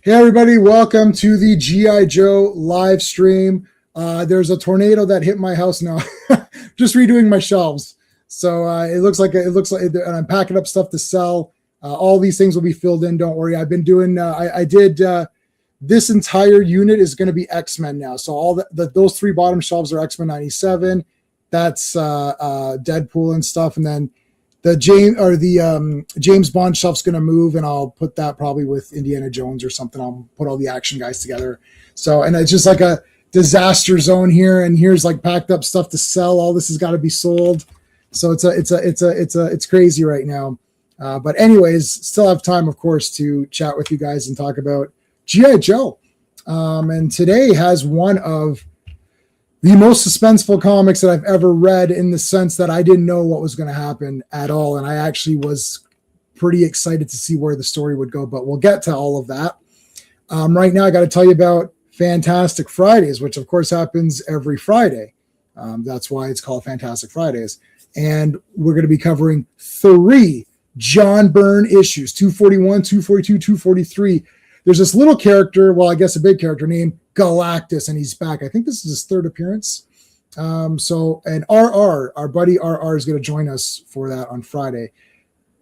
Hey everybody, welcome to the G.I. Joe live stream. There's a tornado that hit my house now. Just redoing my shelves. So it looks like and I'm packing up stuff to sell. All these things will be filled in. Don't worry. I've been doing. I did. This entire unit is going to be X-Men now. So all those three bottom shelves are X-Men 97. That's Deadpool and stuff, and then the James Bond shelf's going to move, and I'll put that probably with Indiana Jones or something. I'll put all the action guys together. So, and it's just like a disaster zone here, and here's like packed up stuff to sell. All this has got to be sold. So it's crazy right now. But anyways, still have time, of course, to chat with you guys and talk about G.I. Joe. And today has one of the most suspenseful comics that I've ever read, in the sense that I didn't know what was going to happen at all. And I actually was pretty excited to see where the story would go, but we'll get to all of that. Right now, I got to tell you about Fantastic Fridays, which of course happens every Friday. That's why it's called Fantastic Fridays. And we're going to be covering 3 John Byrne issues, 241, 242, 243. There's this little character, well, I guess a big character, named Galactus, and he's back. I think this is his 3rd appearance. And our buddy RR is going to join us for that on Friday.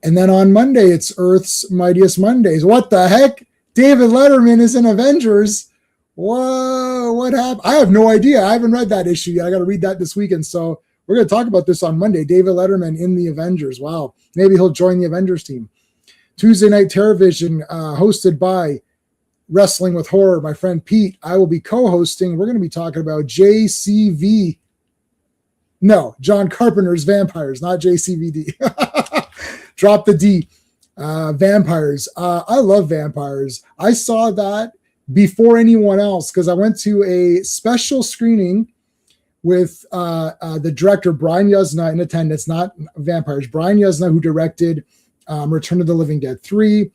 And then on Monday, it's Earth's Mightiest Mondays. What the heck? David Letterman is in Avengers. Whoa, what happened? I have no idea. I haven't read that issue yet. I got to read that this weekend. So we're going to talk about this on Monday. David Letterman in the Avengers. Wow. Maybe he'll join the Avengers team. Tuesday Night Terrorvision, hosted by Wrestling with Horror, my friend Pete. I will be co-hosting. We're going to be talking about John Carpenter's Vampires, not JCVD. Drop the D. Vampires. I love Vampires. I saw that before anyone else because I went to a special screening with the director Brian Yuzna in attendance, not Vampires. Brian Yuzna, who directed Return of the Living Dead 3.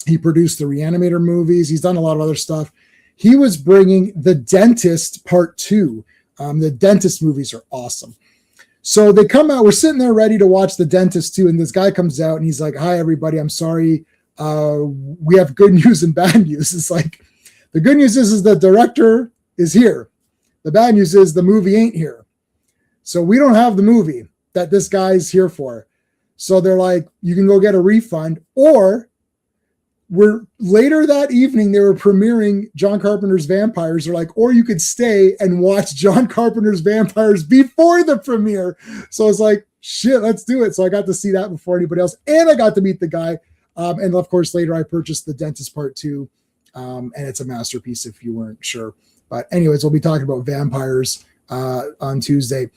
He produced the Reanimator movies. He's done a lot of other stuff. He was bringing The Dentist Part 2. The Dentist movies are awesome. So they come out. We're sitting there ready to watch The Dentist 2, and this guy comes out, and he's like, "Hi, everybody. I'm sorry. We have good news and bad news." It's like, the good news is the director is here. The bad news is the movie ain't here. So we don't have the movie that this guy's here for. So they're like, you can go get a refund, or later that evening, they were premiering John Carpenter's Vampires. They're like, or you could stay and watch John Carpenter's Vampires before the premiere. So I was like, shit, let's do it. So I got to see that before anybody else. And I got to meet the guy. And of course, later I purchased The Dentist Part 2. And it's a masterpiece if you weren't sure. But anyways, we'll be talking about Vampires on Tuesday.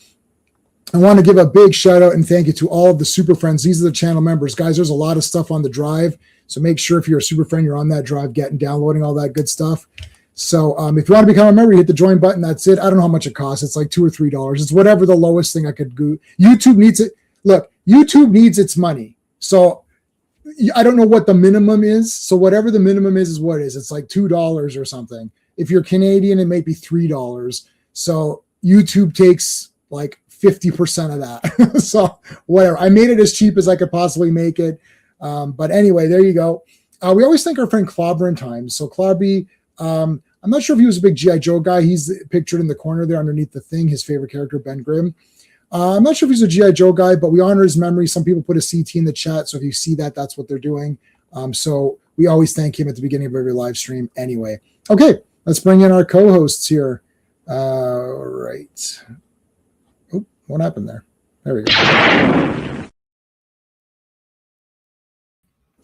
I want to give a big shout out and thank you to all of the super friends. These are the channel members. Guys, there's a lot of stuff on the drive. So make sure if you're a super friend, you're on that drive, downloading all that good stuff. So if you want to become a member, you hit the join button. That's it. I don't know how much it costs. It's like $2 or $3. It's whatever the lowest thing I could do. YouTube needs it. Look, YouTube needs its money. So I don't know what the minimum is. So whatever the minimum is what it is. It's like $2 or something. If you're Canadian, it may be $3. So YouTube takes like 50% of that. So whatever. I made it as cheap as I could possibly make it. But anyway, there you go. We always thank our friend Clobber in Times. So Clobby, I'm not sure if he was a big G.I. Joe guy. He's pictured in the corner there underneath the thing, his favorite character, Ben Grimm. I'm not sure if he's a G.I. Joe guy, but we honor his memory. Some people put a CT in the chat. So if you see that, that's what they're doing. So we always thank him at the beginning of every live stream anyway. Okay, let's bring in our co-hosts here. All right. Oh, what happened there? There we go.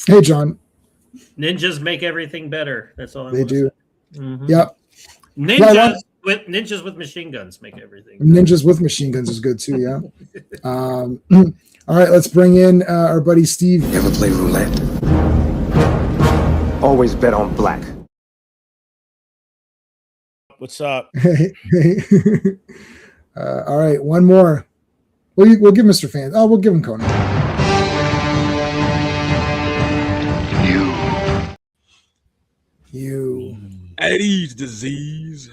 Hey, John. Ninjas make everything better. That's all they do. Mm-hmm. Yep. Ninjas with machine guns make everything better. Ninjas with machine guns is good too. Yeah. All right, let's bring in our buddy Steve. You ever play roulette? Always bet on black. What's up? All right, one more. We'll give Mr. Fan. Oh, we'll give him Conan. You. AIDS disease.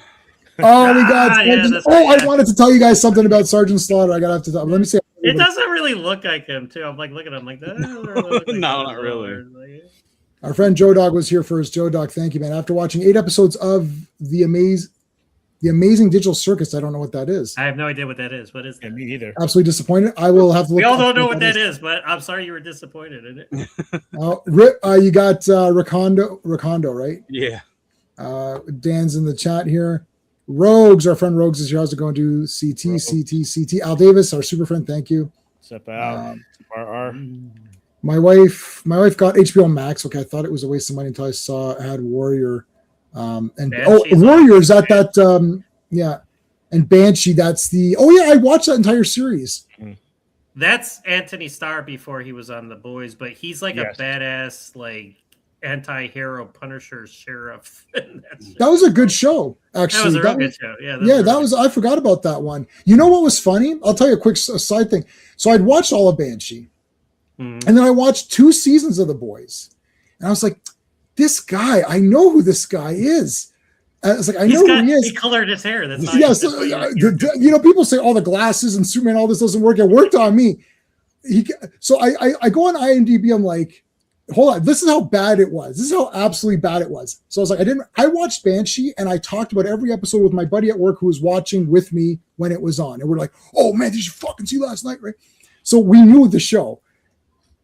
Oh, we got. I wanted to tell you guys something about Sergeant Slaughter. I gotta have to tell. Let me see. It doesn't really look like him, too. I'm like looking at him like that. No, not really. Our friend Joe Dog was here first. Joe Dog, thank you, man. After watching 8 episodes of the Amazing Digital Circus, I don't know what that is. I have no idea what that is. What is Yeah, that? me either. Absolutely disappointed. I will have to look. We all don't up know what that is, but I'm sorry you were disappointed in it. You got Rakondo, right? Yeah. Dan's in the chat here. Rogues, our friend Rogues is here. How's it going to CT, Rogues. CT? Al Davis, our super friend, thank you. Step out. RR. My wife got HBO Max. Okay, I thought it was a waste of money until I saw it had Warrior. Warrior's at that. Yeah, and Banshee. That's the. Oh yeah, I watched that entire series. That's Anthony Starr before he was on The Boys, but he's like Yes. a badass, like anti-hero Punisher sheriff. That was a good show, actually. That was a real good show. That was. I forgot about that one. You know what was funny? I'll tell you a quick side thing. So I'd watched all of Banshee, and then I watched 2 seasons of The Boys, and I was like, "This guy, I know who this guy is." I was like, "I know who he is." He colored his hair. That's not Yes, people say all the glasses and Superman, all this doesn't work. It worked on me. So I go on IMDb. I'm like, hold on, this is how bad it was. This is how absolutely bad it was. So I was like, I watched Banshee and I talked about every episode with my buddy at work who was watching with me when it was on. And we're like, oh man, did you fucking see last night, right? So we knew the show.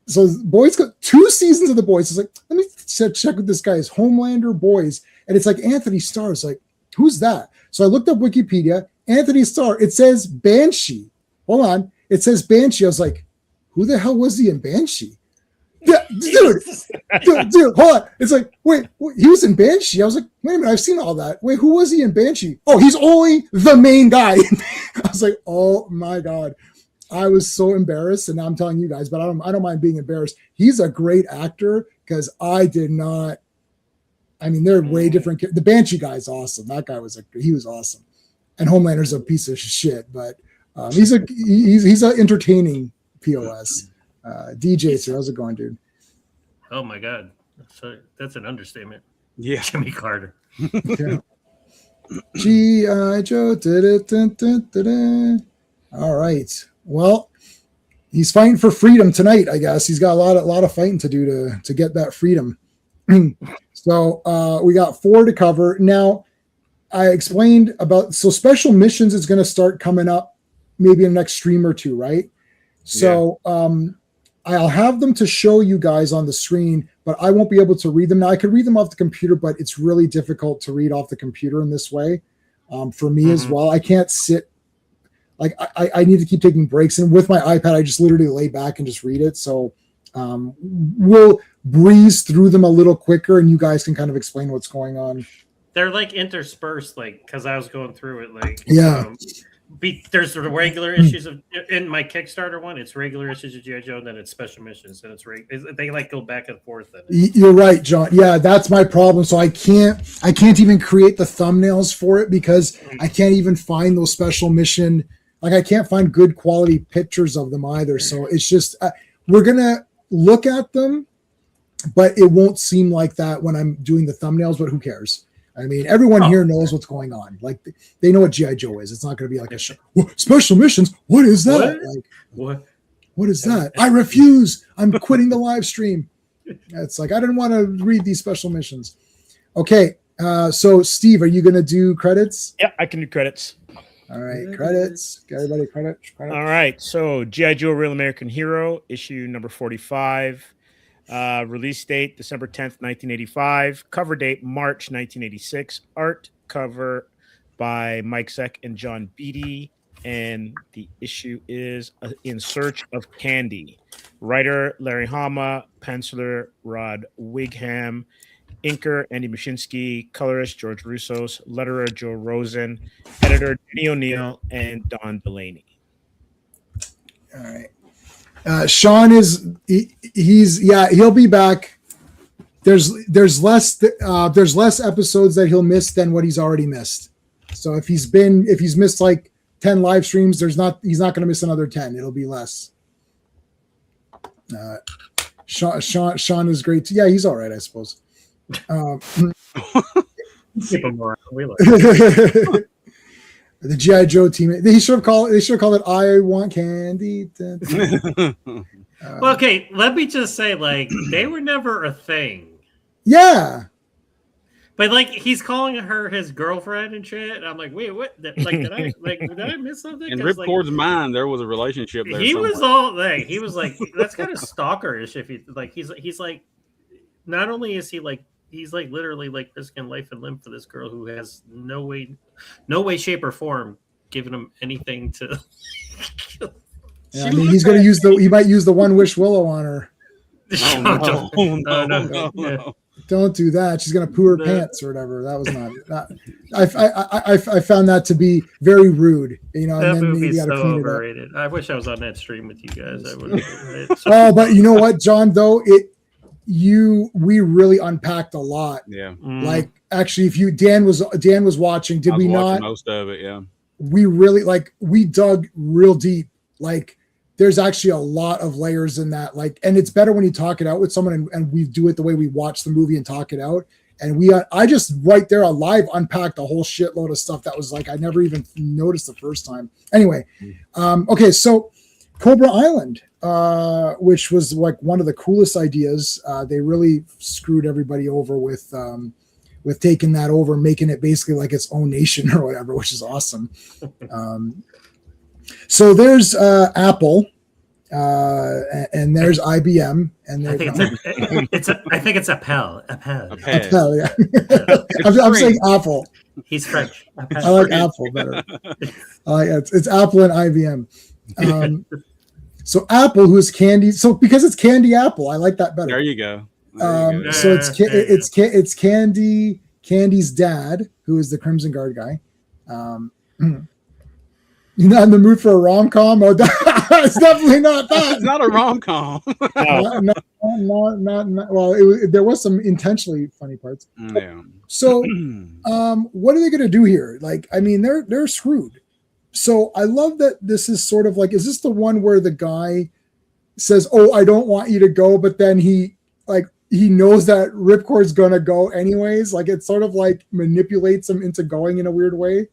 So Boys got 2 seasons of The Boys. It's like, let me check with this guy. Is Homelander Boys. And it's like Anthony Starr. It's like, who's that? So I looked up Wikipedia. Anthony Starr. It says Banshee. Hold on. It says Banshee. I was like, who the hell was he in Banshee? Yeah, dude, hold on. It's like, wait, he was in Banshee. I was like, wait a minute, I've seen all that. Wait, who was he in Banshee? Oh, he's only the main guy. I was like, oh my God. I was so embarrassed, and now I'm telling you guys, but I don't mind being embarrassed. He's a great actor because I did not. I mean, they're way different. The Banshee guy's awesome. That guy he was awesome, and Homelander's a piece of shit, but he's an entertaining POS. DJ, sir, how's it going, dude? Oh my God, that's an understatement. Yeah. Jimmy Carter. Yeah. G.I. Joe. All right. Well, he's fighting for freedom tonight, I guess. He's got a lot of fighting to do to get that freedom. So we got 4 to cover. Now, I explained about special missions is going to start coming up maybe in the next stream or 2, right? So I'll have them to show you guys on the screen, but I won't be able to read them. Now, I could read them off the computer, but it's really difficult to read off the computer in this way for me as well. I can't sit. Like I need to keep taking breaks, and with my iPad, I just literally lay back and just read it. So we'll breeze through them a little quicker, and you guys can kind of explain what's going on. They're like interspersed, like because I was going through it, like there's the regular issues in my Kickstarter one. It's regular issues of G.I. Joe, and then it's special missions, and they like go back and forth. You're right, John. Yeah, that's my problem. So I can't even create the thumbnails for it because I can't even find those special mission. Like I can't find good quality pictures of them either. So it's just we're gonna look at them, but it won't seem like that when I'm doing the thumbnails. But who cares? I mean, everyone here knows what's going on. Like they know what G.I. Joe is. It's not going to be like a show. Special missions. What is that? What is that? I refuse. I'm quitting the live stream. It's like I didn't want to read these special missions. Okay, so Steve, are you going to do credits? Yeah, I can do credits. All right, credits. Everybody, credits. All right, so G.I. Joe Real American Hero, issue number 45. Release date December 10th, 1985. Cover date March 1986. Art cover by Mike Zeck and John Beatty. And the issue is In Search of Candy. Writer Larry Hama, penciler Rod Wigham, inker Andy Mashinsky, colorist George Russos, letterer Joe Rosen, editor Denny O'Neil, and Don Delaney. All right. Sean he'll be back. There's less episodes that he'll miss than what he's already missed. So if he's missed like 10 live streams, he's not going to miss another 10. It'll be less. Sean is great too. Yeah, he's all right, I suppose. Keep him around. We like the G.I. Joe team. They should have called it I Want Candy. Okay, let me just say, like, they were never a thing Yeah. But like he's calling her his girlfriend and shit. And I'm like, wait, what? Like, did I miss something? In 'Cause, like, Ripcord's mind, there was a relationship there. he was somewhere. all like, he was like, that's kind of stalkerish. If he like, he's like, not only is he like, he's like literally like risking life and limb for this girl who has no way, shape, or form giving him anything to. Yeah, I mean, he's going to use he might use the one wish Willow on her. Oh, no, no. no. Don't do that. She's going to poo her pants or whatever. That was not I found that to be very rude, you know, That and then movie's you got to so clean it up. overrated. I wish I was on that stream with you guys. I would. Oh, but you know what, John, though, we really unpacked a lot. Yeah. Like, actually, if Dan was watching, did I was we watching not? most of it, yeah. We really we dug real deep. Like, there's actually a lot of layers in that. Like, and it's better when you talk it out with someone and we do it the way we watch the movie and talk it out. And I just right there on live unpacked a whole shitload of stuff that was like I never even noticed the first time. Anyway, okay, so Cobra Island, which was like one of the coolest ideas. They really screwed everybody over with taking that over, making it basically like its own nation or whatever, which is awesome. So there's Apple, and there's IBM, and I think it's Appel. Apple, yeah. I'm saying Apple. He's French. I like Apple better. It's Apple and IBM. So Apple, who's Candy. So because it's Candy Apple, I like that better. There you go. So it's Candy's dad, who is the Crimson Guard guy. You're not in the mood for a rom-com? Oh, it's definitely not that. It's not a rom-com. Well, there was some intentionally funny parts. Yeah. So, what are they going to do here? Like, I mean, they're screwed. So I love that this is sort of like, is this the one where the guy says, "Oh, I don't want you to go," but then he knows that Ripcord's going to go anyways? Like, it sort of like manipulates him into going in a weird way.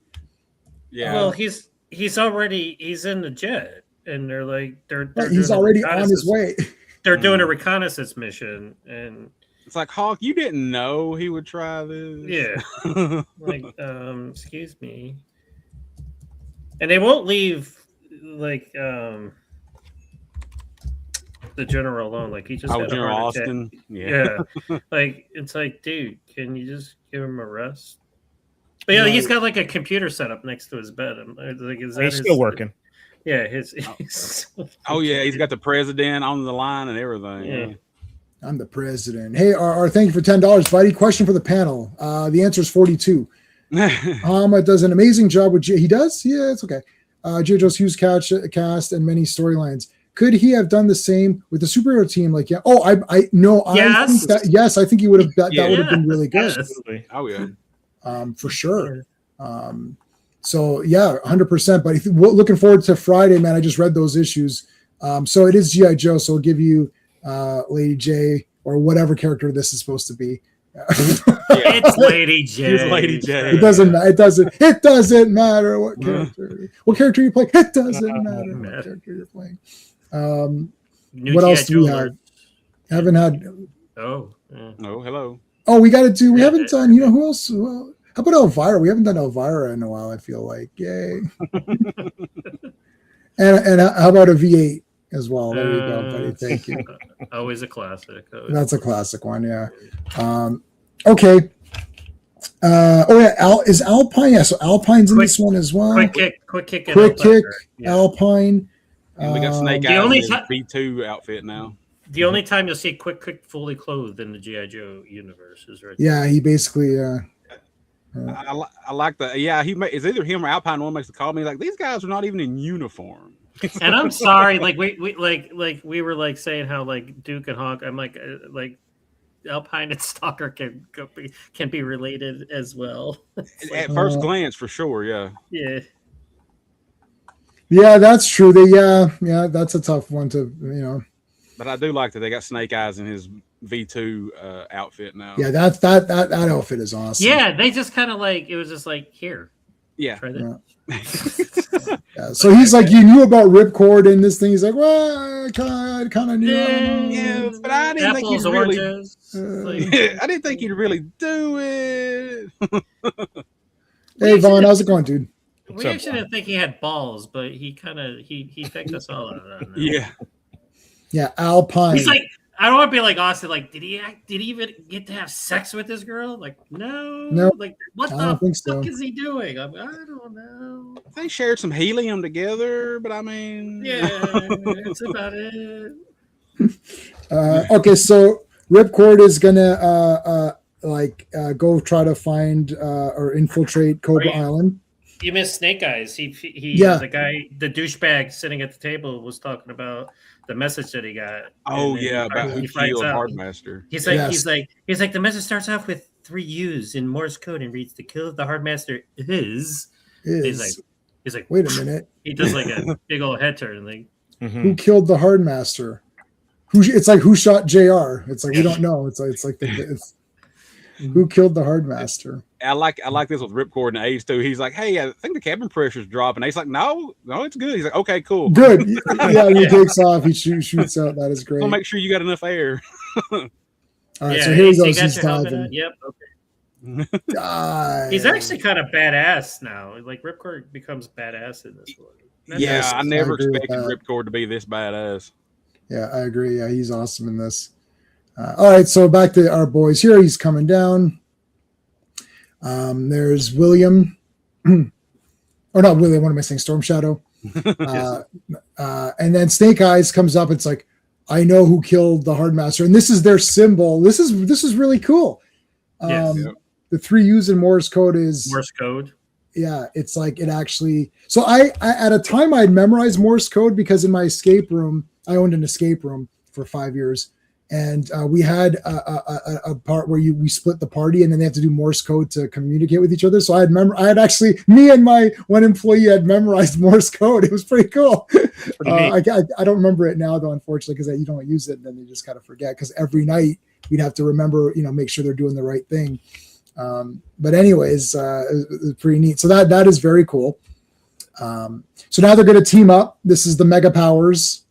Yeah. Well, he's in the jet, and they're He's already on his way. They're doing a reconnaissance mission, and it's like, Hawk, you didn't know he would try this. Yeah. Excuse me. And they won't leave the general alone. Like, he just had a General heart attack. Austin. Yeah. Like, it's like, dude, can you just give him a rest? But yeah, he's got like a computer set up next to his bed. I'm like, is that He's still working. Yeah, Oh yeah, he's got the president on the line and everything. Yeah. I'm the president. Hey, thank you for $10, buddy. Question for the panel. The answer is 42. Ahmed does an amazing job with he does? Yeah, it's okay. JoJo's Hughes cast and many storylines. Could he have done the same with the superhero team? Like, yeah. Oh, yes. I think he would have. That would have been really good. Absolutely. Oh yeah. For sure. So yeah, 100%. But looking forward to Friday, man. I just read those issues. So it is G.I. Joe. So we'll give you Lady J or whatever character this is supposed to be. It's Lady J. It's Lady J. It doesn't matter what character. What character you play. It doesn't matter what character you're playing. What else do we have? Haven't had. Oh. Yeah. Oh, hello. Oh, we got to do. We haven't done. You know who else? Well, how about Elvira? We haven't done Elvira in a while. I feel like, yay. and how about a V8 as well? There you go, buddy. Thank you. Always a classic. That's a classic one. Yeah. Okay. Is Alpine? Yeah. So Alpine's in this one as well. Quick kick. Yeah. Alpine. And we got Snake Eyes in his B2 outfit now. The only time you'll see Quick fully clothed in the G.I. Joe universe is right. Yeah, he basically. I like that. Yeah, it's either him or Alpine. One makes the call. Me like, these guys are not even in uniform. And I'm sorry, like we were like saying how like Duke and Hawk. I'm like Alpine and Stalker can be related as well. At first glance, for sure. Yeah. Yeah. Yeah, that's true. Yeah, that's a tough one to. But I do like that they got Snake Eyes in his V2 outfit now. Yeah, that outfit is awesome. Yeah, they just kind of it was just like, here. Yeah. Try that. Yeah. So he's like, you knew about Ripcord and this thing. He's like, well, I kind of knew. Yeah, but I didn't think apples, you'd really. oranges. I didn't think you'd really do it. Hey Vaughn, how's it going, dude? We actually didn't think he had balls, but he kind of he faked us all out of that. Yeah. Yeah, Alpine. He's like, I don't want to be like Austin. Like, did he even get to have sex with this girl? Like, no. Nope. Like, what I the don't think fuck so. is he doing? I don't know. They shared some helium together, but I mean, Yeah, that's about it. Okay, so Ripcord is gonna go try to find or infiltrate Cobra Right. Island. You missed Snake Eyes. He Yeah. the guy, the douchebag sitting at the table was talking about the message that he got. oh And then yeah, about who he finds killed out. Hardmaster. He's like, Yes. he's like, the message starts off with 3 U's in Morse code and reads, "The kill of the Hardmaster is." Is He's like, wait a minute, he does like a big old head turn. Like, Mhm. who killed the Hardmaster? It's like who shot JR? It's like we don't know. It's like who killed the Hardmaster? I like this with Ripcord and Ace too. He's like, hey, I think the cabin pressure's dropping. Ace like, no, it's good. He's like, okay, cool. Good. Yeah, when he takes off, he shoots out. That is great. We'll All make sure you got enough air. right, yeah, so here he Ace, you goes. got He's your helmet diving. on? Yep. Okay. Dive. He's actually kind of badass now. Like Ripcord becomes badass in this one. That's Yeah, Yes, I never I agree with expected that. Ripcord to be this badass. Yeah, I agree. Yeah, he's awesome in this. All right, so back to our boys here. He's coming down. There's William, or not William. What am I saying? Storm Shadow. And then Snake Eyes comes up. It's like, I know who killed the Hardmaster, and this is their symbol. This is really cool. Yes. Yep. The 3 U's in Morse code is Morse code. yeah, it's like it actually. So I at a time I'd memorized Morse code because in my escape room, I owned an escape room for 5 years, and we had a part where we split the party, and then they have to do Morse code to communicate with each other. So I had actually, me and my one employee had memorized Morse code. It was pretty cool. I don't remember it now though, unfortunately, because you don't use it, and then you just kind of forget. Because every night we'd have to remember, make sure they're doing the right thing. But anyways, it's pretty neat. So that is very cool. So now they're going to team up. This is the Mega Powers.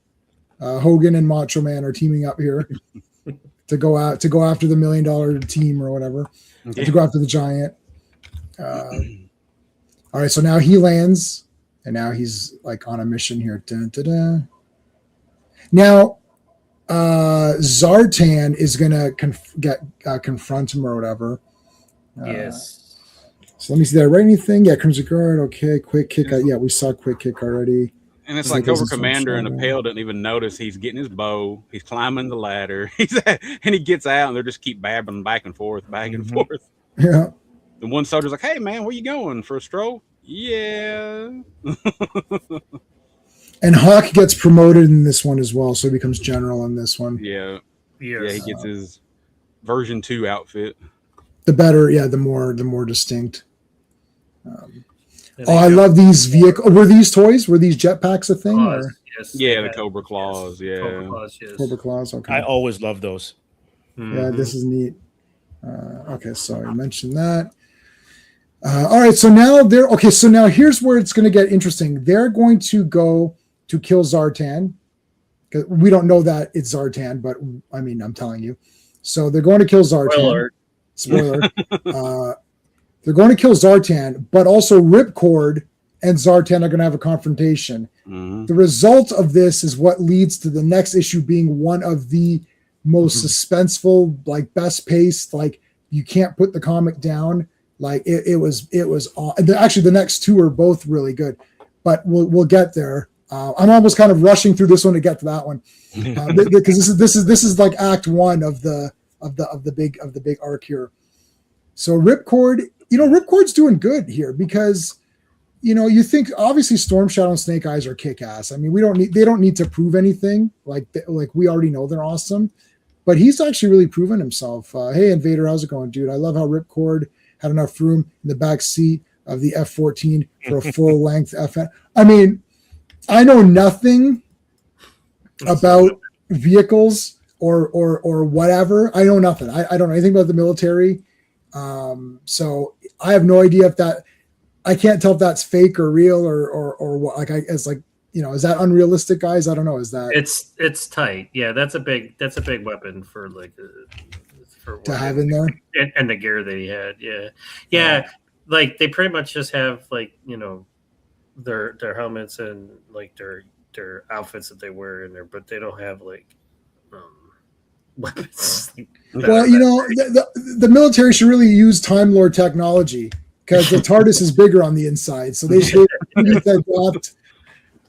Hogan and Macho Man are teaming up here to go after the $1 million team or whatever, to go after the Giant. All right, so now he lands, and now he's like on a mission here. Dun, dun, dun. Now, Zartan is gonna confront him or whatever. Yes. So let me see. Did I write anything? Yeah, Crimson Guard. Okay, quick kick. Yeah, we saw quick kick already. And it's It's like like Cobra this is Commander and some the shadow. Pale doesn't even notice he's getting his bow. He's climbing the ladder. And he gets out, and they just keep babbling back and forth, back and forth. Yeah. The one soldier's like, "Hey man, where you going for a stroll?" Yeah. And Hawk gets promoted in this one as well, so he becomes general in this one. Yeah. Yes. Yeah. He gets his version 2 outfit. The better, yeah, the more distinct. And Oh, I love these vehicles. Were these toys? Were these jetpacks a thing? Claws, Or yes. Yeah, the Cobra Claws. Yes. Cobra Yeah. Claws, yes. Cobra Claws? Okay. I always love those. Yeah, Mhm. this is neat. Okay, so I mentioned that. All right, so now So now here's where it's going to get interesting. They're going to go to kill Zartan. We don't know that it's Zartan, but I mean, I'm telling you. So they're going to kill Zartan. Spoiler. Spoiler. They're going to kill Zartan, but also Ripcord and Zartan are going to have a confrontation. Mhm. The result of this is what leads to the next issue being one of the most suspenseful, like best paced, like you can't put the comic down. Like it was actually the next 2 are both really good, but we'll get there. I'm almost kind of rushing through this one to get to that one because this is like act 1 of the big arc here. So Ripcord, Ripcord's doing good here because you think obviously Storm Shadow and Snake Eyes are kick ass. I mean, they don't need to prove anything. Like we already know they're awesome, but he's actually really proven himself. Hey, Invader, how's it going, dude? I love how Ripcord had enough room in the back seat of the F-14 for a full length FN. I mean, I know nothing about vehicles or whatever. I know nothing. I don't know anything about the military. So I have no idea if that. I can't tell if that's fake or real or what. Like it's like is that unrealistic, guys? I don't know. Is that It's tight. Yeah, that's a big weapon for for to have in there? and the gear that he had. Yeah. Like they pretty much just have their helmets and like their outfits that they wear in there, but they don't have weapons. Well, the military should really use Time Lord technology because the TARDIS is bigger on the inside, so they should adopt.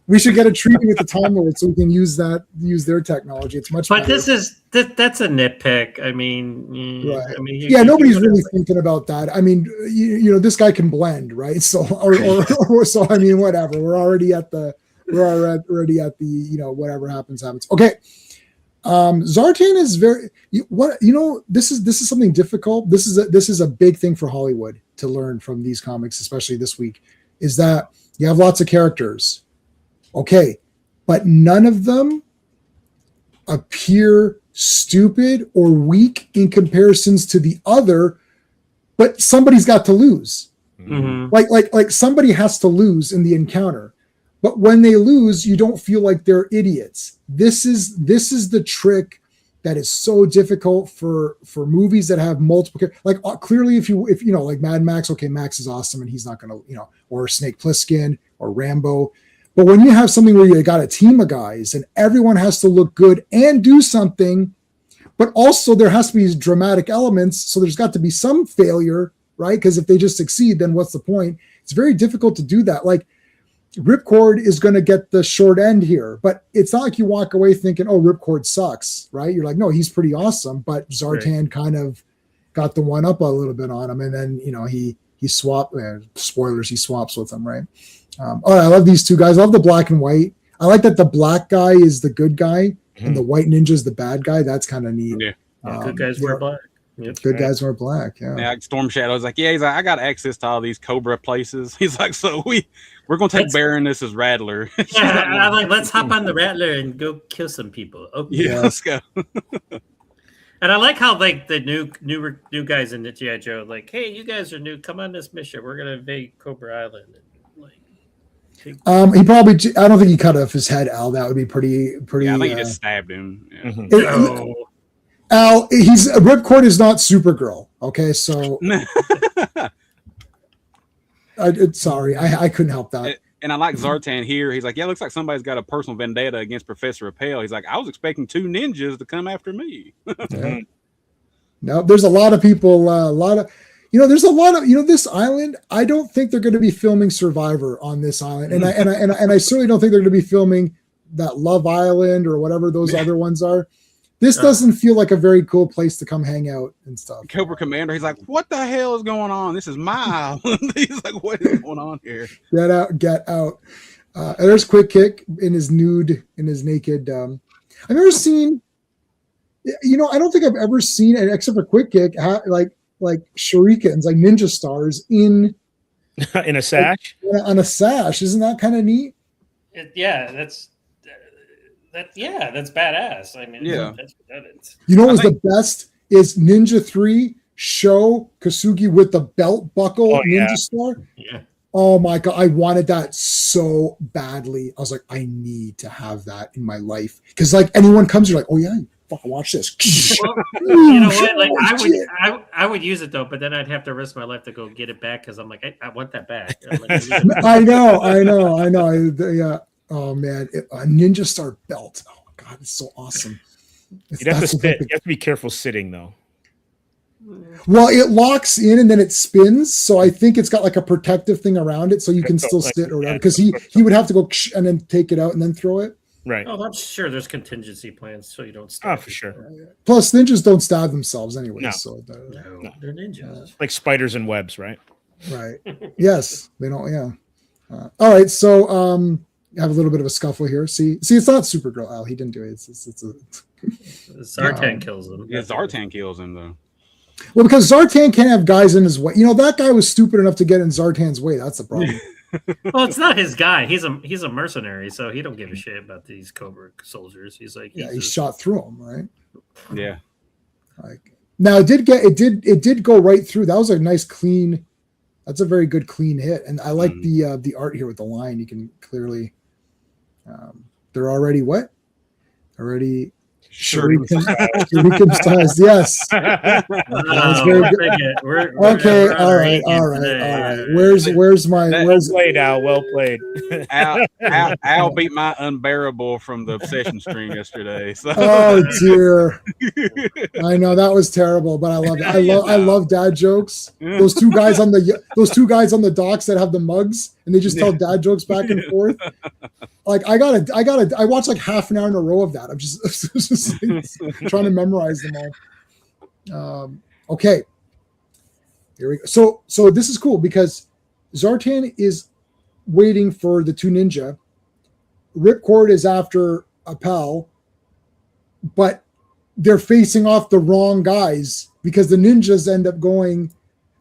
We should get a treaty with the Time Lord so we can use their technology. It's much. But better. that's a nitpick. I mean, right. I mean, nobody's really thinking about that. I mean, this guy can blend, right? So, or so. I mean, whatever. We're already at the whatever happens. Okay. Zartan is very. This is something difficult. This is a big thing for Hollywood to learn from these comics, especially this week, is that you have lots of characters. Okay, but none of them appear stupid or weak in comparisons to the other, but somebody's got to lose. Mm-hmm. Like somebody has to lose in the encounter. But when they lose, you don't feel like they're idiots. This is the trick that is so difficult for movies that have multiple. Like clearly, if like Mad Max, okay, Max is awesome and he's not gonna, or Snake Plissken or Rambo. But when you have something where you got a team of guys and everyone has to look good and do something, but also there has to be dramatic elements. So there's got to be some failure, right? Because if they just succeed, then what's the point? It's very difficult to do that. Like Ripcord is going to get the short end here, but it's not like you walk away thinking, oh, Ripcord sucks, right? You're like, no, he's pretty awesome. But Zartan kind of got the one up a little bit on him. And then, he swapped, spoilers, he swaps with him, right? All right, I love these two guys. I love the black and white. I like that the black guy is the good guy and the white ninja is the bad guy. That's kind of neat. Yeah. Good guys wear black. Yep. Good guys wear black. Yeah. Storm Shadow's like, he's like, I got access to all these Cobra places. He's like, so we're gonna take Baroness as Rattler. Yeah, I'm like, let's hop on the Rattler and go kill some people. Okay. Yeah, let's go. And I like how like the new guys in the G.I. Joe, like, hey, you guys are new. Come on this mission. We're gonna invade Cobra Island. He probably. I don't think he cut off his head, Al. That would be pretty. Yeah, I think he just stabbed him. Yeah. Mm-hmm. Al, Ripcord is not Supergirl. Okay, so sorry, I couldn't help that. And I like Zartan here. He's like, yeah, looks like somebody's got a personal vendetta against Professor Appel. He's like, I was expecting 2 ninjas to come after me. Yeah. No, there's a lot of people. There's a lot of this island. I don't think they're going to be filming Survivor on this island, and I certainly don't think they're going to be filming that Love Island or whatever those other ones are. This doesn't feel like a very cool place to come hang out and stuff. Cobra Commander, he's like, what the hell is going on? This is my island. He's like, what is going on here? Get out. And there's Quick Kick in his naked. I've never seen, I don't think I've ever seen it except for Quick Kick, like shurikens, like ninja stars in a sash. On a sash. Isn't that kind of neat? That's badass. I mean, that's what that is. What was the best is Ninja 3 show Kasugi with the belt buckle ninja star. Yeah. Oh my God. I wanted that so badly. I was like, I need to have that in my life. Because like anyone comes, you're like, oh yeah, fucking watch this. Well, you know what? Like I would use it though, but then I'd have to risk my life to go get it back because I'm like, I want that back. I know. Yeah. Oh man, a Ninja Star belt. Oh my God, it's so awesome. You have to be careful sitting though. Well, it locks in and then it spins, so I think it's got like a protective thing around it, so you can still sit or whatever. Because he would have to go and then take it out and then throw it. Right. Oh, I'm sure there's contingency plans so you don't stab. Oh, for sure. Plus, ninjas don't stab themselves anyway. No. So no, they're ninjas. Like spiders and webs, right? Right. Yes, they don't. Yeah. All right. So, have a little bit of a scuffle here. See, it's not Supergirl. Al, he didn't do it. It's Zartan kills him. Yeah, Zartan kills him though. Well, because Zartan can't have guys in his way. That guy was stupid enough to get in Zartan's way. That's the problem. Well, it's not his guy. He's a mercenary, so he don't give a shit about these Cobra soldiers. He's like, he shot through them, right? Yeah. Like now, it did go right through. That was a nice clean. That's a very good clean hit, and I like the art here with the line. You can clearly. They're already what? Already Circumcised. circumcised. Yes. Wow, very we're good. taking it. Okay. We're on All our right. A game All right. today. All right. Where's my That- Well where's played, Al. Well played. Al beat my unbearable from the obsession stream yesterday. So oh dear. I know that was terrible, but I love it. I love dad jokes. Those two guys on the docks that have the mugs and they just tell dad jokes back and forth. Like I watched like half an hour in a row of that. I'm just trying to memorize them all. Okay. Here we go. So this is cool because Zartan is waiting for the two ninja. Ripcord is after Appel, but they're facing off the wrong guys because the ninjas end up going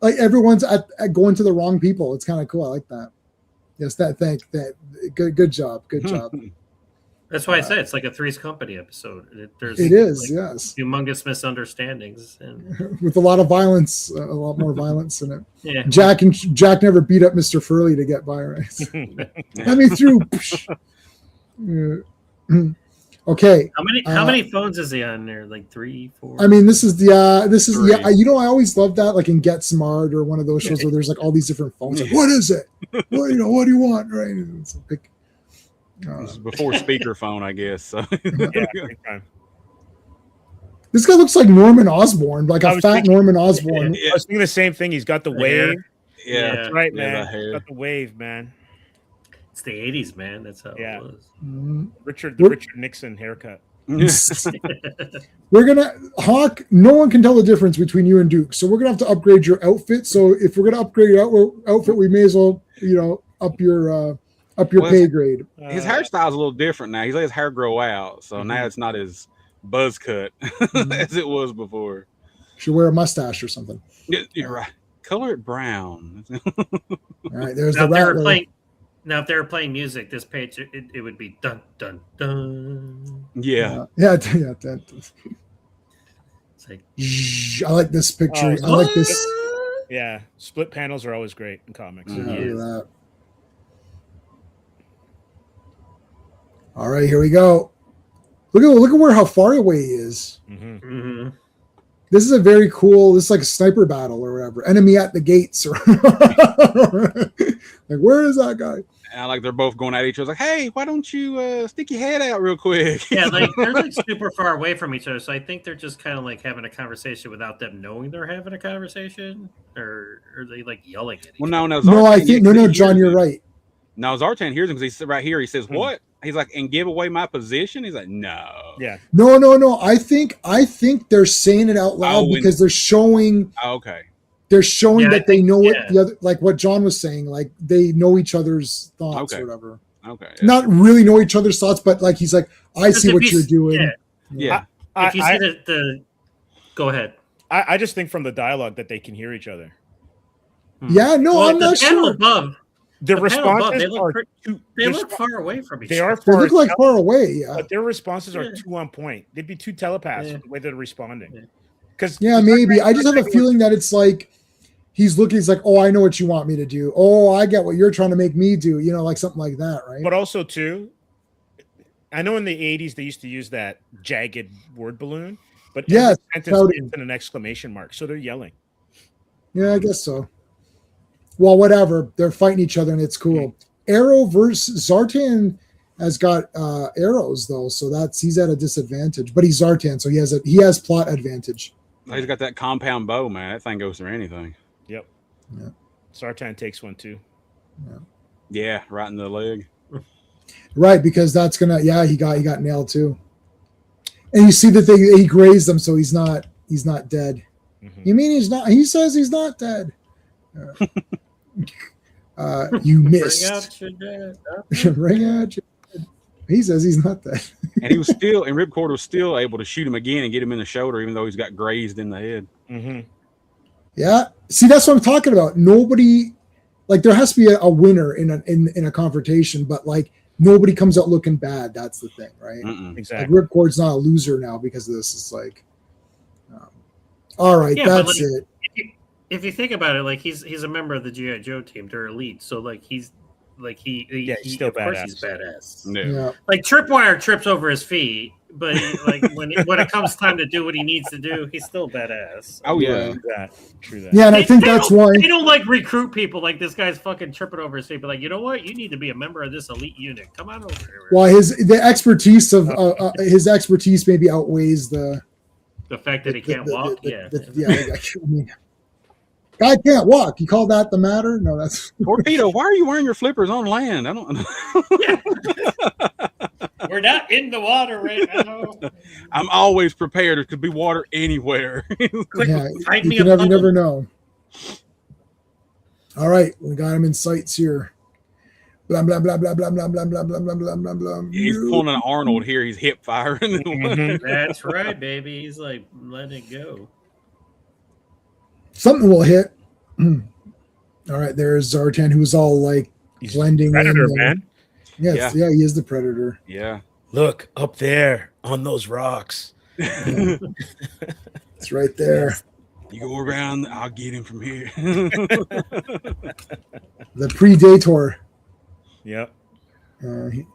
like everyone's at going to the wrong people. It's kind of cool. I like that. Yes, that good job. Good job. That's why I say it's like a Three's Company episode. There's It is, like, yes. humongous misunderstandings and With a lot of violence, a lot more violence in it. yeah. Jack never beat up Mr. Furley to get by, right? Let me through. Okay. How many phones is he on there? Like 3, 4? I mean, this is Three. I always love that, like in Get Smart or one of those shows where there's like all these different phones. Like, what is it? What do you want? Right? It's a big, this is before speakerphone, I guess. So. Yeah, big time. this guy looks like Norman Osborn, like I a was fat thinking- Norman Osborn. I was thinking the same thing. He's got the The wave. hair. Yeah. That's right, Yeah, man. the hair. He's got the wave, man. It's the 80s, man. That's how Yeah. it was. Mhm. Richard We're- Richard Nixon haircut. We're gonna Hawk. No one can tell the difference between you and Duke, so we're gonna have to upgrade your outfit. So if we're gonna upgrade your outfit, we may as well, up your Well, pay grade. His hairstyle's a little different now. He's let his hair grow out, so now it's not as buzz cut as it was before. Should wear a mustache or something. You're right. Color it brown. All right, there's Now, the Rattler. if they were playing music, this page it would be dun dun dun. Yeah. That. It's like I like this picture. Oh, I like this. Yeah, split panels are always great in comics. Yeah, Yes. look at that. All right, here we go. Look at how far away he is. Mhm. mhm. This is a very cool. This is like a sniper battle or whatever. Enemy at the gates. Or like, where is that guy? And like they're both going at each other, like, hey, why don't you stick your head out real quick? Yeah, like they're like super far away from each other, so I think they're just kind of like having a conversation without them knowing they're having a conversation, or are they like yelling at each Well, no, other? no. No, I Zartan, think yeah, no, he John, hears you're him. right. No, Zartan hears him because he's right here. He says, "What?" He's like, "And give away my position." He's like, "No." Yeah, No. I think they're saying it out loud Oh, when- because they're showing Oh, okay. that I they think- know what yeah. the other, like what John was saying, like they know each other's thoughts Okay. or whatever. Okay. Yeah. Not really know each other's thoughts, but like he's like, I Because see if what you you're s- doing. yeah. Yeah. If you see the go ahead. I just think from the dialogue that they can hear each other. Yeah, no, Well, I'm the not panel sure. above, The the panel above, responses they look are pretty- too. they their look sp- far away from each They other. are They far. look like far away. Yeah, But their responses are Yeah. too on point. They'd be too telepaths Yeah. the way they're responding. Yeah. Because yeah, maybe. I just have a feeling that it's like he's looking. He's like, oh, I know what you want me to do. Oh, I get what you're trying to make me do. Like something like that, right? But also too, I know in the '80s they used to use that jagged word balloon, but Yeah, every sentence shouting. ends in an exclamation mark, so they're yelling. Yeah, I guess so. Well, whatever. They're fighting each other, and it's cool. Arrow versus Zartan has got arrows though, so he's at a disadvantage. But he's Zartan, so he has plot advantage. He's got that compound bow, man. That thing goes through anything. Yep. Yeah. Sartan takes one too. Yeah, right in the leg. Right, because that's gonna. Yeah, he got nailed too. And you see that he grazed him, so he's not dead. Mhm. You mean he's not? He says he's not dead. You Bring missed. out your dad. Bring out your- He says he's not dead. And he was still, and Ripcord was still able to shoot him again and get him in the shoulder, even though he's got grazed in the head. Mhm. Yeah. See, that's what I'm talking about. Nobody, like, there has to be a winner in a confrontation, but like nobody comes out looking bad. That's the thing, right? Mm-mm. Like Exactly. Ripcord's not a loser now because of this. It's like, all right, Yeah, but, that's like, it. If you think about it, like he's a member of the GI Joe team. They're elite, so like he's like he's still of course he's badass. Yeah. Like Tripwire trips over his feet, but like when it comes time to do what he needs to do, he's still badass. Oh yeah. True that. Yeah, and I think that's why they don't like recruit people like this guy's fucking tripping over his feet. But like, you know what? You need to be a member of this elite unit. Come on over here. well, the expertise of his expertise maybe outweighs the fact that he can't walk. I mean, guy can't walk. You call that the matter? No, that's Torpedo, why are you wearing your flippers on land? I don't know. We're not in the water right now. I'm always prepared. There could be water anywhere. Quick, yeah. find You me can a never, you bubble. never know. All right, we got him in sights here. Blah blah blah blah blah blah blah blah blah blah blah blah blah. He's pulling an Arnold here. He's hip firing. Mm-hmm. That's right, baby. He's like, let it go. Something will hit. All right, there's Zartan, who's all like He's blending Predator, in. man. Yes, yeah, he is the Predator. Yeah. Look up there on those rocks. It's right there. You go around, I'll get him from here. The Predator. Yep. He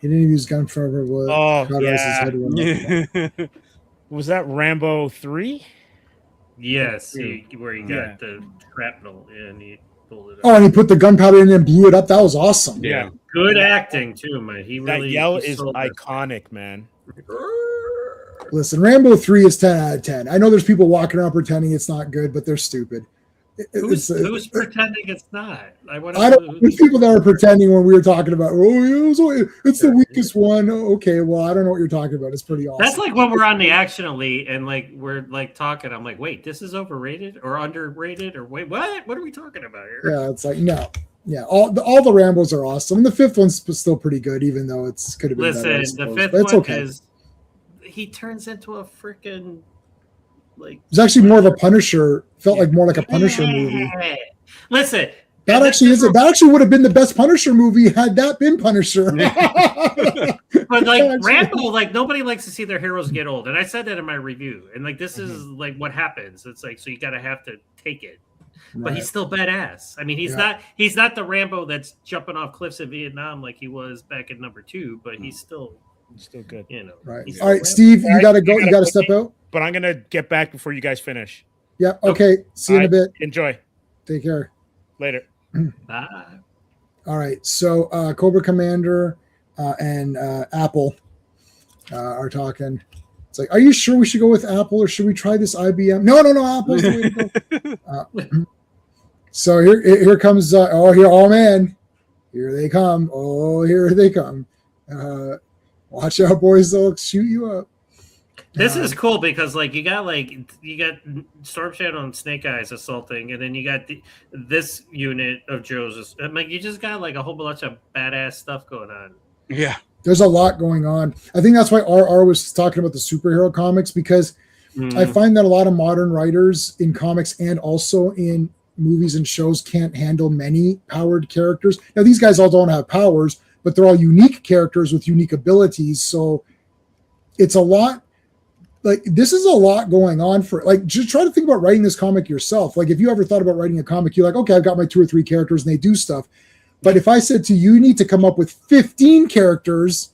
didn't even use gun forever. Oh, yeah. Was that Rambo 3? Yes, where he got the shrapnel and he pulled it up. Oh, and he put the gunpowder in and blew it up. That was awesome. Yeah. Good acting too, man. He That really yell he is sold that. iconic, man. Listen, Rambo 3 is 10 out of 10. I know there's people walking around pretending it's not good, but they're stupid. Who's pretending it's not? I don't. There's people that are pretending when we were talking about. It's the weakest one. Okay, well, I don't know what you're talking about. It's pretty awesome. That's like when we're on the Action Elite and like we're like talking. I'm like, wait, this is overrated or underrated or wait, what? What are we talking about here? Yeah, it's like no. Yeah, all the Rambos are awesome. And the fifth one's still pretty good, even though it's could have been. Listen, better, the fifth but it's one okay. is he turns into a freaking like. It's actually more of a Punisher. Felt like more like a Punisher movie. Listen, That actually is. That actually would have been the best Punisher movie had that been Punisher. But like Rambo, like nobody likes to see their heroes get old, and I said that in my review. And like this is like what happens. It's like so you gotta have to take it. But Right. he's still badass. I mean, he's not the Rambo that's jumping off cliffs in Vietnam like he was back in number 2. But he's still good. You know. Right. he's All right, still Steve, you All right, got to go. you You gotta got to step out. But I'm gonna get back before you guys finish. Yeah. Okay. See you in a bit. Enjoy. Take care. Later. Ah. All right. So Cobra Commander and Apple are talking. It's like, are you sure we should go with Apple or should we try this IBM? No, Apple's the way to go. So here comes oh man, here they come. Oh, here they come. Watch out, boys! They'll shoot you up. This is cool because like you got Storm Shadow and Snake Eyes assaulting, and then you got this unit of Joe's. Like you just got like a whole bunch of badass stuff going on. Yeah. There's a lot going on. I think that's why RR was talking about the superhero comics because I find that a lot of modern writers in comics and also in movies and shows can't handle many powered characters. Now, these guys all don't have powers, but they're all unique characters with unique abilities. So it's a lot. Like, this is a lot going on for, like, just try to think about writing this comic yourself. Like, if you ever thought about writing a comic, you're like, okay, I've got my 2 or 3 characters and they do stuff. But if I said to you, you need to come up with 15 characters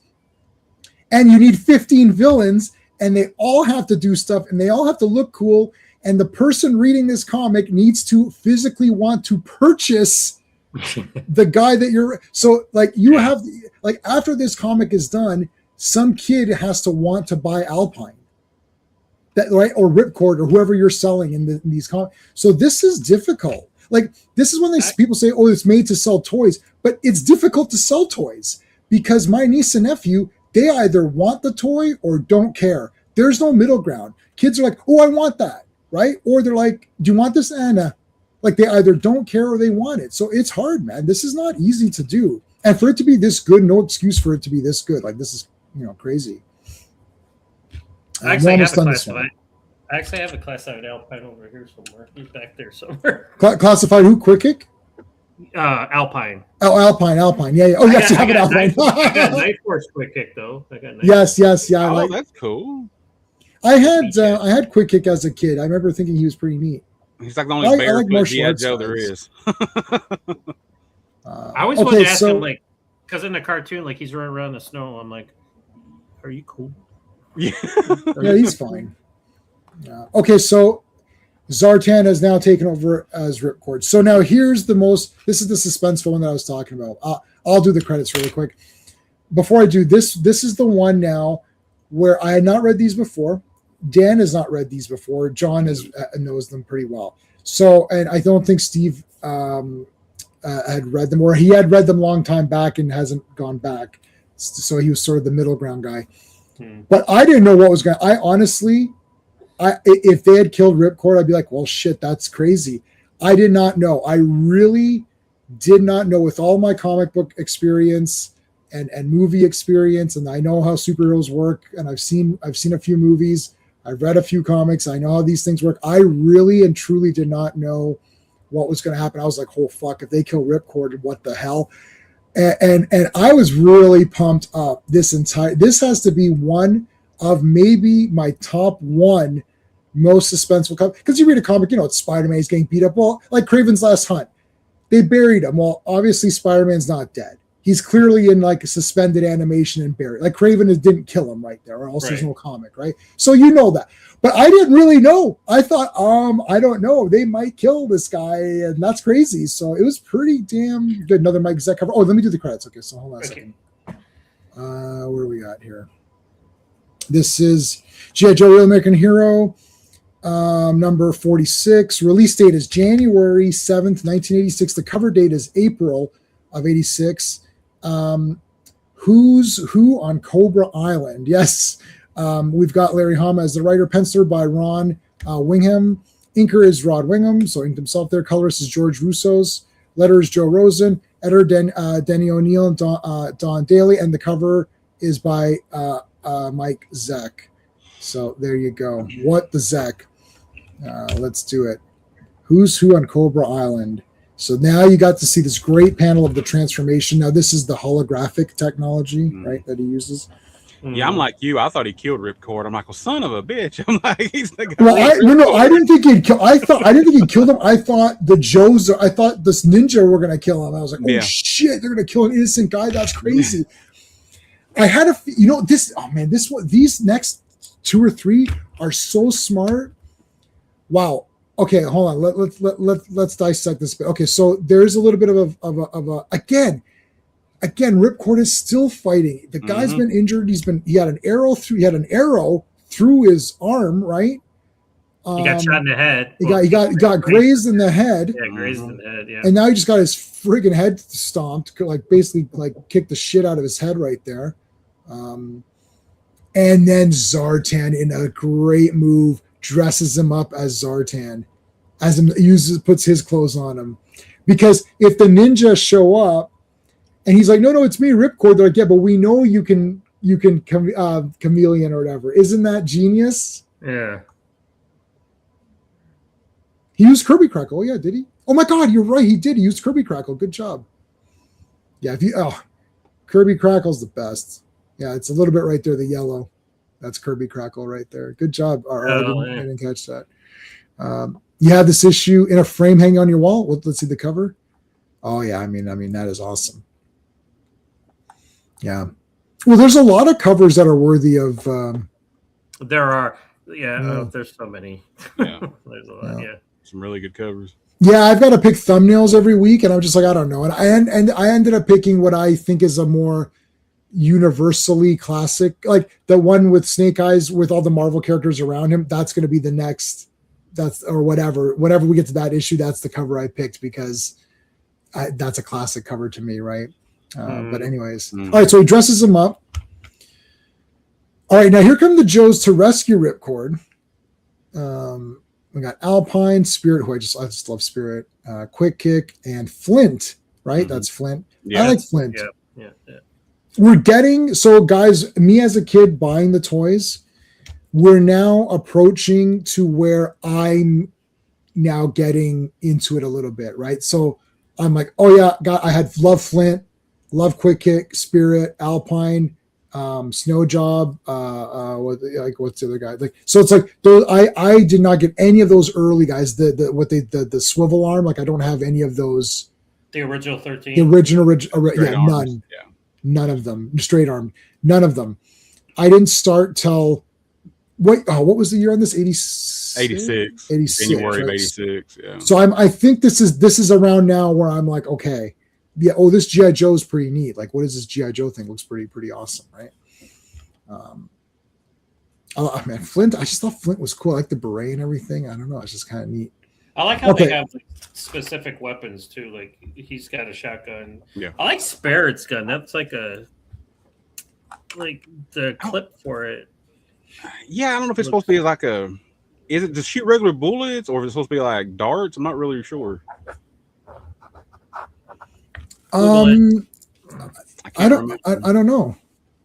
and you need 15 villains and they all have to do stuff and they all have to look cool. And the person reading this comic needs to physically want to purchase the guy that you're. So like you have, like after this comic is done, some kid has to want to buy Alpine. That right, or Ripcord or whoever you're selling in these comics. So this is difficult. Like this is when people say, "Oh, it's made to sell toys," but it's difficult to sell toys because my niece and nephew, they either want the toy or don't care. There's no middle ground. Kids are like, "Oh, I want that," right? Or they're like, "Do you want this, Anna?" Like they either don't care or they want it. So it's hard, man. This is not easy to do, and for it to be this good, no excuse for it to be this good. Like this is, crazy. I actually have a classified Alpine over here somewhere. He's back there somewhere. Classified who? Quick Kick? Alpine. Oh, Alpine. Yeah. Oh, yes, you have an Alpine. I got Night Force Quick Kick though. Yes. Yeah. Oh, that's cool. I had Quick Kick as a kid. I remember thinking he was pretty neat. He's like the only barefoot martial G.I. arts Joe there guys. is. I always wanted to ask him, like, because in the cartoon, like, he's running around in the snow. I'm like, are you cool? Yeah. Yeah, he's fine. Okay, so Zartan has now taken over as Ripcord. So now here's this is the suspenseful one that I was talking about. I'll do the credits really quick. Before I do this is the one now where I had not read these before. Dan has not read these before. John knows them pretty well. So, and I don't think Steve had read them, or he had read them a long time back and hasn't gone back. So he was sort of the middle ground guy. But I didn't know what was going to, I honestly, if they had killed Ripcord, I'd be like, well, shit, that's crazy. I did not know. I really did not know, with all my comic book experience and movie experience, and I know how superheroes work, and I've seen a few movies, I've read a few comics, I know how these things work. I really and truly did not know what was going to happen. I was like, oh fuck, if they kill Ripcord, what the hell? And I was really pumped up. This has to be one of maybe my top one most suspenseful comic, because you read a comic, it's Spider-Man, he's getting beat up. Well, like Kraven's Last Hunt, they buried him. Well, obviously Spider-Man's not dead. He's clearly in like a suspended animation and buried. Like Kraven didn't kill him right there, or else there's no comic, right? So you know that. But I didn't really know. I thought, I don't know. They might kill this guy, and that's crazy. So it was pretty damn good. Another Mike Zeck cover. Oh, let me do the credits. Okay, so hold on a second. Where we got here? This is G.I. Joe Real American Hero, number 46. Release date is January 7th, 1986. The cover date is April of 86. Who's Who on Cobra Island? Yes. We've got Larry Hama as the writer, penciler by Ron Wingham. Inker is Rod Wingham, so inked himself there. Colorist is George Russos. Letter is Joe Rosen. Editor Denny O'Neil and Don Daly. And the cover is by Mike Zeck. So there you go. What the Zeck? Let's do it. Who's Who on Cobra Island? So now you got to see this great panel of the transformation. Now this is the holographic technology, right, that he uses. Yeah, I'm like you. I thought he killed Ripcord. I'm like, well, son of a bitch. I'm like, he's the guy. Well, I didn't think he'd kill. I didn't think he killed him. I thought I thought this ninja were gonna kill him. I was like, oh shit, they're gonna kill an innocent guy. That's crazy. I had these next two or three are so smart. Wow. Okay, hold on. Let's dissect this bit. Okay, so there's a little bit of a again, Ripcord is still fighting. The guy's been injured. He had an arrow through his arm, right? He got shot in the head. He got grazed in the head. Yeah, grazed in the head. Yeah. And now he just got his friggin' head stomped, like basically like kicked the shit out of his head right there. And then Zartan, in a great move, dresses him up as Zartan, puts his clothes on him, because if the ninjas show up and he's like, no, it's me, Ripcord, they're like, yeah, but we know you can chameleon or whatever. Isn't that genius? Yeah. He used Kirby Crackle. Oh, yeah, did he? Oh my God, you're right. He did. He used Kirby Crackle. Good job. Yeah, Kirby Crackle's the best. Yeah, it's a little bit right there, the yellow. That's Kirby Crackle right there. Good job. I didn't catch that. You have this issue in a frame hanging on your wall. Let's see the cover. Oh yeah, I mean that is awesome. Yeah. Well, there's a lot of covers that are worthy of. There are. Yeah. There's so many. Yeah. There's a lot. Yeah. Some really good covers. Yeah, I've got to pick thumbnails every week, and I'm just like, I don't know. And I ended up picking what I think is a more universally classic, like the one with Snake Eyes with all the Marvel characters around him. That's going to be the next. Or whatever. Whenever we get to that issue, that's the cover I picked, because that's a classic cover to me, right? But anyways, all right. So he dresses him up. All right, now here come the Joes to rescue Ripcord. We got Alpine, Spirit, who I just love Spirit, Quick Kick, and Flint. Right, that's Flint. Yeah. I like Flint. Yeah. We're getting, so guys, me as a kid buying the toys, we're now approaching to where I'm now getting into it a little bit, right? So I'm like, oh yeah, I love Flint, love Quick Kick, Spirit, Alpine, Snow Job, what's the other guy? Like, so it's like those, I did not get any of those early guys. The swivel arm, like I don't have any of those The original 13. The original, Straight yeah, arms, none of them, straight arm, none of them. I didn't start till what was the year on this? 86. 86, January of right? 86. Yeah. So I think this is around now where I'm like, okay, yeah, this G.I. Joe is pretty neat. Like, what is this G.I. Joe thing? Looks pretty awesome, right? Oh man, Flint. I just thought Flint was cool. I like the beret and everything. I don't know. It's just kind of neat. I like how Okay. they have like, specific weapons too. Like he's got a shotgun. Yeah. I like Spirit's gun. That's like the clip for it. Yeah, I don't know if it's supposed to be like a. Is it to shoot regular bullets or is it supposed to be like darts? I'm not really sure. Google I don't know.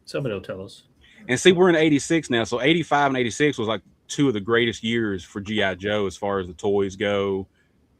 Somebody will tell us. And see, we're in 86 now. So 85 and 86 was like two of the greatest years for G.I. Joe as far as the toys go.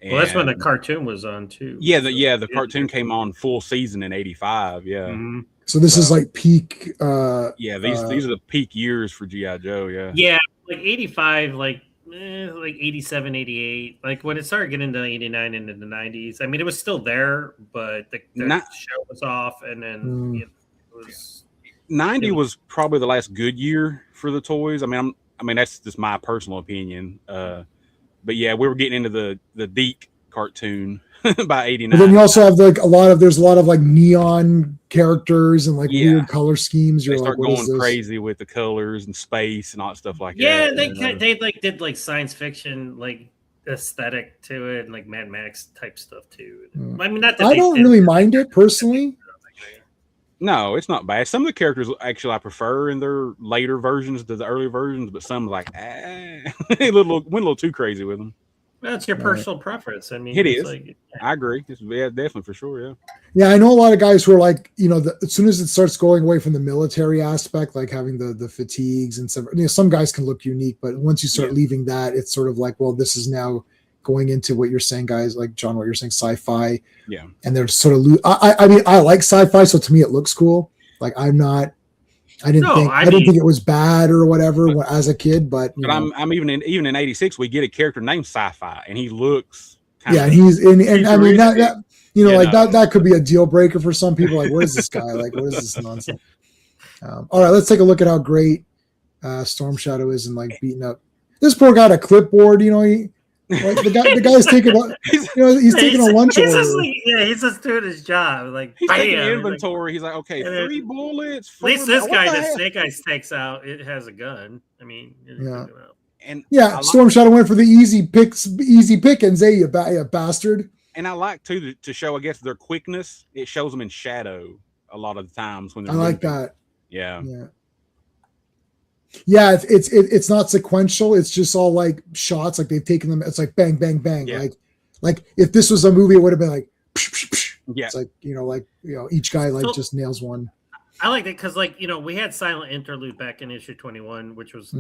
Well, that's when the And- cartoon was on too. Yeah, the cartoon came on full season in 85. Yeah. Mhm. So this is like peak. Yeah, these are the peak years for G.I. Joe. Yeah. Yeah, like 85, like 87, 88. Like when it started getting into 89 and into the 90s. I mean, it was still there, but the show was off, and then it was 90 was probably the last good year for the toys. I mean, that's just my personal opinion. But yeah, we were getting into the Deke cartoon by 89. But then you also have there's a lot of like neon characters and like weird color schemes. They You're start like, what is going this? crazy with the colors and space and all that stuff like yeah, that. they like did like science fiction like aesthetic to it and like Mad Max type stuff too. I mean, not that I don't really mind it personally. No, it's not bad. Some of the characters actually I prefer in their later versions to the early versions, but some like went a little too crazy with them. That's your personal preference. I mean, It it's is. like, I agree. Yeah, definitely for sure. Yeah. Yeah, I know a lot of guys who are like, as soon as it starts going away from the military aspect, like having the fatigues and stuff. Some guys can look unique, but once you start leaving that, it's sort of like, well, this is now going into what you're saying, guys, like John, what you're saying, sci-fi. Yeah. And they're sort of I mean, I like sci-fi, so to me it looks cool. Like I didn't think it was bad or whatever as a kid, but I'm even in 86, we get a character named Sci-Fi and he looks and he's and I mean that that could be a deal breaker for some people. Like, what is this guy? Like, what is this nonsense? All right, let's take a look at how great Storm Shadow is and like beating up this poor guy. A clipboard, like the guy's taking he's taking a lunch order. He's just doing his job. Like he's taking inventory. He's like, okay, 3 bullets. At least this guy that Snake Eyes takes out, it has a gun. I mean, and Storm Shadow went for the easy pickings, you bastard. And I like too to show, I guess, their quickness. It shows them in shadow a lot of the times when they're like moving. that. Yeah. Yeah, it's not sequential. It's just all like shots. Like they've taken them. It's like bang, bang, bang. Yeah. Like if this was a movie, it would have been like. Psh, psh, psh. Yeah. It's like each guy just nails one. I like that because we had Silent Interlude back in issue 21, which was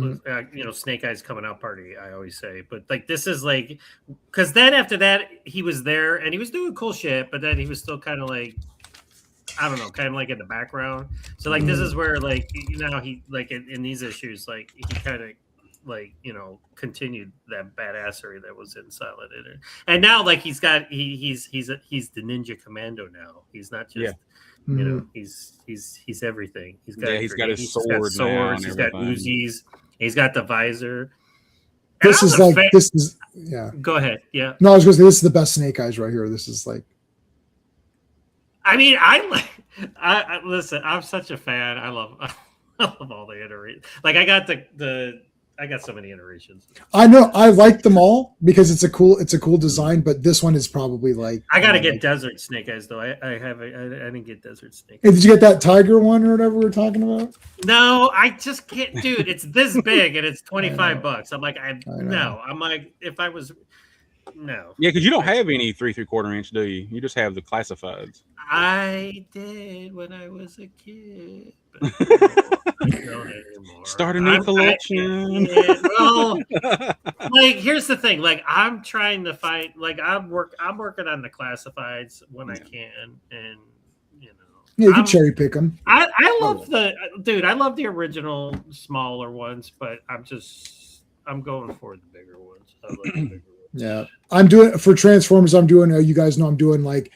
Snake Eyes coming out party. I always say, but like this is like because then after that he was there and he was doing cool shit, but then he was still kind of like. I don't know, kind of like in the background. So like this is where like he like in these issues like he kind of like continued that badassery that was in Silent Interlude. And now like he's the Ninja Commando now. He's not just he's everything. He's got his sword. He's got swords. He's got Uzis. He's got the visor. This is Go ahead. Yeah. No, I was going to say this is the best Snake Eyes right here. This is like. I mean, I listen. I'm such a fan. I love all the iterations. Like I got I got so many iterations. I know I like them all because it's a cool design, but this one is probably like. I got to get Desert Snake Eyes though. I didn't get Desert Snake. Hey, did you get that tiger one or whatever we're talking about? No, I just can't, dude. It's this big and it's $25. I'm like, no. I'm like, if I was. No. Yeah, because you don't have any 3 3/4 inch, do you? You just have the classifieds. I did when I was a kid. But I don't anymore. Start a new collection. Well, like here's the thing. Like I'm trying to find. Like I'm working on the classifieds when I can, and Yeah, you can cherry pick them. I love I love the original smaller ones, but I'm going for the bigger ones. I like the bigger ones. Yeah, I'm doing for Transformers. I'm doing. You guys know I'm doing like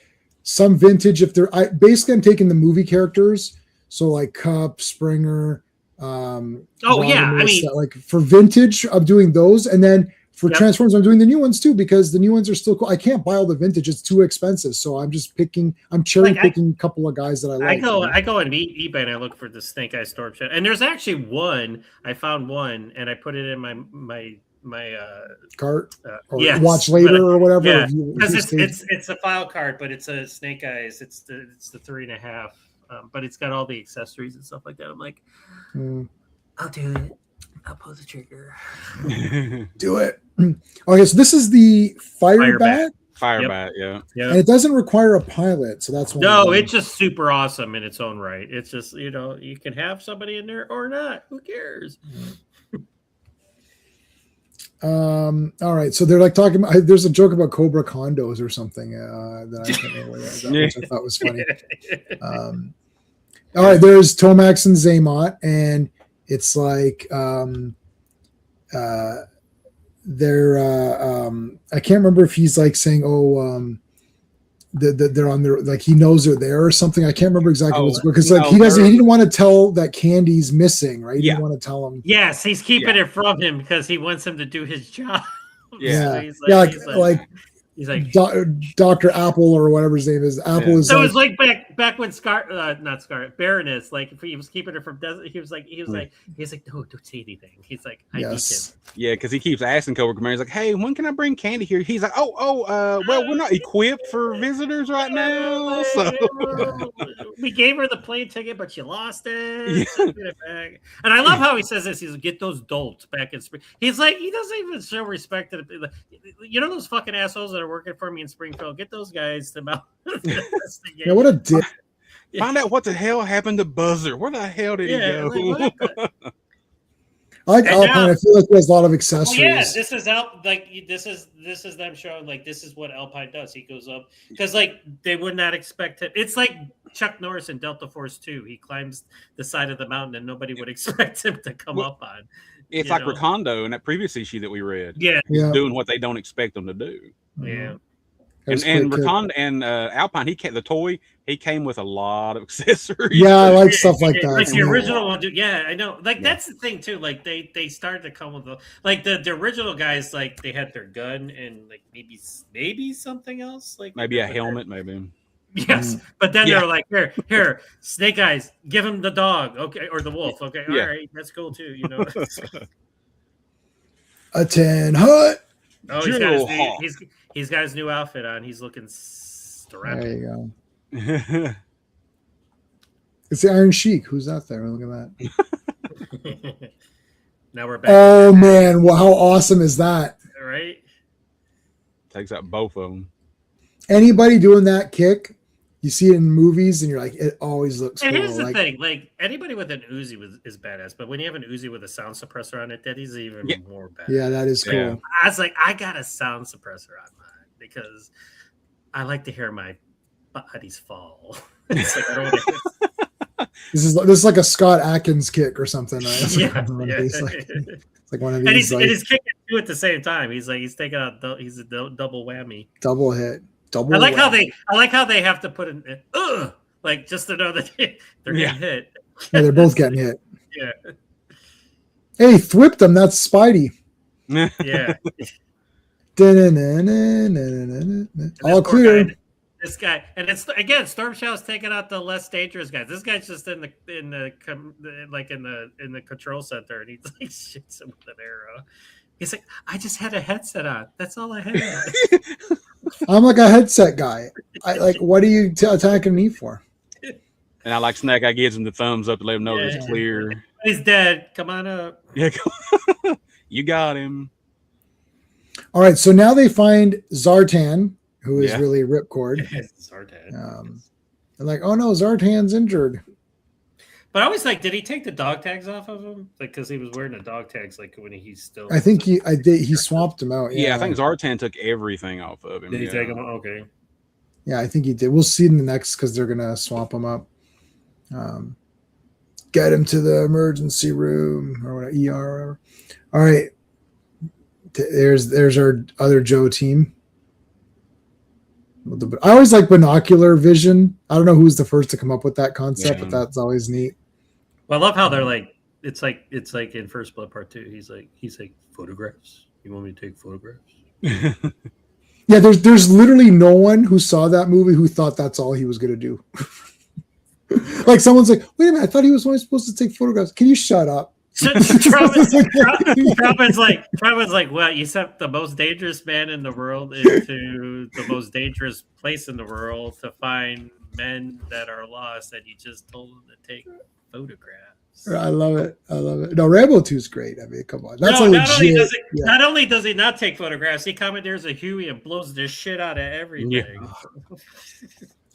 some vintage. If they're, basically I'm taking the movie characters, so like Cup, Springer. Oh yeah, I mean, like for vintage, I'm doing those, and then for Yep. Transformers, I'm doing the new ones too because the new ones are still cool. I can't buy all the vintage; it's too expensive. So I'm just picking. I'm cherry picking a couple of guys that I like. I go on eBay and I look for the Snake Eye Storm Shadow, and there's actually one. I found one, and I put it in my cart or yes, watch later or whatever. Yeah, if you because stay- it's a file card, but it's a Snake Eyes. It's the 3.5, but it's got all the accessories and stuff like that. I'm like, I'll do it. I'll pull the trigger. do it. Okay, so this is the Firebat, Firebat, yeah. and it doesn't require a pilot, so that's one. No, it's just super awesome in its own right. It's just, you can have somebody in there or not. Who cares? All right, so they're like talking about. There's a joke about Cobra condos or something that I can't remember what that, which I thought was funny. All right, there's Tomax and Zaymot, and it's like they're I can't remember if he's like saying, they're on their, like he knows they're there or something. I can't remember exactly what's because like he didn't want to tell that Candy's missing, right? He didn't want to tell him. Yes, he's keeping it from him because he wants him to do his job. Yeah, So he's like Dr. Apple or whatever his name is. Apple is. So it was like back when not Scar Baroness, like if he was keeping her from desert, he was like, no, don't say anything. He's like, I need him. Yeah, because he keeps asking Cobra Commander, he's like, hey, when can I bring Candy here? He's like, well, we're not equipped for visitors right now. So we gave her the plane ticket, but she lost it. So get it back. And I love how he says this. He's like, get those dolts back in spring. He's like, he doesn't even show respect to those fucking assholes that are working for me in Springfield. Get those guys to mount. Yeah, what a dick. Find out what the hell happened to Buzzer. Where the hell did he go? I like Alpine. I feel like there's a lot of accessories. This is this is them showing like this is what Alpine does. He goes up because like they would not expect him. It's like Chuck Norris in Delta Force 2. He climbs the side of the mountain and nobody would expect him to come up on. It's like Recondo in that previous issue that we read. Yeah, he's doing what they don't expect them to do. Yeah. And Recondo and Alpine, he came with a lot of accessories. Yeah, I like stuff like that. Like the original one, yeah, I know. Like that's the thing too. Like they started to come with the original guys. Like they had their gun and like maybe something else. Like maybe a helmet, maybe. Yes, but then they're like, here, Snake Eyes, give him the dog, okay, or the wolf, okay, all right, that's cool too, A 10 hut. Oh, he's got his new outfit on. He's looking strapped. There you go. It's the Iron Sheik. Who's out there? Look at that. Now we're back. Oh man, well, how awesome is that? Right? Takes out both of them. Anybody doing that kick, you see it in movies, and you're like, it always looks and cool. Here's the thing: like anybody with an Uzi is badass, but when you have an Uzi with a sound suppressor on it, that is even more badass. Yeah, that is cool. Yeah. I was like, I got a sound suppressor on mine because I like to hear my bodies fall. It's like, I don't want to This is like a Scott Atkins kick or something. Right? It's yeah, it's like one of these. And he's kicking two at the same time. He's taking out. He's a double whammy. Double hit. I like how they have to put in like just to know that they're getting hit. Yeah, they're both getting hit. Yeah. Hey, thwipped them. That's Spidey. Yeah. All clear. This guy, and it's again, Storm Shadow's taking out the less dangerous guys. This guy's just in the control center, and he's like shoots him with an arrow. He's like, I just had a headset on. That's all I had. I'm like a headset guy. What are you attacking me for? And I like Snake. I gives him the thumbs up to let him know it's clear. He's dead. Come on up. Yeah, you got him. All right, so now they find Zartan, who is really Ripcord. Zartan. They're like, oh no, Zartan's injured. But I was like, did he take the dog tags off of him? Like, because he was wearing the dog tags, like when he's still. I think he swapped him out. Yeah, I think Zartan took everything off of him. Did he take him? Okay. Yeah, I think he did. We'll see in the next because they're gonna swap him up. Get him to the emergency room or whatever, ER or whatever. All right. There's our other Joe team. I always like binocular vision. I don't know who's the first to come up with that concept, Yeah. but that's always neat. Well, I love how they're like, it's like in First Blood Part 2. He's like photographs. You want me to take photographs? Yeah, there's literally no one who saw that movie who thought that's all he was gonna do. Like someone's like, wait a minute, I thought he was only supposed to take photographs. Can you shut up? Truman's like, well, you sent the most dangerous man in the world into the most dangerous place in the world to find men that are lost, and you just told them to take photographs. I love it. No, Rambo 2 is great. I mean, come on. That's No, a not only, legit. does it, not only does he not take photographs, he commandeers a Huey and blows the shit out of everything. Yeah.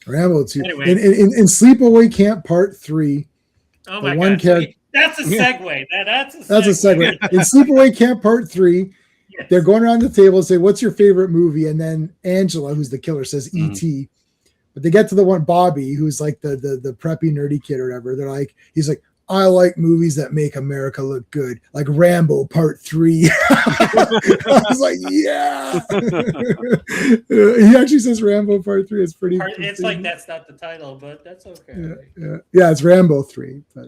Rambo 2. Anyway. In Sleepaway Camp Part 3, Oh The my one god, character- that's a segue. That's a segue. that's a segue. In Sleepaway Camp Part 3, Yes. they're going around the table and say, what's your favorite movie? And then Angela, who's the killer, says E.T. But they get to the one, Bobby, who's like the preppy nerdy kid or whatever. He's like, I like movies that make America look good, like Rambo Part 3. I was like, yeah. He actually says Rambo Part 3. It's pretty. It's like that's not the title, but that's okay. Yeah, it's Rambo 3. But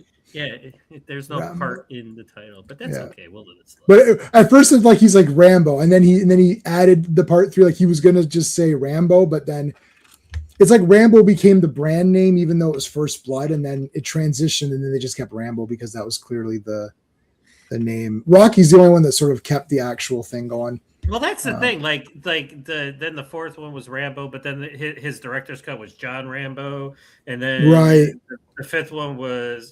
There's no Rambo. part in the title, but that's Yeah. okay. We'll let it slide. But at first it's like he's like Rambo, and then he added the Part 3, like he was gonna just say Rambo, but then it's like Rambo became the brand name, even though it was First Blood, and then it transitioned, and then they just kept Rambo because that was clearly the name. Rocky's the only one that sort of kept the actual thing going. Well, that's the thing. Then the fourth one was Rambo, but then his director's cut was John Rambo, and then Right. the fifth one was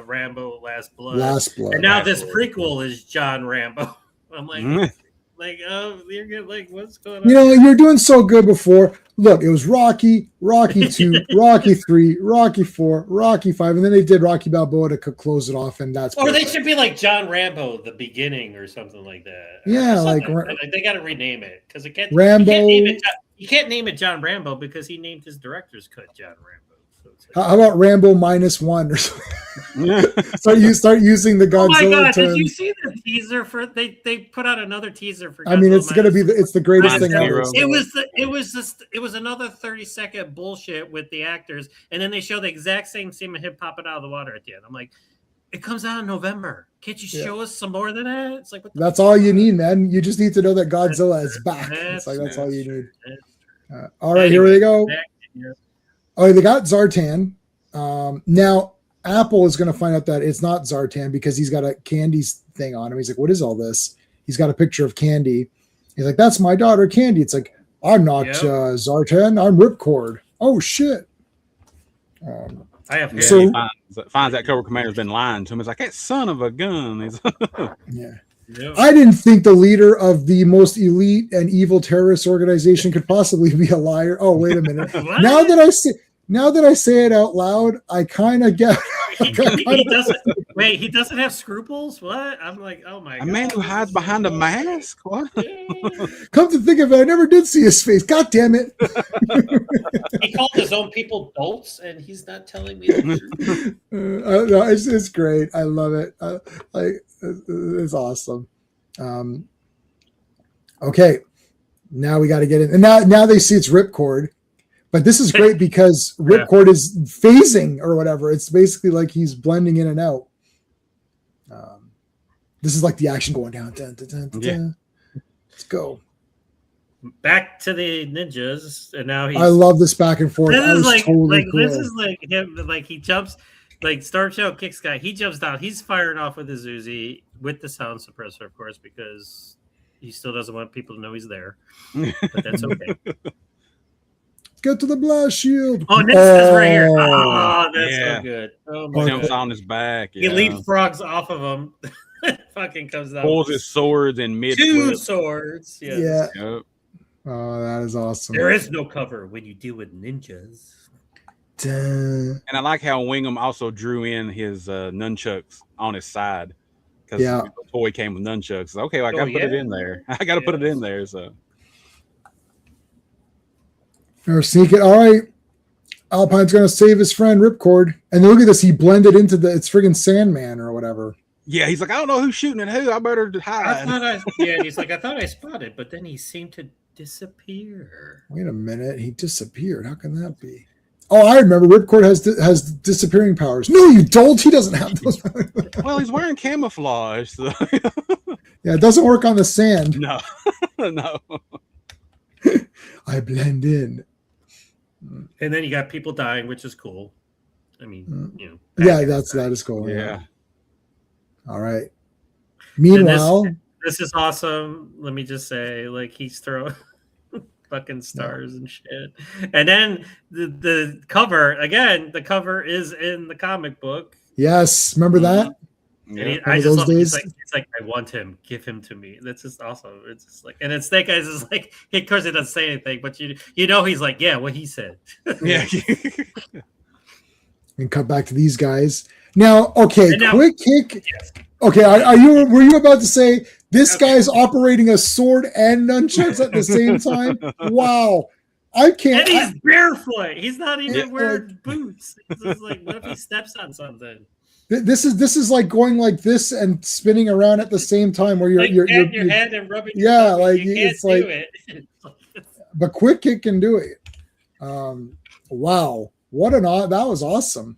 Rambo Last Blood. Last Blood. And now Last this Blood. prequel is John Rambo. I'm like, oh, you're good. Like, what's going on? You know, you're doing so good before. Look, it was Rocky 2, Rocky 3, Rocky 4, Rocky 5, and then they did Rocky Balboa to close it off, and that's Or they perfect. should be like John Rambo, the beginning, or something like that. Yeah, Or something like that. They got to rename it because it can't. Rambo. You can't name it John Rambo because he named his director's cut John Rambo. So it's like, How about Rambo -1 or something? start using the oh my Godzilla god! term. Did you see the teaser for? They put out another teaser for. I mean, Godzilla it's gonna be minus- it's the greatest Minus thing ever. Zero. It was another 30-second bullshit with the actors, and then they show the exact same scene of him popping out of the water at the end. I'm like, it comes out in November. Can't you show us some more than that? It's like, what the That's all you need, man. You just need to know that Godzilla is back. That's That's all you need. That's All right, here we go. back to your- Oh, they got Zartan. Now Apple is going to find out that it's not Zartan because he's got a Candy's thing on him. He's like, "What is all this?" He's got a picture of Candy. He's like, "That's my daughter, Candy." It's like, "I'm not Yep. Zartan. I'm Ripcord." Oh shit. I have Yeah, So- he finds that Cobra Commander's been lying to him. He's like, that son of a gun. He's Yeah. Yeah. I didn't think the leader of the most elite and evil terrorist organization could possibly be a liar. Oh, wait a minute. What? Now that I say it out loud, I kind of get. he doesn't. Wait, he doesn't have scruples. What? I'm like, oh my a god. man who hides behind a mask. What? Come to think of it, I never did see his face. God damn it! He called his own people dolts, and he's not telling me the truth. No, it's great. I love it. It's awesome. Okay, now we got to get in, and now they see it's Ripcord. But this is great because Ripcord is phasing or whatever. It's basically like he's blending in and out. This is like the action going down. Dun, dun, dun, dun, Yeah. dun. Let's go. Back to the ninjas, and now he's. I love this back and forth. This That is was like, totally like cool. this is like him. Like he jumps, like Storm Shadow kicks guy. He jumps down. He's firing off with his Uzi with the sound suppressor, of course, because he still doesn't want people to know he's there. But that's okay. Get to the blast shield. Oh, Nick's is right here. Oh, that's Yeah. so good. Oh my Jumps god. on his back. He Yeah. leapfrogs off of him. Fucking comes down. Pulls with his swords in mid. two swords. Yes. Yeah. Yep. Oh, that is awesome. There is no cover when you deal with ninjas. Dun. And I like how Wingham also drew in his nunchucks on his side because Yeah. the toy came with nunchucks. Okay, well, I Oh, got to put it yeah. in there. I got to put it in there. So Or sneak it. All right. Alpine's going to save his friend Ripcord. And look at this. He blended into it's friggin' Sandman or whatever. yeah, he's like, I don't know who's shooting at who. I better I hide. thought he's like, I thought I spotted, but then he seemed to disappear. Wait a minute, he disappeared. How can that be? Oh, I remember. Ripcord has disappearing powers. No, you don't. He doesn't have those. Well, he's wearing camouflage. So. Yeah, it doesn't work on the sand. No, no. I blend in. And then you got people dying, which is cool. I mean, Yeah, that is cool. Yeah. All right. Meanwhile, this is awesome. Let me just say, like, he's throwing fucking stars and shit. And then the cover again. The cover is in the comic book. yes, remember that? Yeah. I just those love days? it's like I want him, give him to me. That's just awesome. It's just like, and it's Snake Eyes is like, of course he doesn't say anything, but you know he's like, yeah, what he said. Yeah. And cut back to these guys. Now, okay, And now- quick kick. Yes. Okay, were you about to say this guy's operating a sword and nunchucks at the same time? Wow. I can't. And he's barefoot. He's not even Yeah. wearing boots. It's just like, what if he steps on something? This is like going like this and spinning around at the same time where Like you're patting your head and rubbing. yeah, your stomach. like, you can't it's like- do it. but quick kick can do it. Wow, that was awesome.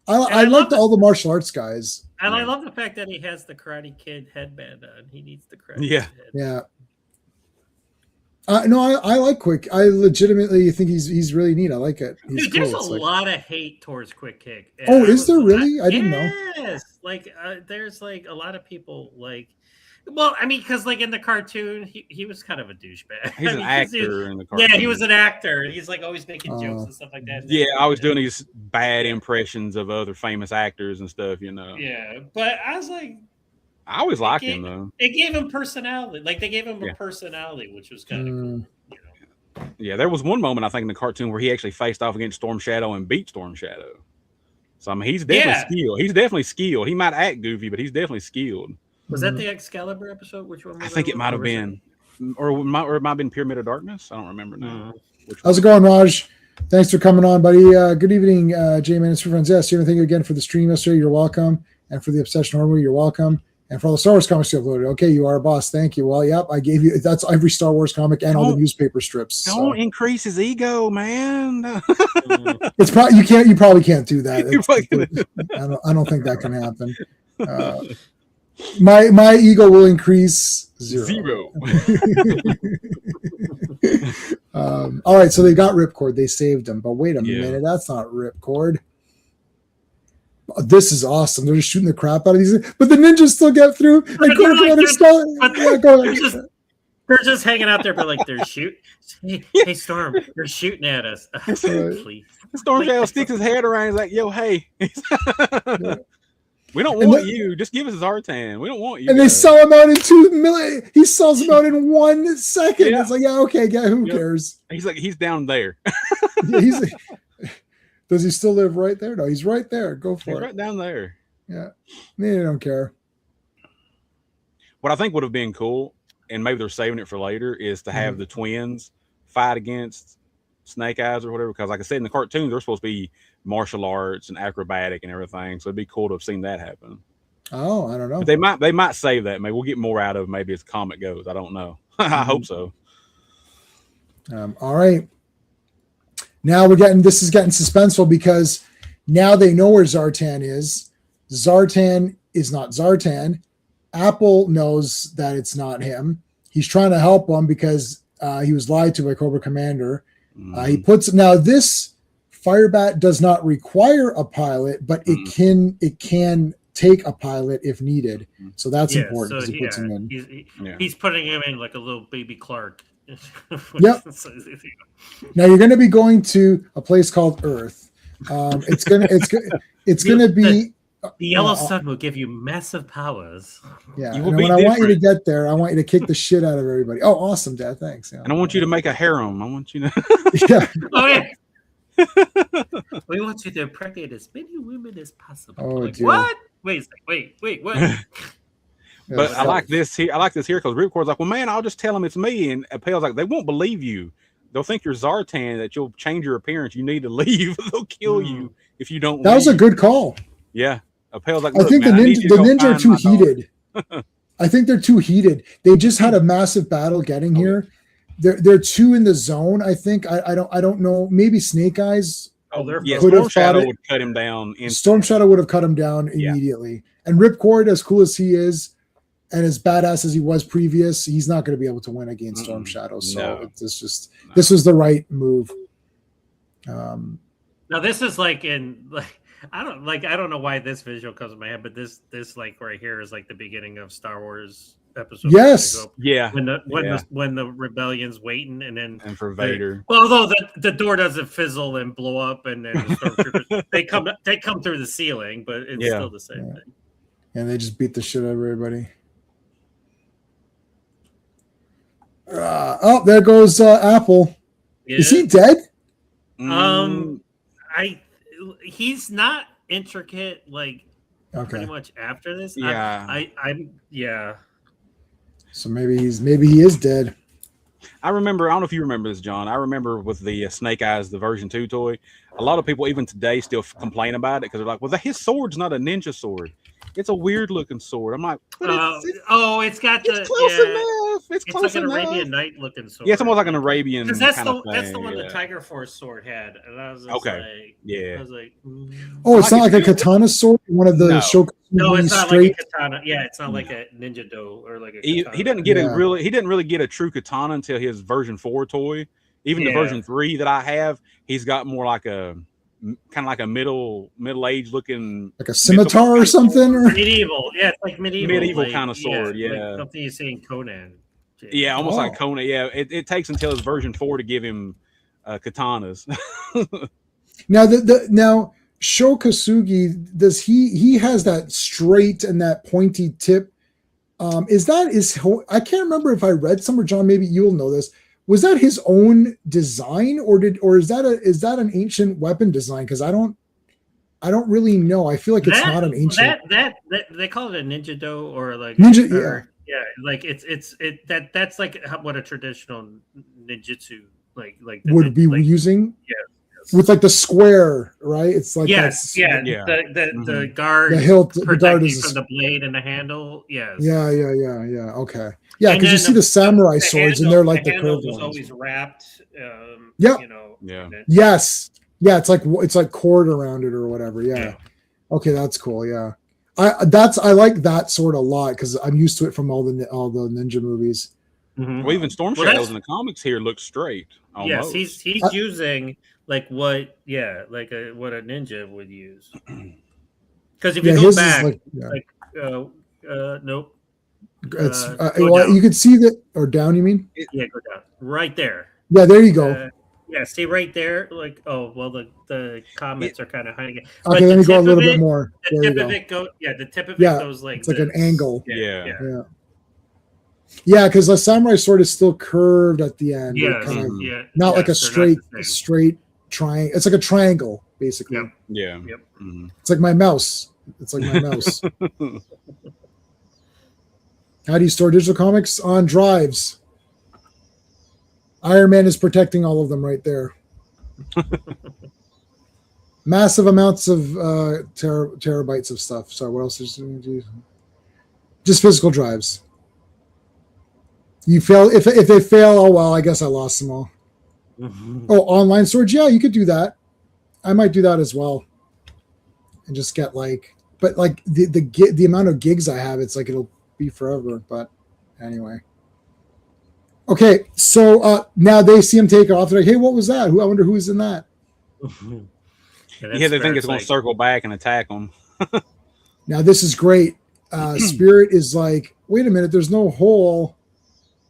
I I liked love all the martial arts guys. And I love the fact that he has the Karate Kid headband on. He needs the Karate Yeah. Kid headband. Yeah. No, I like Quick. I legitimately think he's really neat. I like it. He's Dude, there's cool. a It's like- lot of hate towards Quick Kick. And Oh, I is was there like- really? I didn't know. Yes, like there's like a lot of people like. Well, I mean, because like in the cartoon, he was kind of a douchebag. He's I an mean, 'cause he- actor in the cartoon. Yeah, he was an actor. He's like always making jokes Oh. and stuff like that. Yeah, I was doing these bad impressions of other famous actors and stuff, Yeah, but I was like, I always liked Okay. him though. it gave him personality. Like they gave him Yeah. a personality, which was kind of Mm. cool. You know? Yeah, there was one moment I think in the cartoon where he actually faced off against Storm Shadow and beat Storm Shadow. So I mean, he's definitely Yeah. skilled. He's definitely skilled. He might act goofy, but he's definitely skilled. Was Mhm. that the Excalibur episode? Which one? Was I think that it might have Or was been, or it might have been Pyramid of Darkness. I don't remember now. Which How's it going, Raj? Thanks for coming on, buddy. Good evening, J-Man and friends. Yes, thank you again for the stream yesterday. You're welcome. And for the Obsession Armory, you're welcome. And for all the Star Wars comics you uploaded. Okay, you are a boss. Thank you. Well, yep, I gave you that's every Star Wars comic and all the Don't- newspaper strips. So. Don't increase his ego, man. It's probably you probably can't do that. You probably I don't think that can happen. My ego will increase zero. All right, so they got Ripcord. They saved him. But wait a Yeah. minute, that's not Ripcord. This is awesome. They're just shooting the crap out of these, but the ninjas still get through. And But they're like- yeah, go They're ahead. just, they're just hanging out there, but like they're shooting. Hey, Storm, they're shooting at us. Please. Storm Shadow sticks his head around. He's like, "Yo, hey, we don't And want the- you. Just give us Zartan. We don't want you." And they guys." sell him out in 2 million. He sells them out in 1 second. Yeah. It's like, yeah, okay, who Yep. cares? He's like, he's down there. Yeah, does he still live right there? No, he's right there. Go He's for it. right down there. Yeah, they don't care. What I think would have been cool, and maybe they're saving it for later, is to have the twins fight against Snake Eyes or whatever. Because, like I said, in the cartoon, they're supposed to be martial arts and acrobatic and everything. So it'd be cool to have seen that happen. Oh, I don't know. But they might save that. Maybe we'll get more out of it maybe as comic goes. I don't know. I hope so. All right. Now this is getting suspenseful because now they know where Zartan is. Zartan is not Zartan. Apple knows that it's not him. He's trying to help him because he was lied to by Cobra Commander. He puts now this Firebat does not require a pilot, but it can take a pilot if needed. So that's important because he puts him in. He's putting him in like a little baby Clark. Yep. Now you're going to be going to a place called Earth. It's gonna be The yellow sun will give you massive powers. yeah. You And will when be I want you to different. get there, I want you to kick the shit out of everybody. Oh, awesome, Dad! Thanks. Yeah. And I want you to make a harem. I want you to. Yeah. Oh yeah. We want you to impregnate as many women as possible. Oh, like, dear. what? Wait, what? But Yeah. I like this here. I like this here because Ripcord's like, well, man, I'll just tell them it's me. And Appel's like, they won't believe you. They'll think you're Zartan, that you'll change your appearance. You need to leave. They'll kill you if you don't. That was a leave. good call. Yeah. Appel's like, I look, think man, I need the you to go ninja are find too my dog. heated. I think they're too heated. They just had a massive battle getting here. they're two in the zone. I think I don't know. Maybe Snake Eyes. Oh, they're Yeah, Could have Storm Shadow fought it. would cut him down. Storm Shadow would have cut him down Yeah. immediately. And Ripcord, as cool as he is, and as badass as he was previous, he's not going to be able to win against Storm Shadow. So No. it's just this was the right move. Now this is like in like I don't know why this visual comes in my head, but this like right here is like the beginning of Star Wars episode. Yes. Yeah, When the rebellion's waiting and then and for Vader. Well, although the door doesn't fizzle and blow up, and then the stormtroopers they come through the ceiling, but it's Yeah. still the same thing. And they just beat the shit out of everybody. Oh, there goes Apple. Yeah. Is he dead? He's not intricate like pretty Okay. much after this. Yeah. I'm So maybe he is dead. I remember. I don't know if you remember this, John. I remember with the Snake Eyes, the version 2 toy. A lot of people, even today, still complain about it because they're like, "Well, his sword's not a ninja sword. It's a weird looking sword." I'm like, it's got the "It's close enough. It's It's close like an enough." Arabian Night looking sword. Yeah, it's almost like an Arabian Because that's kind the of thing. that's the one yeah. the Tiger Force sword had, and I was just Okay. like, Yeah. I was like, Oh, it's I not like could a do it. katana sword. One of the No. Shokunin no, it's not straight. like a katana. Yeah, it's not like a ninja do or like a. He katana. didn't get Yeah. he didn't really get a true katana until his version 4 toy. Even the Yeah. version 3 that I have, he's got more like a kind of like a middle-aged looking Like a scimitar or something. Or medieval. Yeah, it's like medieval like, kind of sword. like Yeah, something you see in Conan. yeah, almost Oh. like Conan. Yeah, it takes until his version 4 to give him katanas. now now Sho Kosugi, does he has that straight and that pointy tip? Is I can't remember if I read somewhere, John, maybe you'll know this. Was that his own design, or is that an ancient weapon design? Because I don't really know. I feel like it's not an ancient. That they call it a ninja do or like Ninja, yeah, like that's like what a traditional ninjutsu like would be like, using. yes. With like the square, right? It's like Yes, yeah. Yeah. The guard, The hilt, the protect guard you is from the blade and the handle. Yes. Yeah. Okay. Yeah, And because you then see the samurai swords, and they're like the handle curved was ones. always wrapped. Yep. You know. Yeah. and then- Yes. Yeah, it's like cord around it or whatever. Yeah. Yeah. Okay, that's cool. Yeah. I like that sword a lot because I'm used to it from all the ninja movies. Mhm. Well, even Storm Well, Shadows that's- in the comics here look straight. Yes, Almost. he's I- using like what what a ninja would use. Because if you Yeah, go his back, is like nope. it's go well, down. you could see that or down. You mean? Yeah, go down right there. Yeah, there you go. Yeah, see right there. Like, oh well, the comments are kind of hiding it. Okay, but let the me go a tip little of bit it- more. The There you tip of go. it the tip of Yeah, it goes like it's like an this. angle. Yeah. Yeah. Yeah, because the samurai sword is still curved at the end. It Yes, kind of- yeah. not like a yes, they're not the same. straight triangle. It's like a triangle, basically. Yep. Yeah. Yep. Mhm. It's like my mouse. It's like my mouse. How do you store digital comics? On drives. Iron Man is protecting all of them right there. Massive amounts of terabytes of stuff. So what else is just physical drives? You fail if they fail. Oh well, I guess I lost them all. Oh, online storage. Yeah, you could do that. I might do that as well, and just get but the amount of gigs I have, it's like it'll be forever. But anyway, okay. So now they see him take off. They're like, hey, what was that? I wonder who's in that. Yeah, they think it's going to circle back and attack them. Now this is great. Spirit is like, wait a minute. There's no hole.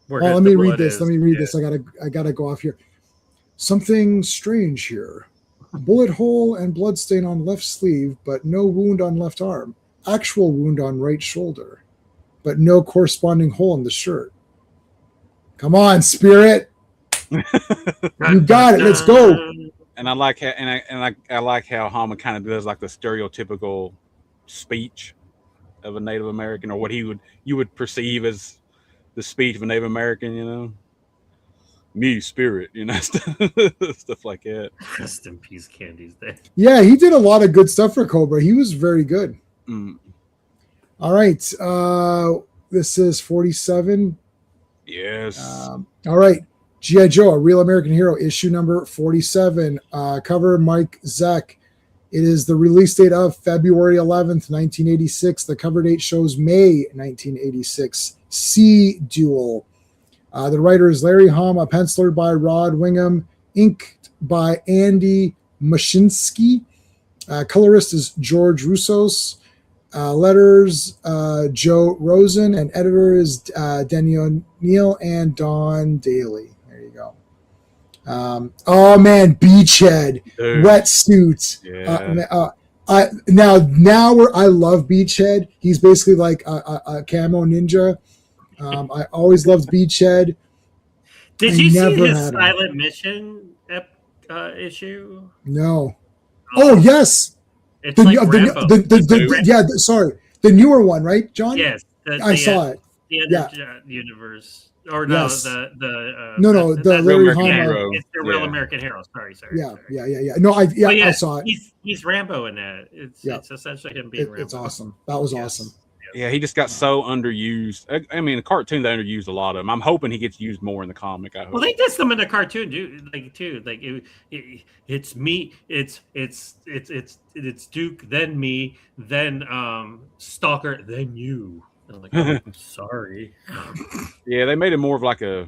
Oh, let me read this. Let me read this. I gotta go off here. Something strange here. Bullet hole and blood stain on left sleeve, but no wound on left arm. Actual wound on right shoulder, but no corresponding hole in the shirt. Come on, Spirit. You got it. Let's go. And I like how I like how Hama kind of does like the stereotypical speech of a Native American, or what you would perceive as the speech of a Native American, you know. Me, Spirit, you know, stuff like that. Rest in peace, Candy's Day. Yeah, he did a lot of good stuff for Cobra. He was very good. Mm. All right. This is 47. Yes. All right. G.I. Joe, A Real American Hero, issue number 47. Cover Mike Zeck. It is the release date of February 11th, 1986. The cover date shows May 1986. Sea Duel. The writer is Larry Hama, penciler by Rod Wingham, inked by Andy Mashinsky. Colorist is George Roussos. Letters, Joe Rosen, and editor is Denny O'Neill and Don Daly. There you go. Oh man, Beachhead, Dude. wetsuit. Yeah. Now where I love Beachhead, he's basically like a camo ninja. I always loved Beachhead. Did I you see never his had 'em. Silent Mission issue? No. Oh yes, It's like Rambo. the newer one, right, John? Yes, I saw it. The other universe, or no, Yes. the No, the that's Larry American Hama. Hero. It's the Real Yeah. American Hero. Sorry. Yeah. sorry. No, I But I saw it. He's Rambo in that. It's essentially him being Rambo. It's awesome. That was Yes. awesome. Yeah, he just got so underused. I mean, the cartoon they underused a lot of him. I'm hoping he gets used more in the comic. I hope. Well, they did some in the cartoon, dude. It's me. It's Duke, then me, then Stalker, then you. I'm like, oh, I'm sorry. Yeah, they made him more of like a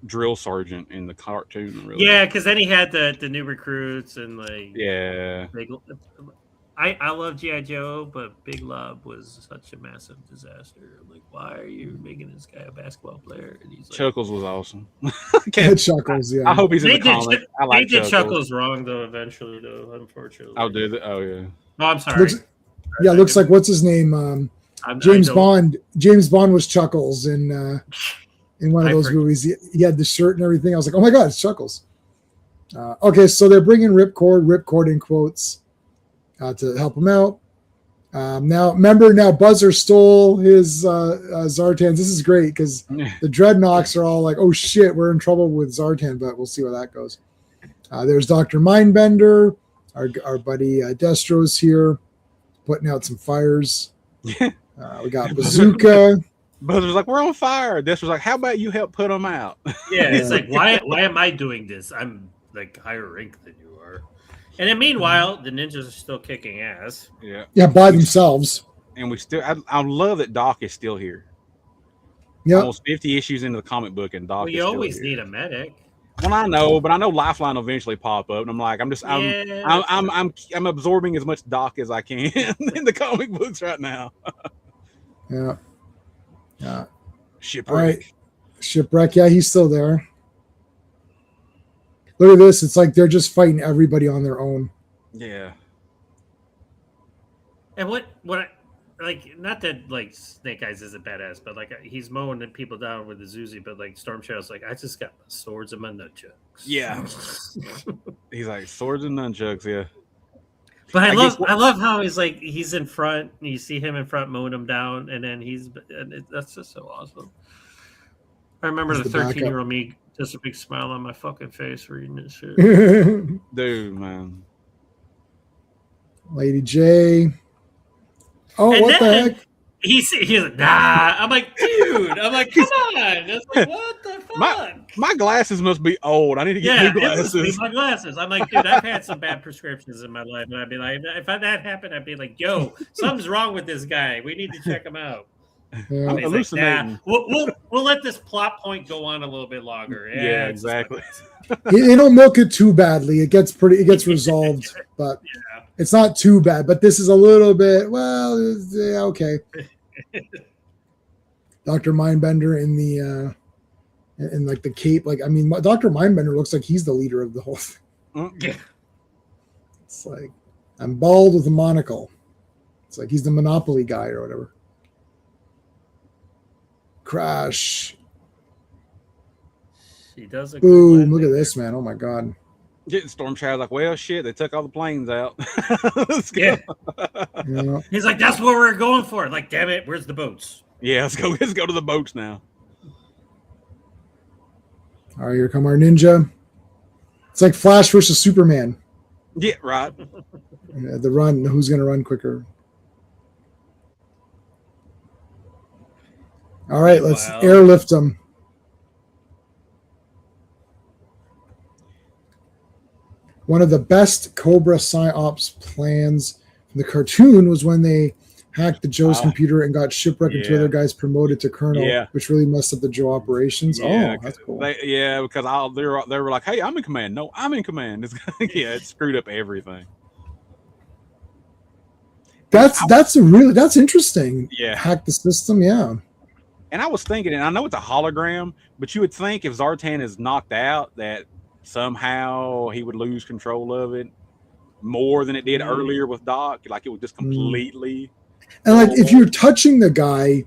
drill sergeant in the cartoon. Really. Yeah, because then he had the new recruits and like Yeah. I love G.I. Joe, but Big Love was such a massive disaster. I'm like, why are you making this guy a basketball player? And he's like, Chuckles was awesome. Chuckles, yeah. I hope he's in they the did, comic. I like they did Chuckles wrong though. Eventually, though, unfortunately. Oh, did it? Oh, yeah. Oh, I'm sorry. Looks like what's his name? James Bond. James Bond was Chuckles in one of those movies. He had the shirt and everything. I was like, oh my god, it's Chuckles. Okay, so they're bringing Ripcord in quotes to help him out. Now Buzzer stole his Zartans. This is great because the Dreadnoks are all like, oh shit, we're in trouble with Zartan, but we'll see where that goes. There's Dr. Mindbender, our buddy Destro's here, putting out some fires. We got Bazooka. Buzzer's like, we're on fire. Destro's like, how about you help put them out? Yeah, it's like, why am I doing this? I'm like higher rank than you are. And then meanwhile, the ninjas are still kicking ass. Yeah. By themselves. And we still, I love that Doc is still here. Yeah. Almost 50 issues into the comic book, and Doc. Well, you always need a medic. Well, I know, but I know Lifeline will eventually pop up, and I'm like, I'm absorbing as much Doc as I can in the comic books right now. Yeah. Shipwreck. All right. Shipwreck. Yeah, he's still there. Look at this. It's like they're just fighting everybody on their own. Yeah. And what I like, not that like Snake Eyes is a badass, but like he's mowing the people down with the Zuzi, but like Storm Shadow's like, I just got my swords and my nunchucks. Yeah. He's like swords and nunchucks. Yeah. But I love how he's in front, and you see him in front mowing them down, and then that's just so awesome. I remember the 13-year-old me, just a big smile on my fucking face reading this shit. Dude, man. Lady J. Oh, And what the heck? He's like, nah. I'm like, dude. I'm like, come on. It's like, what the fuck? My glasses must be old. I need to get new glasses. It must be my glasses. I'm like, dude, I've had some bad prescriptions in my life, and I'd be like, if that happened, I'd be like, yo, something's wrong with this guy. We need to check him out. Yeah. I'm He's hallucinating. like, nah, we'll let this plot point go on a little bit longer. Yeah, exactly. You don't milk it too badly. It gets resolved, but it's not too bad. But this is a little bit, well, yeah, okay. Dr. Mindbender in the in like the cape, like, I mean, Dr. Mindbender looks like he's the leader of the whole thing. Yeah. It's like, I'm bald with a monocle. It's like he's the Monopoly guy or whatever. Crash. She does a Boom. Look at this, man. Oh my god. Getting Storm Shadow like, well, shit, they took all the planes out. Let's go. Yeah. He's like, that's what we're going for. Like, damn it, where's the boats? Yeah, let's go to the boats now. All right, here come our ninja. It's like Flash versus Superman. Yeah, right. The run. Who's going to run quicker? All right, let's airlift them. one of the best Cobra PsyOps plans in the cartoon was when they hacked the Joe's computer and got shipwrecked and two other guys promoted to colonel, which really messed up the Joe operations. Yeah, that's cool. Because they were like, "Hey, I'm in command." No, I'm in command. It screwed up everything. That's interesting. Yeah, hack the system. Yeah. And I was thinking, and I know it's a hologram, but you would think if Zartan is knocked out, that somehow he would lose control of it more than it did earlier with Doc. Like it would just completely. And like, if you're touching the guy,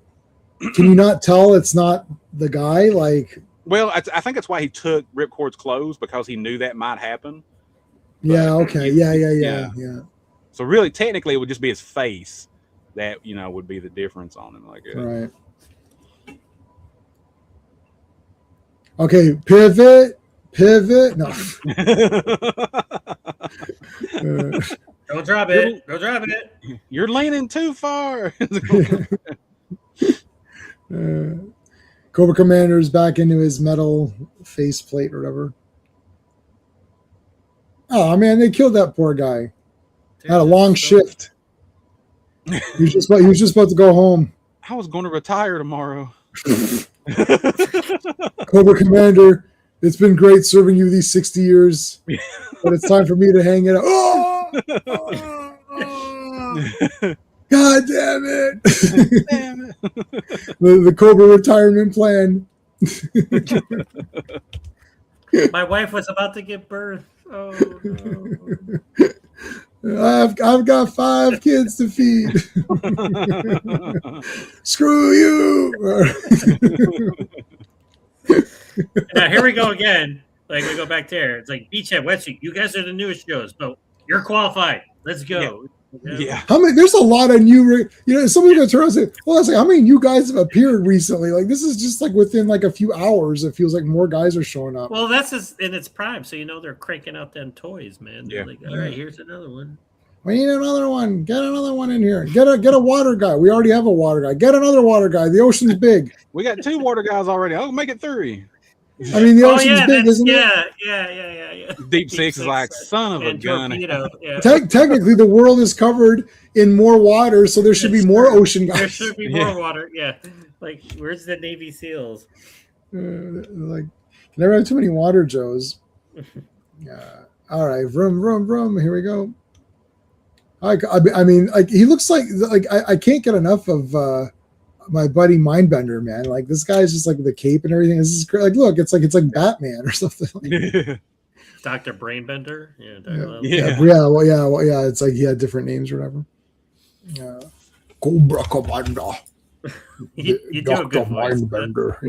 can you not tell it's not the guy? Like, well, I think that's why he took Ripcord's clothes, because he knew that might happen. Yeah. Okay. Yeah. So really, technically, it would just be his face that would be the difference on him. Like, right. Okay. Pivot. No. Don't drop it. Don't drop it. You're leaning too far. Cobra Commander is back into his metal faceplate or whatever. Oh man, they killed that poor guy. Dude, had a long shift. He was just about to go home. I was going to retire tomorrow. Cobra Commander, it's been great serving you these 60 years, but it's time for me to hang it up. God damn it! the Cobra retirement plan. My wife was about to give birth. Oh no! I've got 5 kids to feed. Screw you! Now here we go again. Like we go back there. It's like Beachhead, Wetsuit. You guys are the newest shows, but you're qualified. Let's go. Yeah. How many? There's a lot of new. Somebody's gonna turn around and say, "Well, that's like how many new guys have appeared recently?" Like this is just like within like a few hours. It feels like more guys are showing up. Well, that's just in its prime, so they're cranking out them toys, man. They're like, all right, here's another one. We need another one. Get another one in here. Get a water guy. We already have a water guy. Get another water guy. The ocean's big. We got 2 water guys already. I'll make it 3. I mean, the ocean's big, isn't it? Yeah. Deep Six is like, son of a gun. Yeah. Technically, the world is covered in more water, so there should be more ocean guys. There should be more water. Yeah. Like, where's the Navy SEALs? Like, never have too many water Joes. All right, vroom. Here we go. I mean, like he looks like I can't get enough of my buddy Mindbender, man. Like this guy's just like with the cape and everything. This is great. Like, look, it's like Batman or something. Dr. Brainbender. Yeah. It's like he had different names or whatever. Cobra Commander. you do a good voice. Mindbender.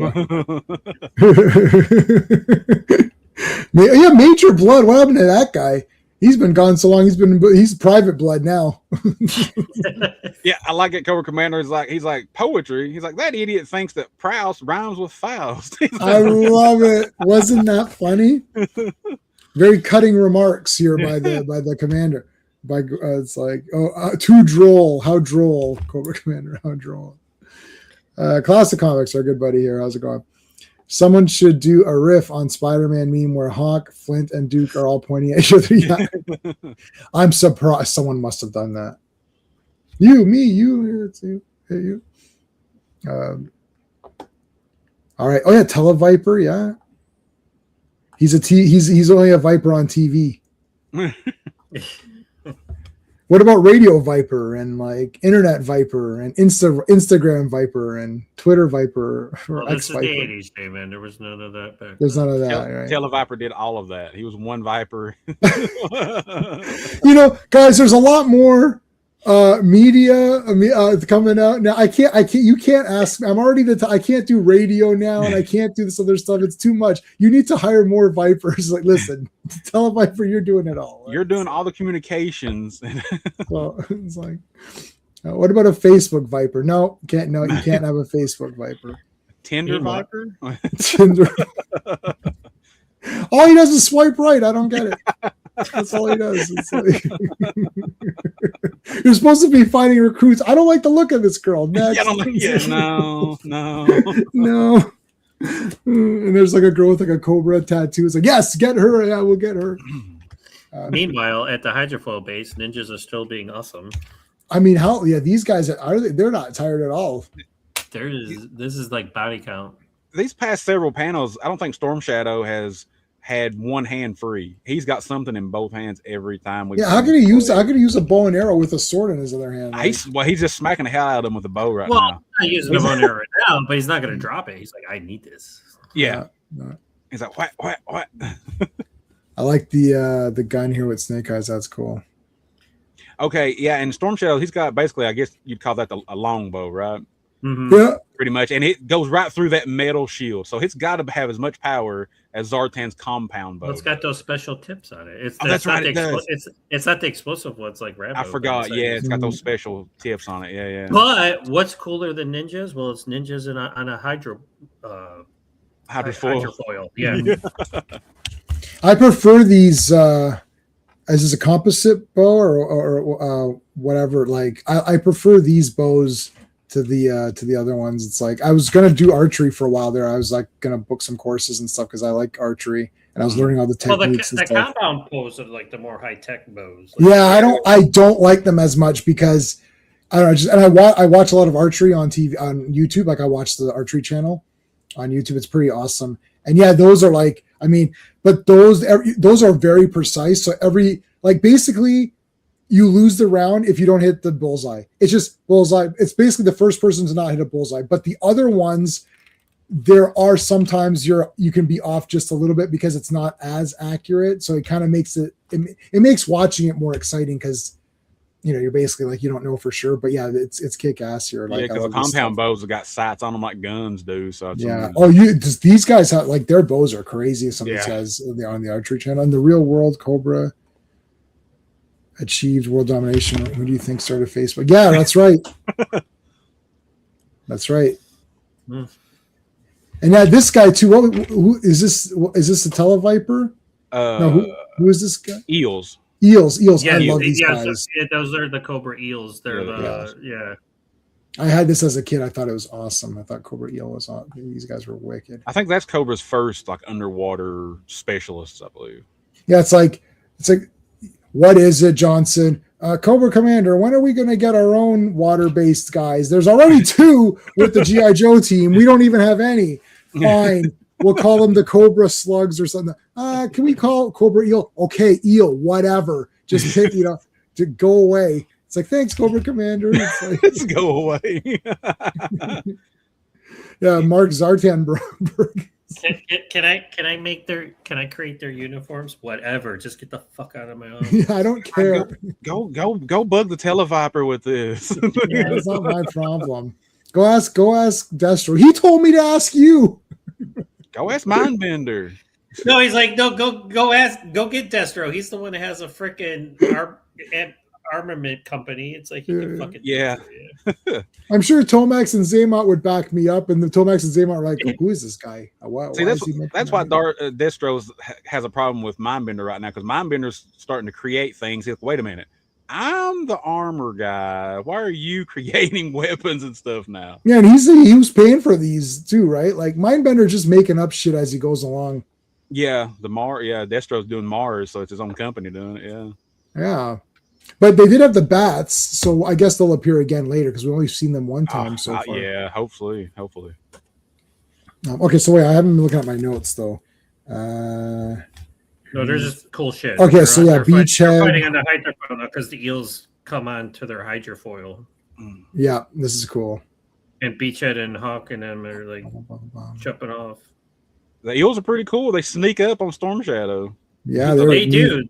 Yeah, Major Blood. What happened to that guy? He's been gone so long. He's private blood now. Yeah, I like it. Cobra Commander is like, he's like poetry. He's like, that idiot thinks that Proust rhymes with Faust. I love it. Wasn't that funny? Very cutting remarks here by the commander. It's like, too droll. How droll, Cobra Commander. How droll. Classic Comics, our good buddy here. How's it going? Someone should do a riff on Spider-Man meme where Hawk, Flint, and Duke are all pointing at each other. Yeah. I'm surprised someone must have done that. You, me, you, it's you, hey, you. All right. Oh yeah, Televiper. Yeah. He's only a Viper on TV. What about Radio Viper and like Internet Viper and Instagram Viper and Twitter Viper or X Viper? This is the 80s, man. There was none of that back. There's none of that. Right? Televiper did all of that. He was one Viper. Guys, there's a lot more media coming out now. I can't. You can't ask me. I'm already I can't do radio now, and I can't do this other stuff. It's too much. You need to hire more Vipers. Like, listen, tell a Viper you're doing it all. Right? You're doing all the communications. Well, it's like, what about a Facebook Viper? No, can't. No, you can't have a Facebook Viper. Tinder Viper. Tinder. All he does is swipe right. I don't get it. That's all he does. It's like, you're supposed to be finding recruits. I don't like the look of this girl. Next. No. No. And there's like a girl with like a cobra tattoo. It's like, yes, get her. Yeah, we'll get her. Meanwhile, at the hydrofoil base, ninjas are still being awesome. I mean, how? Yeah, these guys they're not tired at all. This is like body count. These past several panels, I don't think Storm Shadow has had one hand free. He's got something in both hands every time. Yeah, how could he use a bow and arrow with a sword in his other hand? Like, he's just smacking the hell out of him with a bow now. He's not using the bow and arrow right now, but he's not going to drop it. He's like, I need this. Yeah. No. He's like, what? I like the gun here with Snake Eyes. That's cool. Okay, yeah, and Storm Shadow, he's got basically, I guess you'd call that a longbow, right? Mm-hmm. Yeah. Pretty much, and it goes right through that metal shield, so it's got to have as much power as Zartan's compound bow. Well, it's got those special tips on it. That's right. It's not the explosive ones like Rambo. I forgot. Yeah, it's got those special tips on it. Yeah. But what's cooler than ninjas? Well, it's ninjas on a hydrofoil. Yeah. I prefer these. As is a composite bow or whatever. Like I prefer these bows to the other ones. It's like I was gonna do archery for a while there. I was like gonna book some courses and stuff because I like archery and I was learning all the techniques. Well, the compound bows are like the more high tech bows. Like, yeah, I don't like them as much because I don't know. And I watch a lot of archery on TV on YouTube. Like I watch the archery channel on YouTube. It's pretty awesome. And yeah, those are like, I mean, but those are very precise. So basically you lose the round if you don't hit the bullseye. It's just bullseye. It's basically the first person to not hit a bullseye. But the other ones, there are sometimes you can be off just a little bit because it's not as accurate. So it kind of makes it makes watching it more exciting because you're basically like you don't know for sure. But yeah, it's kick ass here. Like, because the compound bows have got sights on them like guns do. So yeah. These guys have like their bows are crazy. Some of these guys on the archery channel. In the real world, Cobra achieved world domination. Who do you think started Facebook? Yeah, that's right. That's right. Mm. And yeah, this guy too. Who is this? Is this a Televiper? No, who is this guy? Eels. Eels. Yeah, I love these guys. So, those are the Cobra Eels. They're I had this as a kid. I thought it was awesome. I thought Cobra Eel was awesome. These guys were wicked. I think that's Cobra's first like underwater specialists, I believe. Yeah, it's like what is it, Johnson? Cobra Commander, when are we going to get our own water-based guys? There's already 2 with the G.I. Joe team. We don't even have any. Fine. We'll call them the Cobra Slugs or something. Can we call Cobra Eel? Okay, Eel, whatever. Just pick, to go away. It's like, thanks, Cobra Commander. It's like, let's go away. Yeah, Mark Zartanberg. Can I create their uniforms? Whatever. Just get the fuck out of my office. Yeah, I don't care. Go bug the Televiper with this. Yeah, it's not my problem. Go ask Destro. He told me to ask you. Go ask Mindbender. No, he's like, no, go get Destro. He's the one that has a freaking armament company. It's like he can fucking I'm sure Tomax and Zaymot would back me up, and the Tomax and Zaymot are like, who is this guy? See, that's why Destro has a problem with Mindbender right now, because Mindbender's starting to create things. He's like, wait a minute, I'm the armor guy. Why are you creating weapons and stuff now? Yeah, and he was paying for these too, right? Like Mindbender just making up shit as he goes along. Yeah, Destro's doing Mars, so it's his own company doing it. Yeah. But they did have the bats, so I guess they'll appear again later because we've only seen them one time so far. Yeah, hopefully. Okay, so wait, I haven't been looking at my notes though. No, there's just cool shit. Okay, so yeah, Beachhead. They're fighting on the hydrofoil because the eels come on to their hydrofoil. Yeah, this is cool. And Beachhead and Hawk and them are like jumping off. The eels are pretty cool. They sneak up on Storm Shadow. Yeah, they do.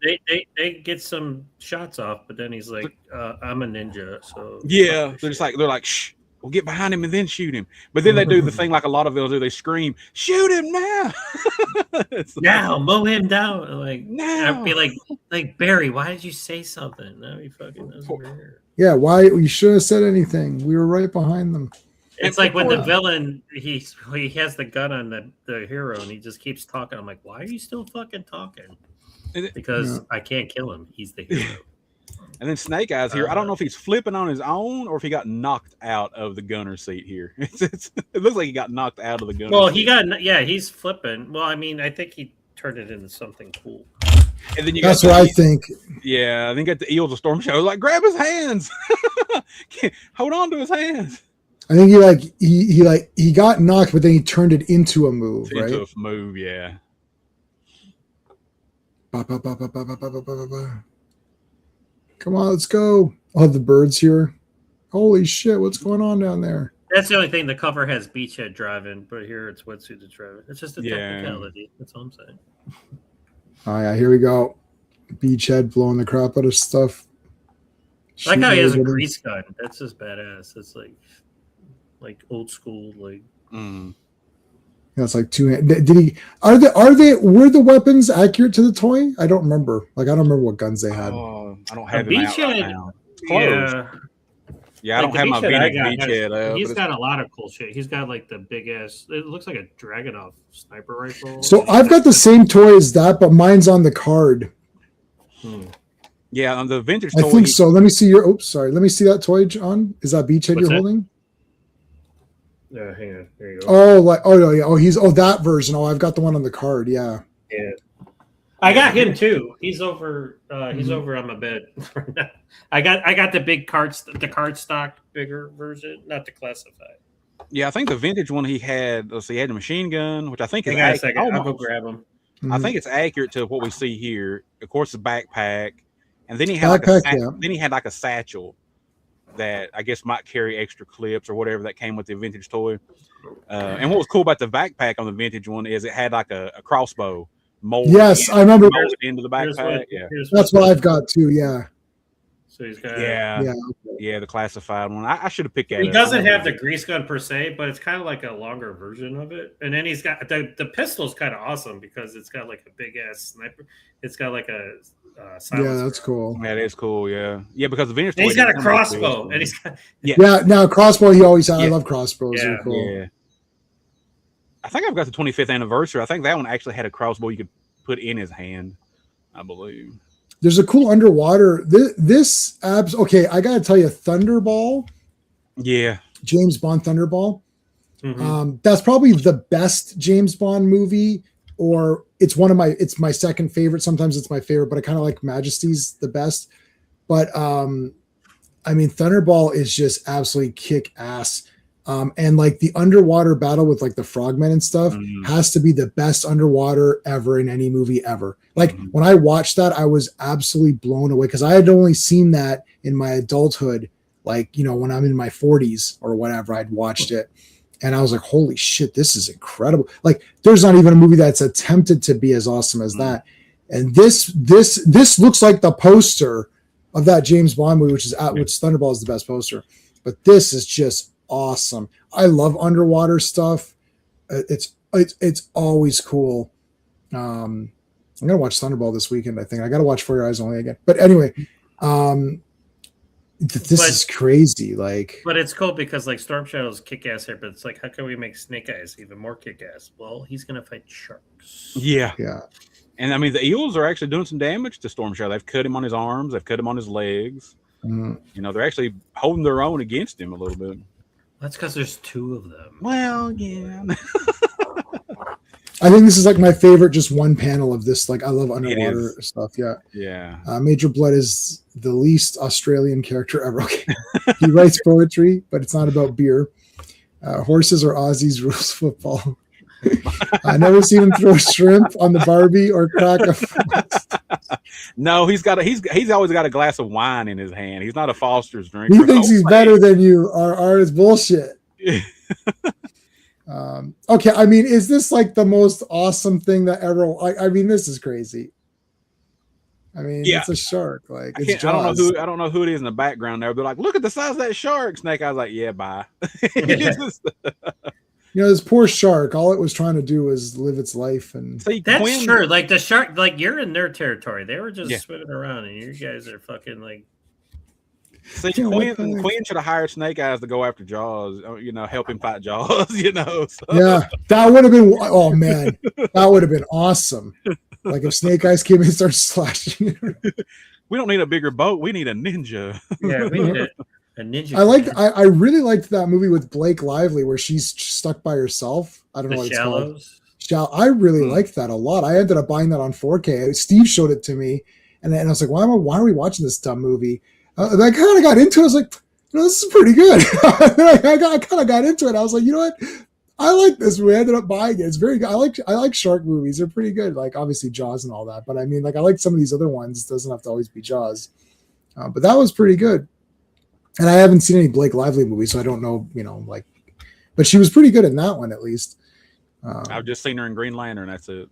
They get some shots off, but then he's like, "I'm a ninja." So yeah, they're like, "Shh, we'll get behind him and then shoot him." But then they do the thing like a lot of them do. They scream, "Shoot him now!" Now, mow him down. Like now. I'd be like Barry, why did you say something? Now he fucking knows we're here. Yeah, why you shouldn't have said anything. We were right behind them. It's like when the villain he has the gun on the hero and he just keeps talking. I'm like, why are you still fucking talking? Because I can't kill him. He's the hero. And then Snake Eyes here. I don't know if he's flipping on his own or if he got knocked out of the gunner seat here. It looks like he got knocked out of the gunner. Well, seat. he's flipping. Well, I mean, I think he turned it into something cool. And then you That's got what I the, think. yeah. Then you got the eels of Storm Shadow. Like, grab his hands, hold on to his hands. I think he got knocked, but then he turned it into a move, right? Into a move, yeah. Ba, ba, ba, ba, ba, ba, ba, ba, ba, ba. Come on, let's go. I'll have the birds here. Holy shit, what's going on down there? That's the only thing. The cover has Beachhead driving, but here it's Wetsuit the driving. It's just a technicality. That's all I'm saying. Oh yeah, here we go. Beachhead blowing the crap out of stuff. I like how he has a Shooting grease gun. That's just badass. It's like old school. Like That's like two hand. Did he? Were the weapons accurate to the toy? I don't remember. Like I don't remember what guns they had. Oh, I don't have The them out right Beachhead, now. It's closed. Yeah, I Like don't have my the Beachhead I vintage got Beachhead up. He's but got a lot of cool shit. He's got like the big ass. It looks like a Dragunov sniper rifle. So I've got the same toy as that, but mine's on the card. yeah, on the vintage I toy. think so. Let me see your. Oops, sorry. Let me see that toy, John. Is that Beachhead What's you're that? holding? Yeah, hang on. There you go. Oh, like no, yeah. Oh, that version. Oh, I've got the one on the card. Yeah. Yeah. I got him too. He's over. He's Mhm. over on my bed. I got the big cards, the card stock bigger version, not the classified. Yeah, I think the vintage one he had. Let's see, he had the machine gun, which I think is Hang on a accurate. second. I'll go Almost. grab him. I Mhm. think it's accurate to what we see here. Of course, the backpack, and then he had Backpack, like then he had like a satchel that I guess might carry extra clips or whatever that came with the vintage toy. And what was cool about the backpack on the vintage one is it had like a crossbow molded. Yes, I remember. Molded into the Here's backpack. what- Yeah, here's That's what I've got too. Yeah. So he's got. yeah, Yeah. the classified one. I should have picked that. He up. doesn't have the grease gun per se, but it's kind of like a longer version of it. And then he's got the pistol's kind of awesome because it's got like a big ass sniper. It's got like a Yeah, silencer. that's cool. That is cool. Yeah, yeah, because the vintage. And he's toy got a didn't come with crossbow, this. and he's got Yeah. Now crossbow, he always had. I Yeah. love crossbows. They're Yeah. cool. Yeah. I think I've got the 25th anniversary. I think that one actually had a crossbow you could put in his hand, I believe. There's a cool underwater. This abs. Okay, I gotta tell you, Thunderball, Yeah. James Bond Thunderball. Mhm. That's probably the best James Bond movie, or it's my second favorite. Sometimes it's my favorite, but I kind of like Majesty's the best. But I mean, Thunderball is just absolutely kick ass. And like the underwater battle with like the frogmen and stuff has to be the best underwater ever in any movie ever. Like when I watched that, I was absolutely blown away because I had only seen that in my adulthood, like, when I'm in my 40s or whatever, I'd watched it. And I was like, holy shit, this is incredible. Like, there's not even a movie that's attempted to be as awesome as that. And this looks like the poster of that James Bond movie, which Thunderball is the best poster. But this is just awesome. I love underwater stuff. It's always cool. I'm gonna watch Thunderball this weekend. I think I gotta watch For Your Eyes Only again. But anyway, this is crazy. Like, But it's cool because like Storm Shadow's kick ass here, but it's like, how can we make Snake Eyes even more kick ass? Well, he's gonna fight sharks. Yeah. yeah. And I mean, the eels are actually doing some damage to Storm Shadow. They've cut him on his arms. They've cut him on his legs. Mhm. They're actually holding their own against him a little bit. That's because there's two of them. Well, yeah. I think this is like my favorite, just one panel of this. Like, I love underwater stuff. Yeah. Yeah. Major Blood is the least Australian character ever. Okay. He writes poetry, but it's not about beer. Horses are Aussies, rules football. I never seen him throw shrimp on the Barbie or crack a. No, he's always got a glass of wine in his hand. He's not a Foster's drink. He thinks he's better than you. R is bullshit. Okay, I mean, is this like the most awesome thing that ever? I mean, this is crazy. I mean, Yeah. it's a shark. Like, I it's don't know Jaws. I don't know who it is in the background there. They're like, look at the size of that shark. Snake Eyes like, yeah, bye. This poor shark. All it was trying to do was live its life, and See, That's Quinn- true. Like the shark, like you're in their territory. They were just Yeah. swimming around, and you guys are fucking like. See, Yeah, what Quinn the- should have hired Snake Eyes to go after Jaws. Help him fight Jaws. So. yeah, that would have been. Oh man, that would have been awesome. Like if Snake Eyes came in and started slashing. We don't need a bigger boat. We need a ninja. Yeah, we need a ninja. I really liked that movie with Blake Lively where she's stuck by herself. I don't know The what it's called. Shallows. I really Hmm. liked that a lot. I ended up buying that on 4K. Steve showed it to me, and I was like, why are we watching this dumb movie? And I kind of got into it. I was like, this is pretty good. I kind of got into it. I was like, you know what? I like this movie. I ended up buying it. It's very good. I like shark movies. They're pretty good. Like obviously Jaws and all that, but I mean, like I like some of these other ones. It doesn't have to always be Jaws, but that was pretty good. And I haven't seen any Blake Lively movies, so I don't know, like, but she was pretty good in that one at least. I've just seen her in Green Lantern. That's it.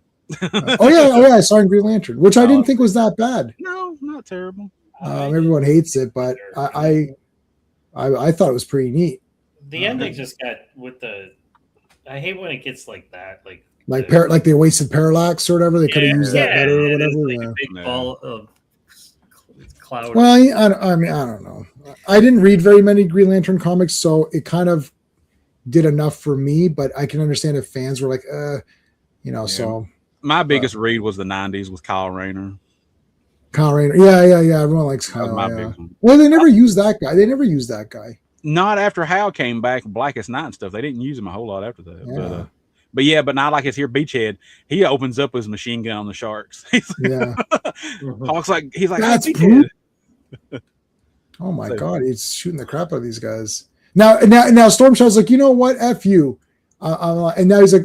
oh yeah, I saw her in Green Lantern, which I didn't think was that bad. No, not terrible. Everyone hates it, but I thought it was pretty neat. The ending just got with the. I hate when it gets like that, like they wasted Parallax or whatever. They could have used that better or it's whatever. like Yeah. a big ball of cloud. Well, I mean, I don't know. I didn't read very many Green Lantern comics, so it kind of did enough for me. But I can understand if fans were like, So My biggest read was the '90s with Kyle Rayner. Kyle Rayner, yeah. Everyone likes That was Kyle. my Yeah. biggest one. Well, they never used that guy. Not after Hal came back, Blackest Night and stuff. They didn't use him a whole lot after that. Yeah. But not like it's here. Beachhead. He opens up his machine gun on the sharks. Yeah. Hawk's like, he's like, That's "Hey, brutal. Beachhead." Oh my So- God, he's shooting the crap out of these guys. Now, Storm Shadow's like, you know what? F you. And now he's like,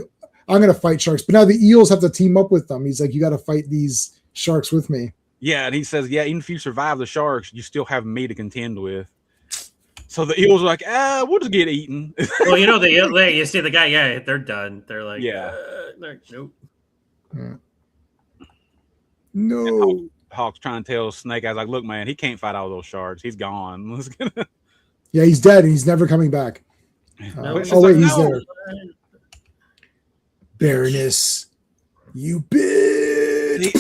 I'm going to fight sharks. But now the eels have to team up with them. He's like, you got to fight these sharks with me. Yeah, and he says, yeah, even if you survive the sharks, you still have me to contend with. So the eels are like, we'll just get eaten. Well, you see the guy, yeah, they're done. They're like, Yeah. Nope. No. Hawk's trying to tell Snake Eyes, like, look, man, he can't fight all those sharks. He's gone. Let's get it. Yeah, he's dead and he's never coming back. No, But it's oh, just wait, like, he's no. there. Baroness, you bitch.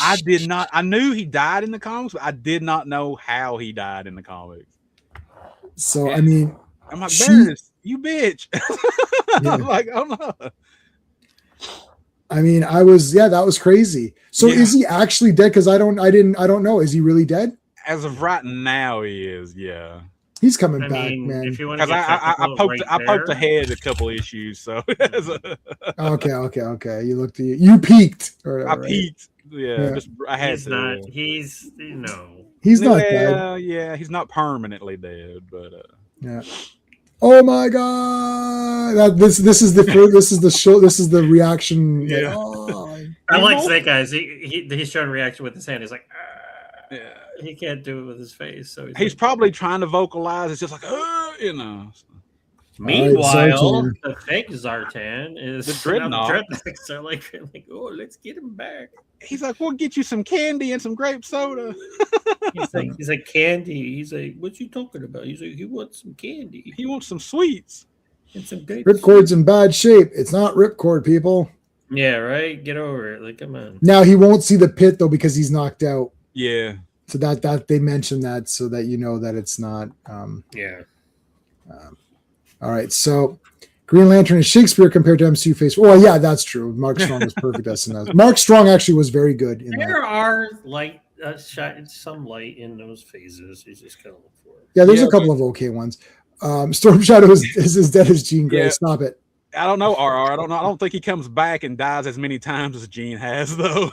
I did not. I knew he died in the comics, but I did not know how he died in the comics. So, I mean, I'm like, She- Baroness, you bitch. Yeah. I'm like, oh no. that was crazy. So Yeah. is he actually dead? Because I don't know. Is he really dead? As of right now, he is, yeah. He's coming I back, mean, man. if you want to Because get I technical, poked right ahead a couple issues, so Okay. You peaked. Or whatever, I right? peeked. Yeah, Yeah. I had He's to. not. He's no. He's not dead. Yeah, he's not permanently dead, but Yeah. Oh my God! This is the show. This is the reaction. Like, Yeah. oh. I like know- Snake Eyes. He's showing reaction with his hand. He's like, yeah. he can't do it with his face. So He's like, probably trying to vocalize. It's just like, you know. Meanwhile, Zartan. the fake Zartan is The Dreadnought. Dreadnoughts are like, oh, let's get him back. He's like, we'll get you some candy and some grape soda. He's like candy. He's like, what you talking about? He's like, he wants some candy He wants some sweets. and some grape. Ripcord's in bad shape. It's not Ripcord, people. Yeah, right. Get over it. Like, come on. Now he won't see the pit though because he's knocked out. Yeah. So that they mentioned that so that you know that it's not. Yeah. All right, so Green Lantern is Shakespeare compared to MCU face. Well, yeah, that's true. Mark Strong was perfect as SNL. Mark Strong actually was very good in There that. are some light in those phases. You just gotta look for it. Yeah, there's Yeah, a couple of okay ones. Storm Shadow is as dead as Jean Grey. Yeah. Stop it. I don't know, RR. I don't know. I don't think he comes back and dies as many times as Jean has, though.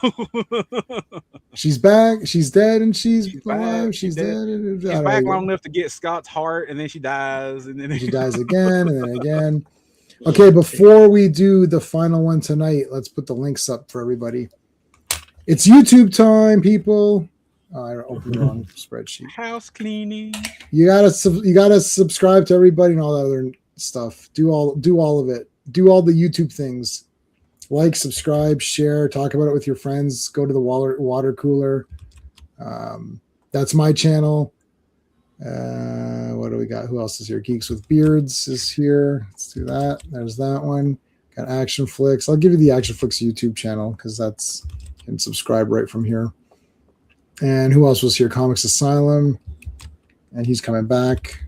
She's back. She's dead, and she's back, alive. she's She's dead. dead. and- She's I don't back know. long enough to get Scott's heart, and then she dies, and then She dies again, and then again. Okay, before we do the final one tonight, let's put the links up for everybody. It's YouTube time, people. Oh, I opened the wrong spreadsheet. house cleaning. You gotta subscribe to everybody and all that other stuff. Do all of it. Do all the YouTube things. Like, subscribe, share, talk about it with your friends. Go to the water cooler. That's my channel. What do we got? Who else is here? Geeks with Beards is here. Let's do that. There's that one. Got Action Flicks. I'll give you the Action Flicks YouTube channel because that's you can subscribe right from here. And who else was here? Comics Asylum. And he's coming back.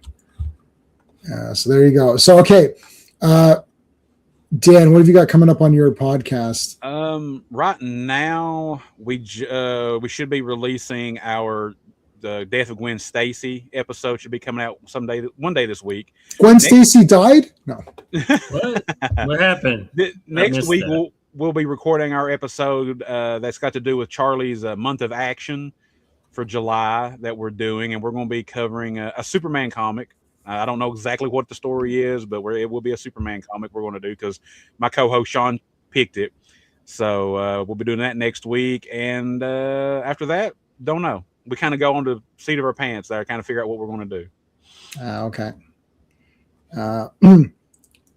So there you go. So, okay. Dan, what have you got coming up on your podcast? Right now we should be releasing the the Death of Gwen Stacy episode should be coming out one day this week. Gwen Stacy died? No. What happened? Next week that. we'll be recording our episode that's got to do with Charlie's month of action for July that we're doing, and we're going to be covering a Superman comic. I don't know exactly what the story is, but it will be a Superman comic we're going to do because my co-host Sean picked it. So we'll be doing that next week, and after that, don't know. We kind of go on the seat of our pants there, kind of figure out what we're going to do. Okay.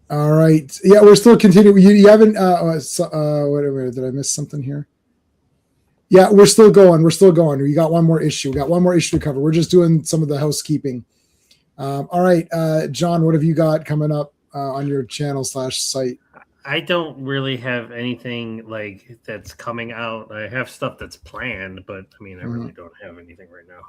All right. Yeah, we're still continuing. You haven't. Whatever. Did I miss something here? Yeah, we're still going. We got one more issue. To cover. We're just doing some of the housekeeping. All right, John, what have you got coming up on your channel /site? I don't really have anything like that's coming out. I have stuff that's planned, but I mean, I really don't have anything right now.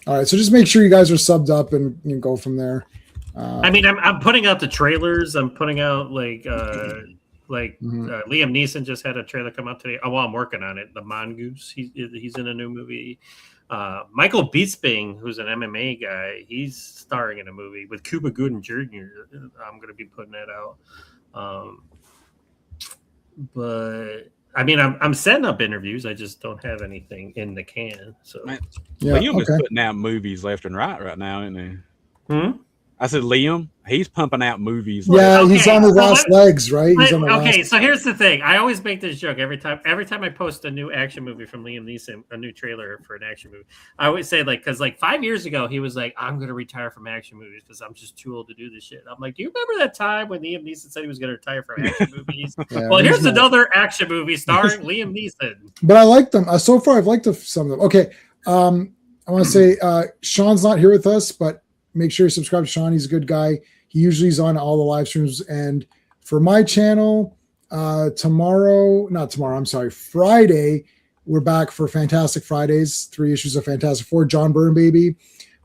All right, so just make sure you guys are subbed up and you can go from there. I mean, I'm putting out the trailers. I'm putting out Liam Neeson just had a trailer come out today. Oh, well, I'm working on it. The Mongoose. He's in a new movie. Michael Bisping, who's an MMA guy, he's starring in a movie with Cuba Gooding Jr. I'm going to be putting that out. But I mean, I'm setting up interviews. I just don't have anything in the can. So Liam is putting out movies left and right now, isn't he? I said Liam. He's pumping out movies. Yeah, he's on his last legs, right? So here's the thing. I always make this joke every time I post a new action movie from Liam Neeson, a new trailer for an action movie. I always say because 5 years ago he was like, I'm going to retire from action movies because I'm just too old to do this shit. I'm like, do you remember that time when Liam Neeson said he was going to retire from action movies? Well, here's another action movie starring Liam Neeson. But I like them. So far, I've liked some of them. Okay, I want to say Sean's not here with us, but make sure you subscribe to Sean. He's a good guy. He usually is on all the live streams. And for my channel, Friday, we're back for Fantastic Fridays, 3 issues of Fantastic Four, John Byrne, baby.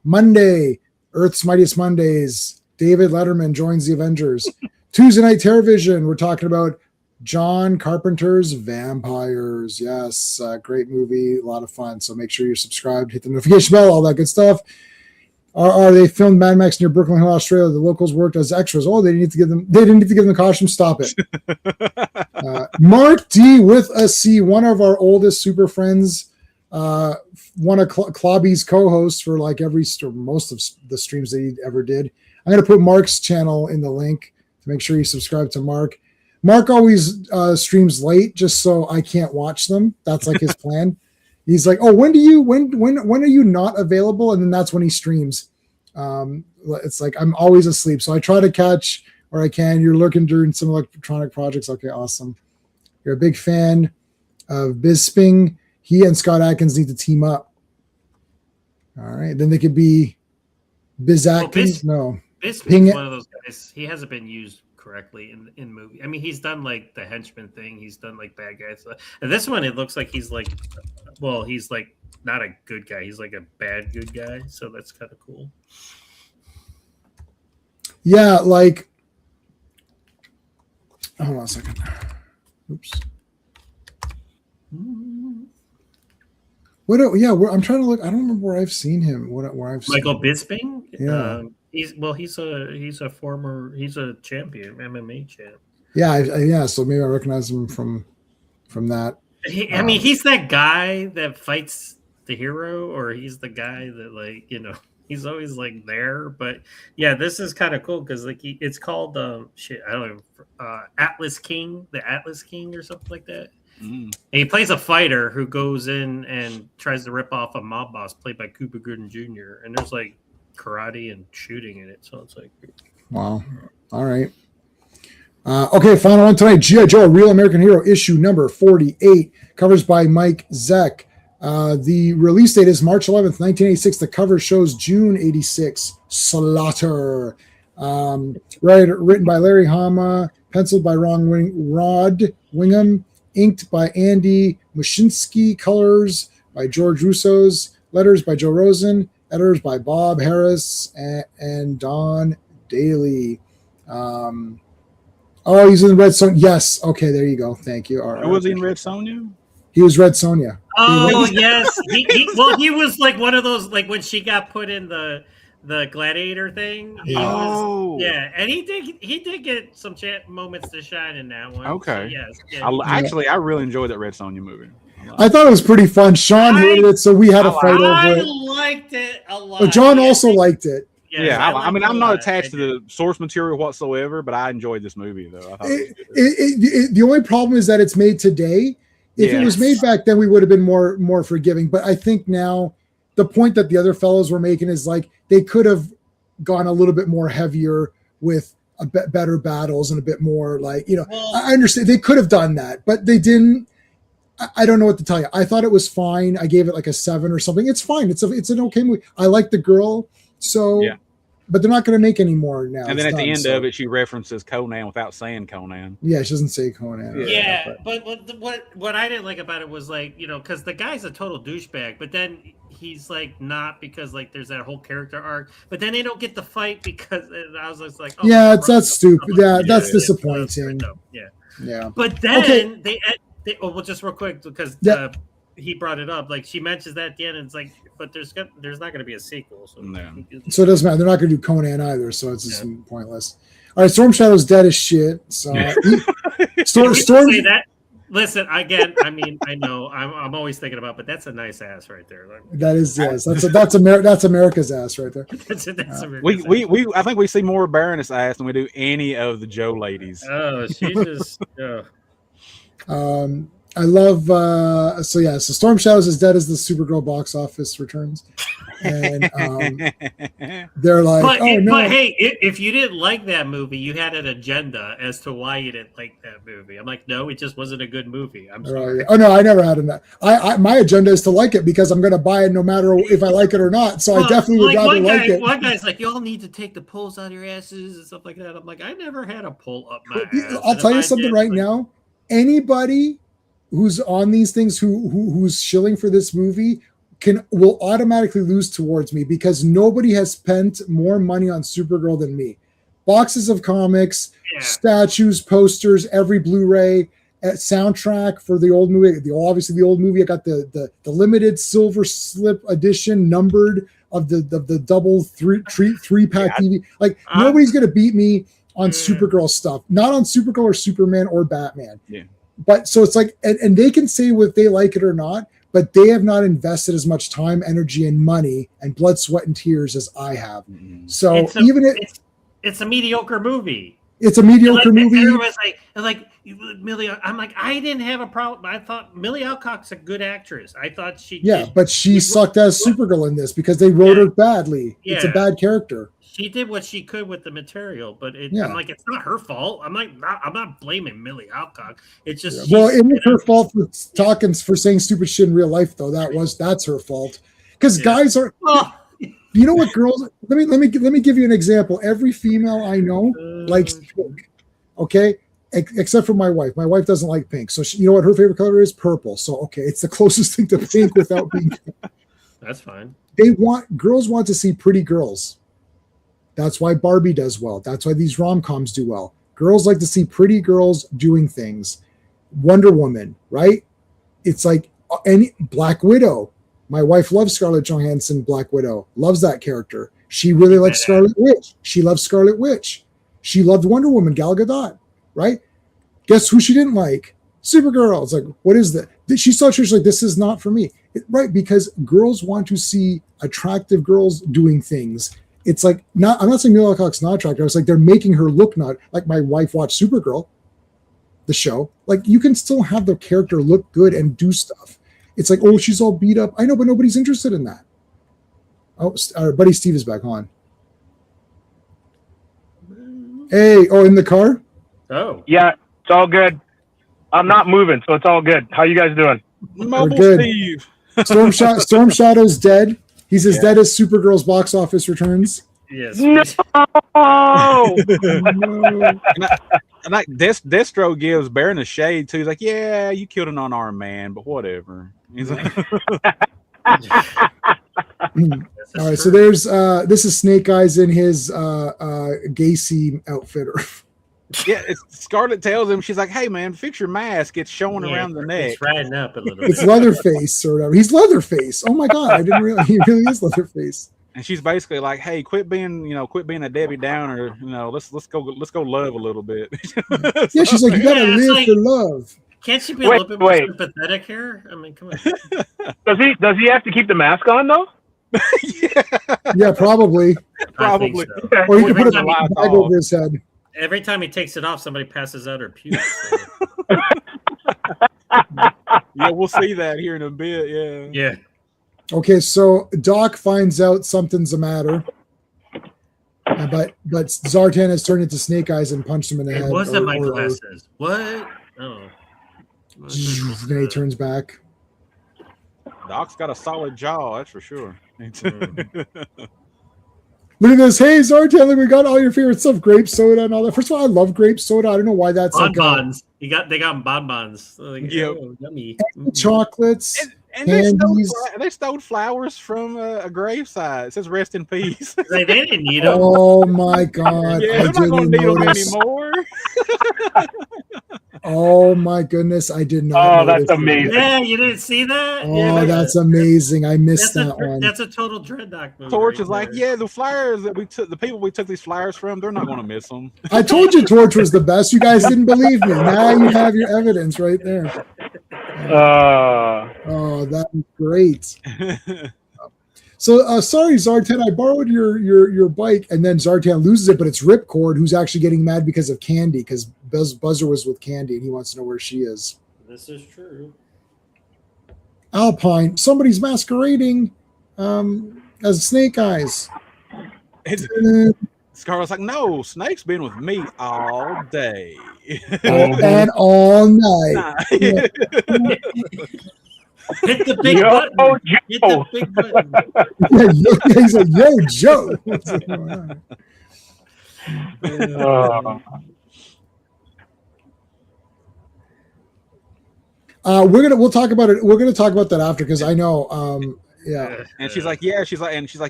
Monday, Earth's Mightiest Mondays, David Letterman joins the Avengers. Tuesday night, TerraVision, we're talking about John Carpenter's Vampires. Yes, great movie, a lot of fun. So make sure you're subscribed, hit the notification bell, all that good stuff. They filmed Mad Max near Brooklyn Hill, Australia. The locals worked as extras. Oh, they didn't need to give them costumes. Stop it. Mark D with a C, one of our oldest super friends, one of Clobby's co-hosts for most of the streams that he ever did. I'm going to put Mark's channel in the link to make sure you subscribe to Mark. Mark always streams late just so I can't watch them. That's like his plan. He's like, oh, when are you not available? And then that's when he streams. It's like I'm always asleep. So I try to catch where I can. You're lurking during some electronic projects. Okay, awesome. You're a big fan of Bisping. He and Scott Adkins need to team up. All right. Then they could be Biz Atkins. Bisping's one of those guys. He hasn't been used correctly in movie. I mean, he's done like the henchman thing. He's done like bad guys. And this one, it looks like he's like not a good guy. He's like a bad good guy. So that's kind of cool. Yeah, hold on a second. Oops. I'm trying to look. I don't remember where I've seen him. Where I've Michael Bisping. Yeah. He's a champion, MMA champ. Yeah. So maybe I recognize him from that. I mean, he's that guy that fights the hero, or he's the guy that he's always there. But yeah, this is kind of cool because it's called Atlas King, the Atlas King or something like that. And he plays a fighter who goes in and tries to rip off a mob boss played by Cuba Gooding Jr. And there's karate and shooting in it, so it's wow. All right. Okay, final one tonight. G.I. Joe, Real American Hero, issue number 48, covers by Mike Zeck. The release date is March 11th, 1986. The cover shows June 86. Slaughter. Written by Larry Hama, penciled by Rod Wingham, inked by Andy Muschinsky, colors by George Russo's, letters by Joe Rosen, editors by Bob Harris and Don Daly. He's in Red Sonja. Yes. Okay, there you go. Thank you. All right. Was he in Red Sonja? He was Red Sonja. Oh yes, he was like one of those, like when she got put in the gladiator thing. And he did get some moments to shine in that one. Okay. So yes. Actually, I really enjoyed that Red Sonja movie. I thought it was pretty fun. Sean hated it, so we had a fight over I it. liked it a lot. But John also liked it. Yes, I mean, I'm not attached to the. the source material whatsoever, but I enjoyed this movie though. I thought The only problem is that it's made today. If it was made back then, we would have been more forgiving. But I think now the point that the other fellows were making is like they could have gone a little bit more heavier with a better battles and a bit more like, I understand they could have done that, but they didn't. I don't know what to tell you. I thought it was fine. I gave it like a 7 or something. It's fine. It's an okay movie. I like the girl. So, but they're not going to make any more now. And then at the end of it, she references Conan without saying Conan. Yeah, she doesn't say Conan. But what I didn't like about it was like, because the guy's a total douchebag, but then he's like not, because like there's that whole character arc, but then they don't get the fight because I was just like, that's stupid. That's disappointing. Yeah. But then well, just real quick, because he brought it up. Like she mentions that at the end, and it's like, but there's not going to be a sequel, so so it doesn't matter. They're not going to do Conan either, so it's just pointless. All right, Storm Shadow's dead as shit. So Storm. Say that. Listen, again, I mean, I know I'm always thinking about, but that's a nice ass right there. That is, yes, that's America's ass right there. that's America's we I think we see more Baroness ass than we do any of the Joe ladies. Oh, she just. I love so Storm Shadows is dead as the Supergirl box office returns, and they're like, but hey, if you didn't like that movie, you had an agenda as to why you didn't like that movie. I'm like, no, it just wasn't a good movie. I'm sorry. Oh no, I never had that. I my agenda is to like it because I'm going to buy it no matter if I like it or not. So I definitely would rather like it. One guy's like, y'all need to take the pulls out of your asses and stuff like that. I'm like, I never had a pull up my ass. I'll tell you something right now. Anybody who's on these things who's shilling for this movie will automatically lose towards me because nobody has spent more money on Supergirl than me. Boxes of comics, statues, posters, every Blu-ray, soundtrack for the old movie. Obviously the old movie. I got the limited silver slip edition numbered of the double three pack DVD. Like nobody's gonna beat me on Supergirl stuff. Not on Supergirl or Superman or Batman. Yeah. But so it's like, and they can say whether they like it or not, but they have not invested as much time, energy, and money and blood, sweat, and tears as I have. Mm-hmm. So it's a mediocre movie. It's a mediocre movie. Everyone's like Millie. I'm like, I didn't have a problem. I thought Millie Alcock's a good actress. I thought but she sucked as Supergirl in this because they wrote her badly. Yeah. It's a bad character. She did what she could with the material, but I'm like, it's not her fault. I'm not blaming Millie Alcock. It's just it was her fault for saying stupid shit in real life, though. That's her fault. Because guys are, you know what, girls? Let me give you an example. Every female I know likes pink, okay, except for my wife. My wife doesn't like pink, so you know what her favorite color is? Purple. So okay, it's the closest thing to pink without being. That's fine. Girls want to see pretty girls. That's why Barbie does well. That's why these rom-coms do well. Girls like to see pretty girls doing things. Wonder Woman, right? It's like any Black Widow. My wife loves Scarlett Johansson, Black Widow. Loves that character. She really likes Scarlet Witch. She loves Scarlet Witch. She loved Wonder Woman, Gal Gadot, right? Guess who she didn't like? Supergirl. It's like, what is that? She saw it, she's like, this is not for me. Right, because girls want to see attractive girls doing things. It's like, I'm not saying Millie Alcock's not attractive. It's like they're making her look not like my wife watched Supergirl, the show. Like you can still have the character look good and do stuff. It's like, oh, she's all beat up. I know, but nobody's interested in that. Oh, our buddy Steve is back on. Hey, in the car? Oh. Yeah, it's all good. I'm not moving, so it's all good. How you guys doing? Mobile Steve. Storm Shadow's dead. He's as dead as Supergirl's box office returns. Yes. No. And Destro gives Baron a shade too. He's like, "Yeah, you killed an unarmed man, but whatever." He's like, all right, so there's this is Snake Eyes in his Gacy outfit. Yeah, Scarlett tells him, she's like, "Hey man, fix your mask. It's showing Yeah, around the neck." It's riding up a little It's bit. Leatherface or whatever. He's Leatherface. Oh my god, I didn't realize he really is Leatherface. And she's basically like, "Hey, quit being a Debbie Downer. Let's go love a little bit." Yeah, she's like, you gotta Yeah, it's live like- for love. Can't she be a Wait, little bit more wait. sympathetic here? I mean, come on. Does he have to keep the mask on though? Yeah, probably. Probably. I think so. Or he Every could put a time bag he- over his head. Every time he takes it off, somebody passes out or pukes. So, Yeah, we'll see that here in a bit. Yeah. yeah. Okay, so Doc finds out something's the matter. But Zartan has turned into Snake Eyes and punched him in the head. It wasn't my or- glasses. What? Oh. Then he turns back. Doc's got a solid jaw, that's for sure. Look at this. Hey, Zartan, look, we got all your favorite stuff, grape soda and all that. First of all, I love grape soda. I don't know why that's like Bonbons. They got bonbons. Like, Yep. oh, yummy. chocolates. And they Candies. stole flowers from a graveside. It says "Rest in peace." Like, they didn't need them. Oh my god. Yeah, I they're not gonna didn't need them notice. anymore. Oh my goodness, I did not. Oh, notice that's that. amazing. Yeah, you didn't see that? Oh, Yeah, that's amazing. I missed that one. That's a total Dreadnought movie. Torch right is like, there. yeah, the flyers that we took, the people we took these flyers from, they're not gonna miss them. I told you Torch was the best. You guys didn't believe me. Now you have your evidence right there. Oh, that's great. So sorry, Zartan, I borrowed your bike, and then Zartan loses it, but it's Ripcord who's actually getting mad because of Candy, because Buzzer was with Candy and he wants to know where she is. This is true. Alpine, somebody's masquerading as Snake Eyes. Scarlett's like, no, Snake's been with me all day. And all night. Nah. Hit the big Yo, button. Hit the Joe. big button. Yeah, he's like, yo, Joe. What's going on? We'll talk about it. We're gonna talk about that after, because I know yeah. And she's like, yeah,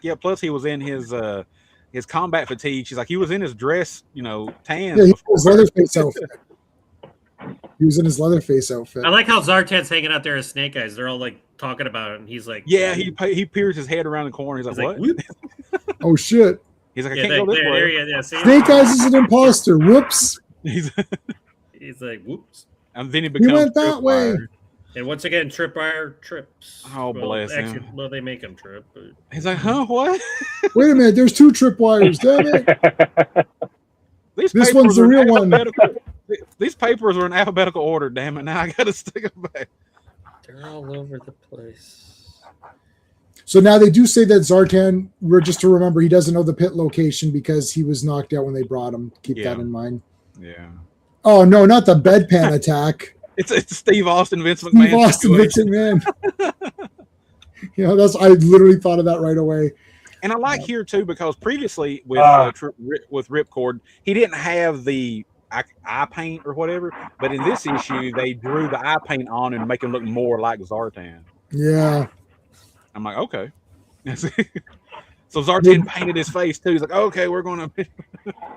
yeah. Plus, he was in his combat fatigue. She's like, he was in his dress, tan. Yeah, he was Leatherface outfit. He was in his Leatherface outfit. I like how Zartan's hanging out there as Snake Eyes. They're all like talking about it, and he's like, Yeah, he peers his head around the corner. He's like, what? "Whoop." Oh shit. He's like, I Yeah, can't go this there, way. yeah, see? Snake Eyes is an imposter. Whoops. He's like, whoops. and then he becomes went that way. Tripwire. And once again, Tripwire trips. Oh, bless him. Well, they make him trip. But... He's like, huh, what? Wait a minute, there's 2 tripwires, damn it. These This papers one's the are in real one. alphabetical- These papers are in alphabetical order. Damn it! Now I gotta stick them back. They're all over the place. So now they do say that Zartan, just to remember, he doesn't know the pit location because he was knocked out when they brought him. Keep Yeah. that in mind. Yeah, Oh no, not the bedpan attack. it's Steve Austin, Vince McMahon. Steve Austin, situation. Vincent Man. I literally thought of that right away. And I like here too because previously with with Ripcord, he didn't have the eye paint or whatever, but in this issue they drew the eye paint on and make him look more like Zartan. Yeah. I'm like, okay. So Zartan painted his face too. He's like, okay, we're gonna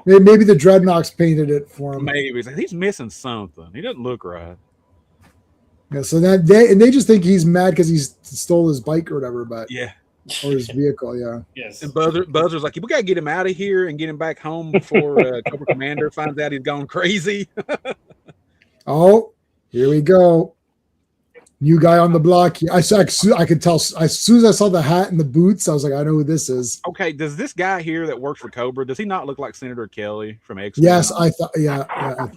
Maybe the Dreadnoks painted it for him. maybe. He's like, he's missing something. He doesn't look right. Yeah, so that they just think he's mad because he stole his bike or whatever, but Yeah. or his vehicle, yeah. Yes. And Buzzer's like, we gotta get him out of here and get him back home before Cobra Commander finds out he's gone crazy. Oh, here we go. New guy on the block. I could tell as soon as I saw the hat and the boots, I was like, I know who this is. Okay, does this guy here that works for Cobra, does he not look like Senator Kelly from X? Yes, I thought. Yeah.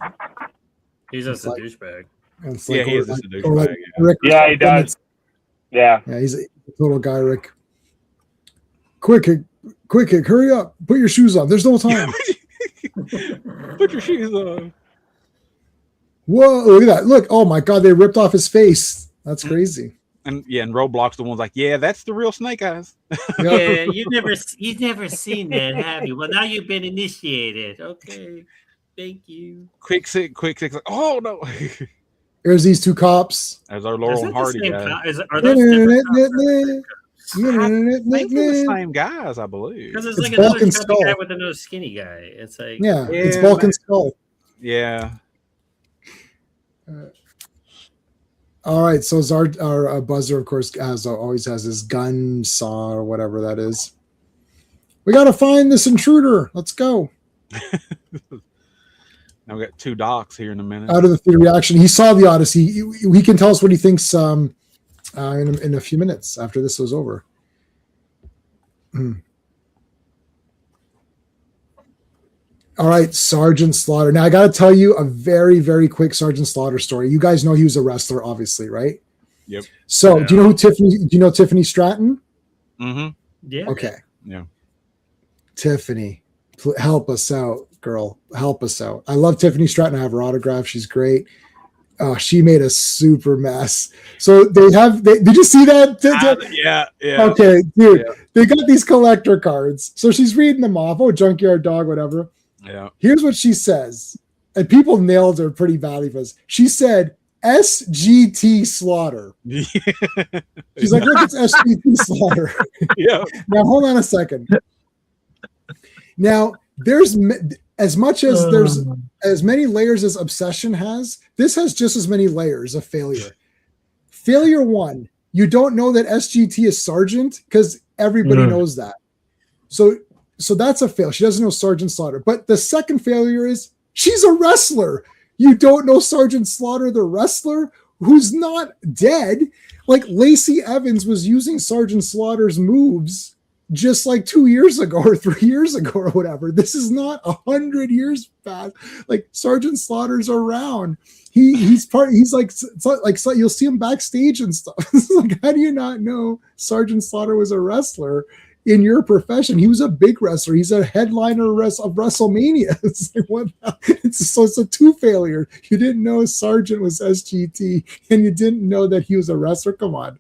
He's just a like- douchebag. It's Yeah, he is or just a or like douchebag. Rick. Yeah, he does. Yeah. Yeah, he's a total guy, Rick. Quick, hurry up. Put your shoes on. There's no time. Put your shoes on. Whoa, look at that. Look, oh my God, they ripped off his face. That's crazy. And Roadblock's the one's like, yeah, that's the real Snake Eyes. Yeah, you've never seen that, have you? Well, now you've been initiated. Okay, thank you. Quick six, like, oh no. There's these 2 cops. There's our Is Laurel that and the Hardy same guy. Are those different cops? I think they're the same guys, I believe. Because it's It's like another Balkan chubby Skull. guy with a no skinny guy. It's like Yeah, it's Yeah, Balkan man. Skull. Yeah. All right, so our buzzer, of course, always has his gun saw or whatever that is. We got to find this intruder. Let's go. Now we got 2 docs here in a minute. Out of the theater reaction, he saw the Odyssey. He can tell us what he thinks in a few minutes after this was over. All right, Sergeant Slaughter. Now I got to tell you a very, very quick Sergeant Slaughter story. You guys know he was a wrestler, obviously, right? Yep. So, Yeah. do you know who Tiffany? Do you know Tiffany Stratton? Mm-hmm. Yeah. Okay, Yeah. Tiffany, help us out, girl. Help us out. I love Tiffany Stratton. I have her autograph. She's great. Oh, she made a super mess. So did you see that? Yeah. Okay, dude. Yeah. They got these collector cards. So she's reading them off. Oh, junkyard dog, whatever. Yeah. Here's what she says. And people nailed her pretty badly for this. She said SGT Slaughter. She's like, look, it's SGT Slaughter. Yeah. Now, hold on a second. Now, there's as much as there's as many layers as Obsession has, this has just as many layers of failure. Failure 1, you don't know that SGT is Sergeant because everybody knows that. So that's a fail. She doesn't know Sergeant Slaughter. But the second failure is she's a wrestler. You don't know Sergeant Slaughter, the wrestler who's not dead. Like Lacey Evans was using Sergeant Slaughter's moves just like 2 years ago or 3 years ago or whatever. This is not 100 years past. Like Sergeant Slaughter's around. He's like you'll see him backstage and stuff. It's like, how do you not know Sergeant Slaughter was a wrestler in your profession? He was a big wrestler. He's a headliner of WrestleMania. It's like, it's a 2 failure. You didn't know Sergeant was SGT and you didn't know that he was a wrestler. Come on.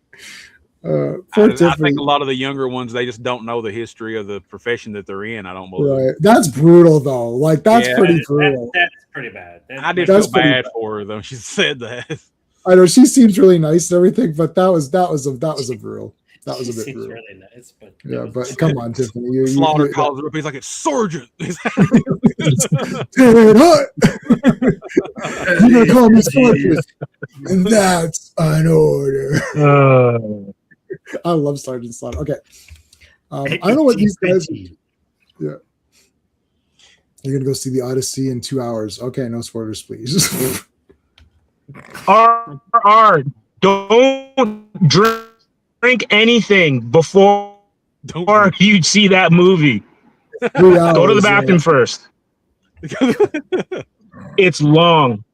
I think a lot of the younger ones, they just don't know the history of the profession that they're in. I don't believe. Right. That's brutal though. Like that's pretty brutal. That's pretty bad. I did feel bad for her though. She said that. I know she seems really nice and everything, but that was a brutal. That was a bit Seems brutal. really nice, but Yeah, but come on, Tiffany. Slaughter calls her up. He's like, it's Sergeant. Dude, what? You're gonna call me Sergeant, and that's an order. I love Sergeant Slaughter. Okay, I don't know what these guys. Yeah, you're gonna go see the Odyssey in 2 hours. Okay, no spoilers, please. Don't drink anything before you see that movie. 3 hours, Go to the bathroom first. It's long.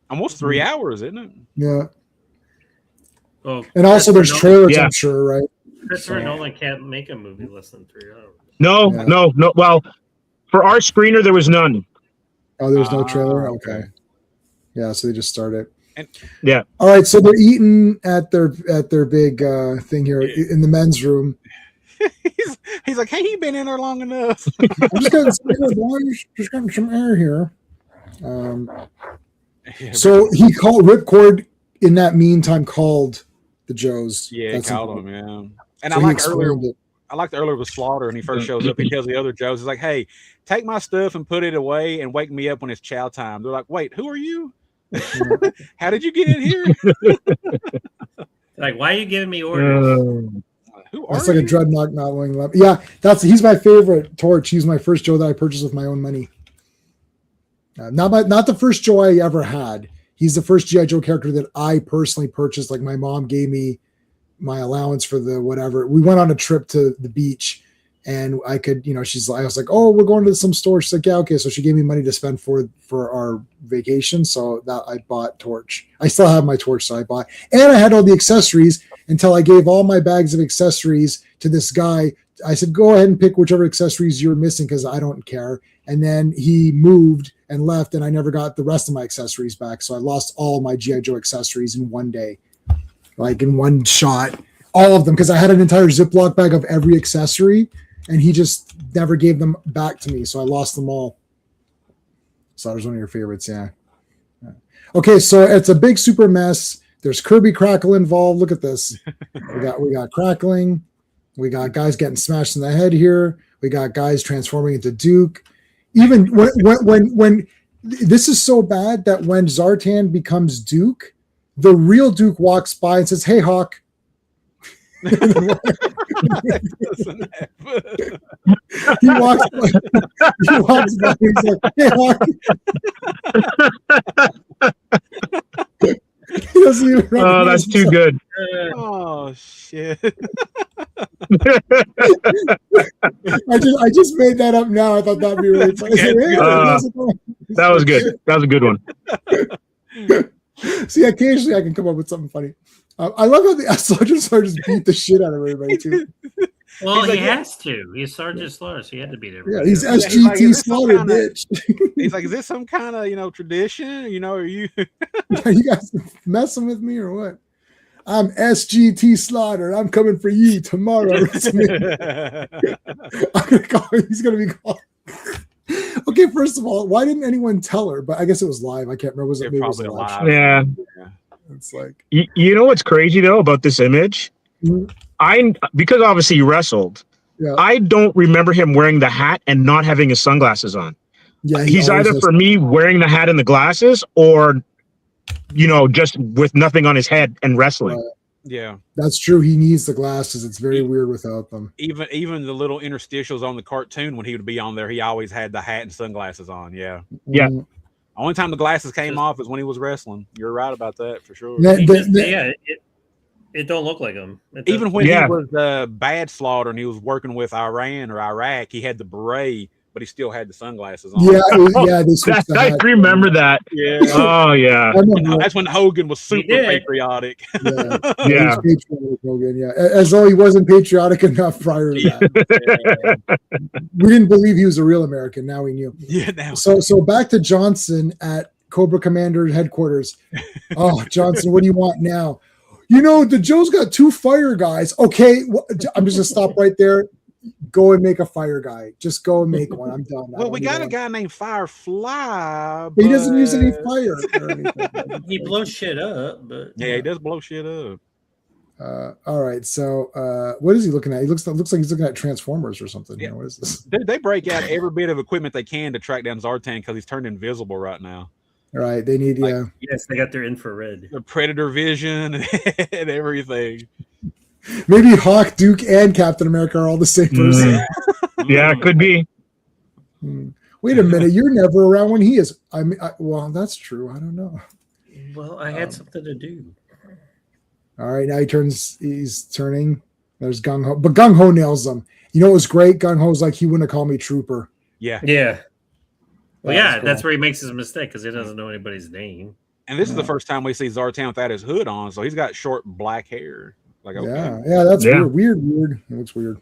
Almost 3 hours, isn't it? Yeah, Oh, and also there's trailers, Yeah. I'm sure, right? Christopher Nolan can't make a movie less than 3 hours. No. Well, for our screener, there was none. Oh, there's no trailer. okay. Okay. Yeah, so they just started. Yeah. All right, so they're eating at their big thing here in the men's room. He's like, hey, he been in there long enough. I'm just getting some air, boys. Just getting some air here. So he called Ripcord in that meantime called the Joes. Yeah, That's called him, important. yeah. And So I he like explained it. I liked earlier with Slaughter, and he first shows up. He tells the other Joes, he's like, hey, take my stuff and put it away and wake me up when it's chow time. They're like, wait, who are you? How did you get in here? Like, why are you giving me orders? Who are That's like you? a dreadnought not weighing left. Yeah, he's my favorite Torch. He's my first Joe that I purchased with my own money. Not the first Joe I ever had. He's the first G.I. Joe character that I personally purchased. Like my mom gave me my allowance for the whatever. We went on a trip to the beach and I could, I was like, oh, we're going to some store. She's like, yeah, okay. So she gave me money to spend for our vacation. So that I bought Torch. I still have my Torch, so I bought, and I had all the accessories until I gave all my bags of accessories to this guy. I said, go ahead and pick whichever accessories you're missing because I don't care. And then he moved and left, and I never got the rest of my accessories back. So I lost all my G.I. Joe accessories in one day, like in one shot, all of them, because I had an entire Ziploc bag of every accessory, and he just never gave them back to me. So I lost them all. So that was one of your favorites, yeah. Okay, so it's a big super mess. There's Kirby Crackle involved. Look at this. We got crackling. We got guys getting smashed in the head here. We got guys transforming into Duke. Even when This is so bad that when Zartan becomes Duke, the real Duke walks by and says, "Hey, Hawk." He walks by. He walks by. He's like, "Hey, Hawk." He doesn't even Oh, that's too good. Oh shit! I just made that up now. I thought that'd be really funny. That was good. That was a good one. See, occasionally I can come up with something funny. I love how the Sergeant beat the shit out of everybody too. Well, he has to. He's Sergeant Slaughter, so he had to beat everybody. Yeah, he's else. SGT is this some Slaughter, kinda- bitch. He's like, is this some kind of tradition? Are you? Are you guys messing with me or what? I'm SGT Slaughter. And I'm coming for you tomorrow. I'm gonna call. He's gonna be called. Okay, first of all, why didn't anyone tell her? But I guess it was live. I can't remember. Was it They're maybe it was a probably live live. show? Yeah. It's like You know what's crazy though about this image? Mhm. Because obviously he wrestled. Yeah. I don't remember him wearing the hat and not having his sunglasses on. yeah, he He's always either has- for me wearing the hat and the glasses, or just with nothing on his head and wrestling. Right. Yeah. That's true. He needs the glasses. It's very weird without them. Even the little interstitials on the cartoon when he would be on there, he always had the hat and sunglasses on. Yeah. Yeah. Mhm. Only time the glasses came off is when he was wrestling. You're right about that for sure. That- He that- just- that- yeah, it don't look like him. It Even doesn't- when Yeah. he was bad Slaughter and he was working with Iran or Iraq, he had the beret, but he still had the sunglasses on. yeah, yeah. They switched the I hat. remember that. Yeah. Oh yeah. I remember. That's when Hogan was super did. patriotic. Yeah. Yeah. He was patriotic, Hogan, yeah. As though he wasn't patriotic enough prior to that. We didn't believe he was a real American. Now we knew. Yeah. Now. So back to Johnson at Cobra Commander headquarters. Oh, Johnson, what do you want now? The Joe's got 2 fire guys. Okay, I'm just gonna stop right there. Go and make a fire guy. Just go and make one. I'm done. Well, we got a guy named Firefly. But he doesn't use any but- fire or anything. he blows shit up, but Yeah, he does blow shit up. All right. So what is he looking at? He looks like he's looking at Transformers or something. Yeah. What is this? Dude, they break out every bit of equipment they can to track down Zartan because he's turned invisible right now. All right. They need Like- yes, they got their infrared. The Predator vision and everything. Maybe Hawk, Duke, and Captain America are all the same person. Yeah, it could be. Wait a minute. You're never around when he is. Well, that's true. I don't know. Well, I had something to do. All right, now he's turning. There's Gung Ho, but Gung Ho nails him. You know what was great? Gung Ho's like, he wouldn't have called me trooper. Yeah. Yeah. Well, That yeah, was cool. that's where he makes his mistake because he doesn't know anybody's name. And this is the first time we see Zartan without his hood on, so he's got short black hair. Like, okay. Yeah, that's Yeah. weird. It looks weird.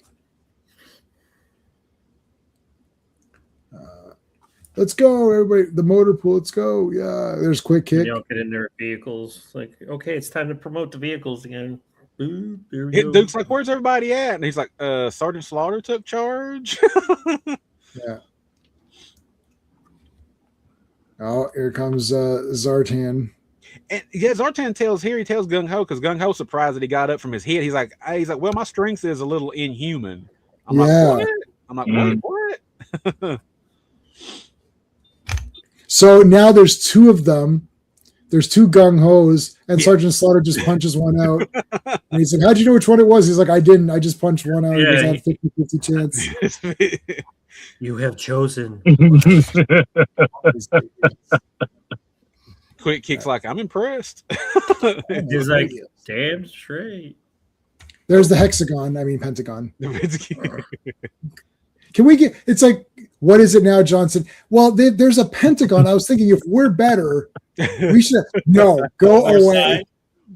Let's go, everybody. The motor pool. Let's go. Yeah, there's quick kick. They don't get in their vehicles. It's like, okay, it's time to promote the vehicles again. Boop, there we Hit go. Duke's like, where's everybody at? And he's like, Sergeant Slaughter took charge. Yeah. Oh, here comes Zartan. And yeah, Zartan tells Gung Ho because Gung Ho's surprised that he got up from his hit. He's like, well, my strength is a little inhuman. I'm Yeah. like, what? I'm like, what? So now there's 2 of them. There's 2 Gung Ho's, and Yeah. Sergeant Slaughter just punches one out. And he's like, how'd you know which one it was? He's like, I didn't. I just punched one out. Yeah, He had 50-50 chance. You have chosen. Quick Kick's like, I'm impressed. He's like, damn straight. There's the hexagon. I mean, pentagon. Can we get? It's like, what is it now, Johnson? Well, there's a pentagon. I was thinking, if we're better, we should. No, go Our away. side.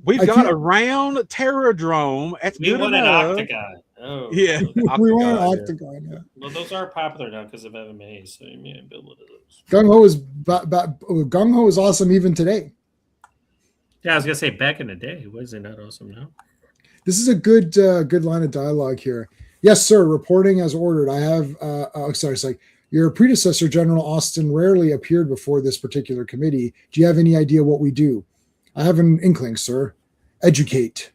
We've I got can't- a round Terradrome. That's We good want an enough. octagon. Oh, Yeah. We want an Octagon, yeah. octagon. Yeah. Well, those are popular now because of MMA, so you may build one of those. Gung Ho is Gung Ho is awesome even today. Yeah, I was gonna say back in the day, was it not awesome now? This is a good line of dialogue here. Yes, sir. Reporting as ordered. I have. Sorry. Your predecessor, General Austin, rarely appeared before this particular committee. Do you have any idea what we do? I have an inkling, sir. Educate.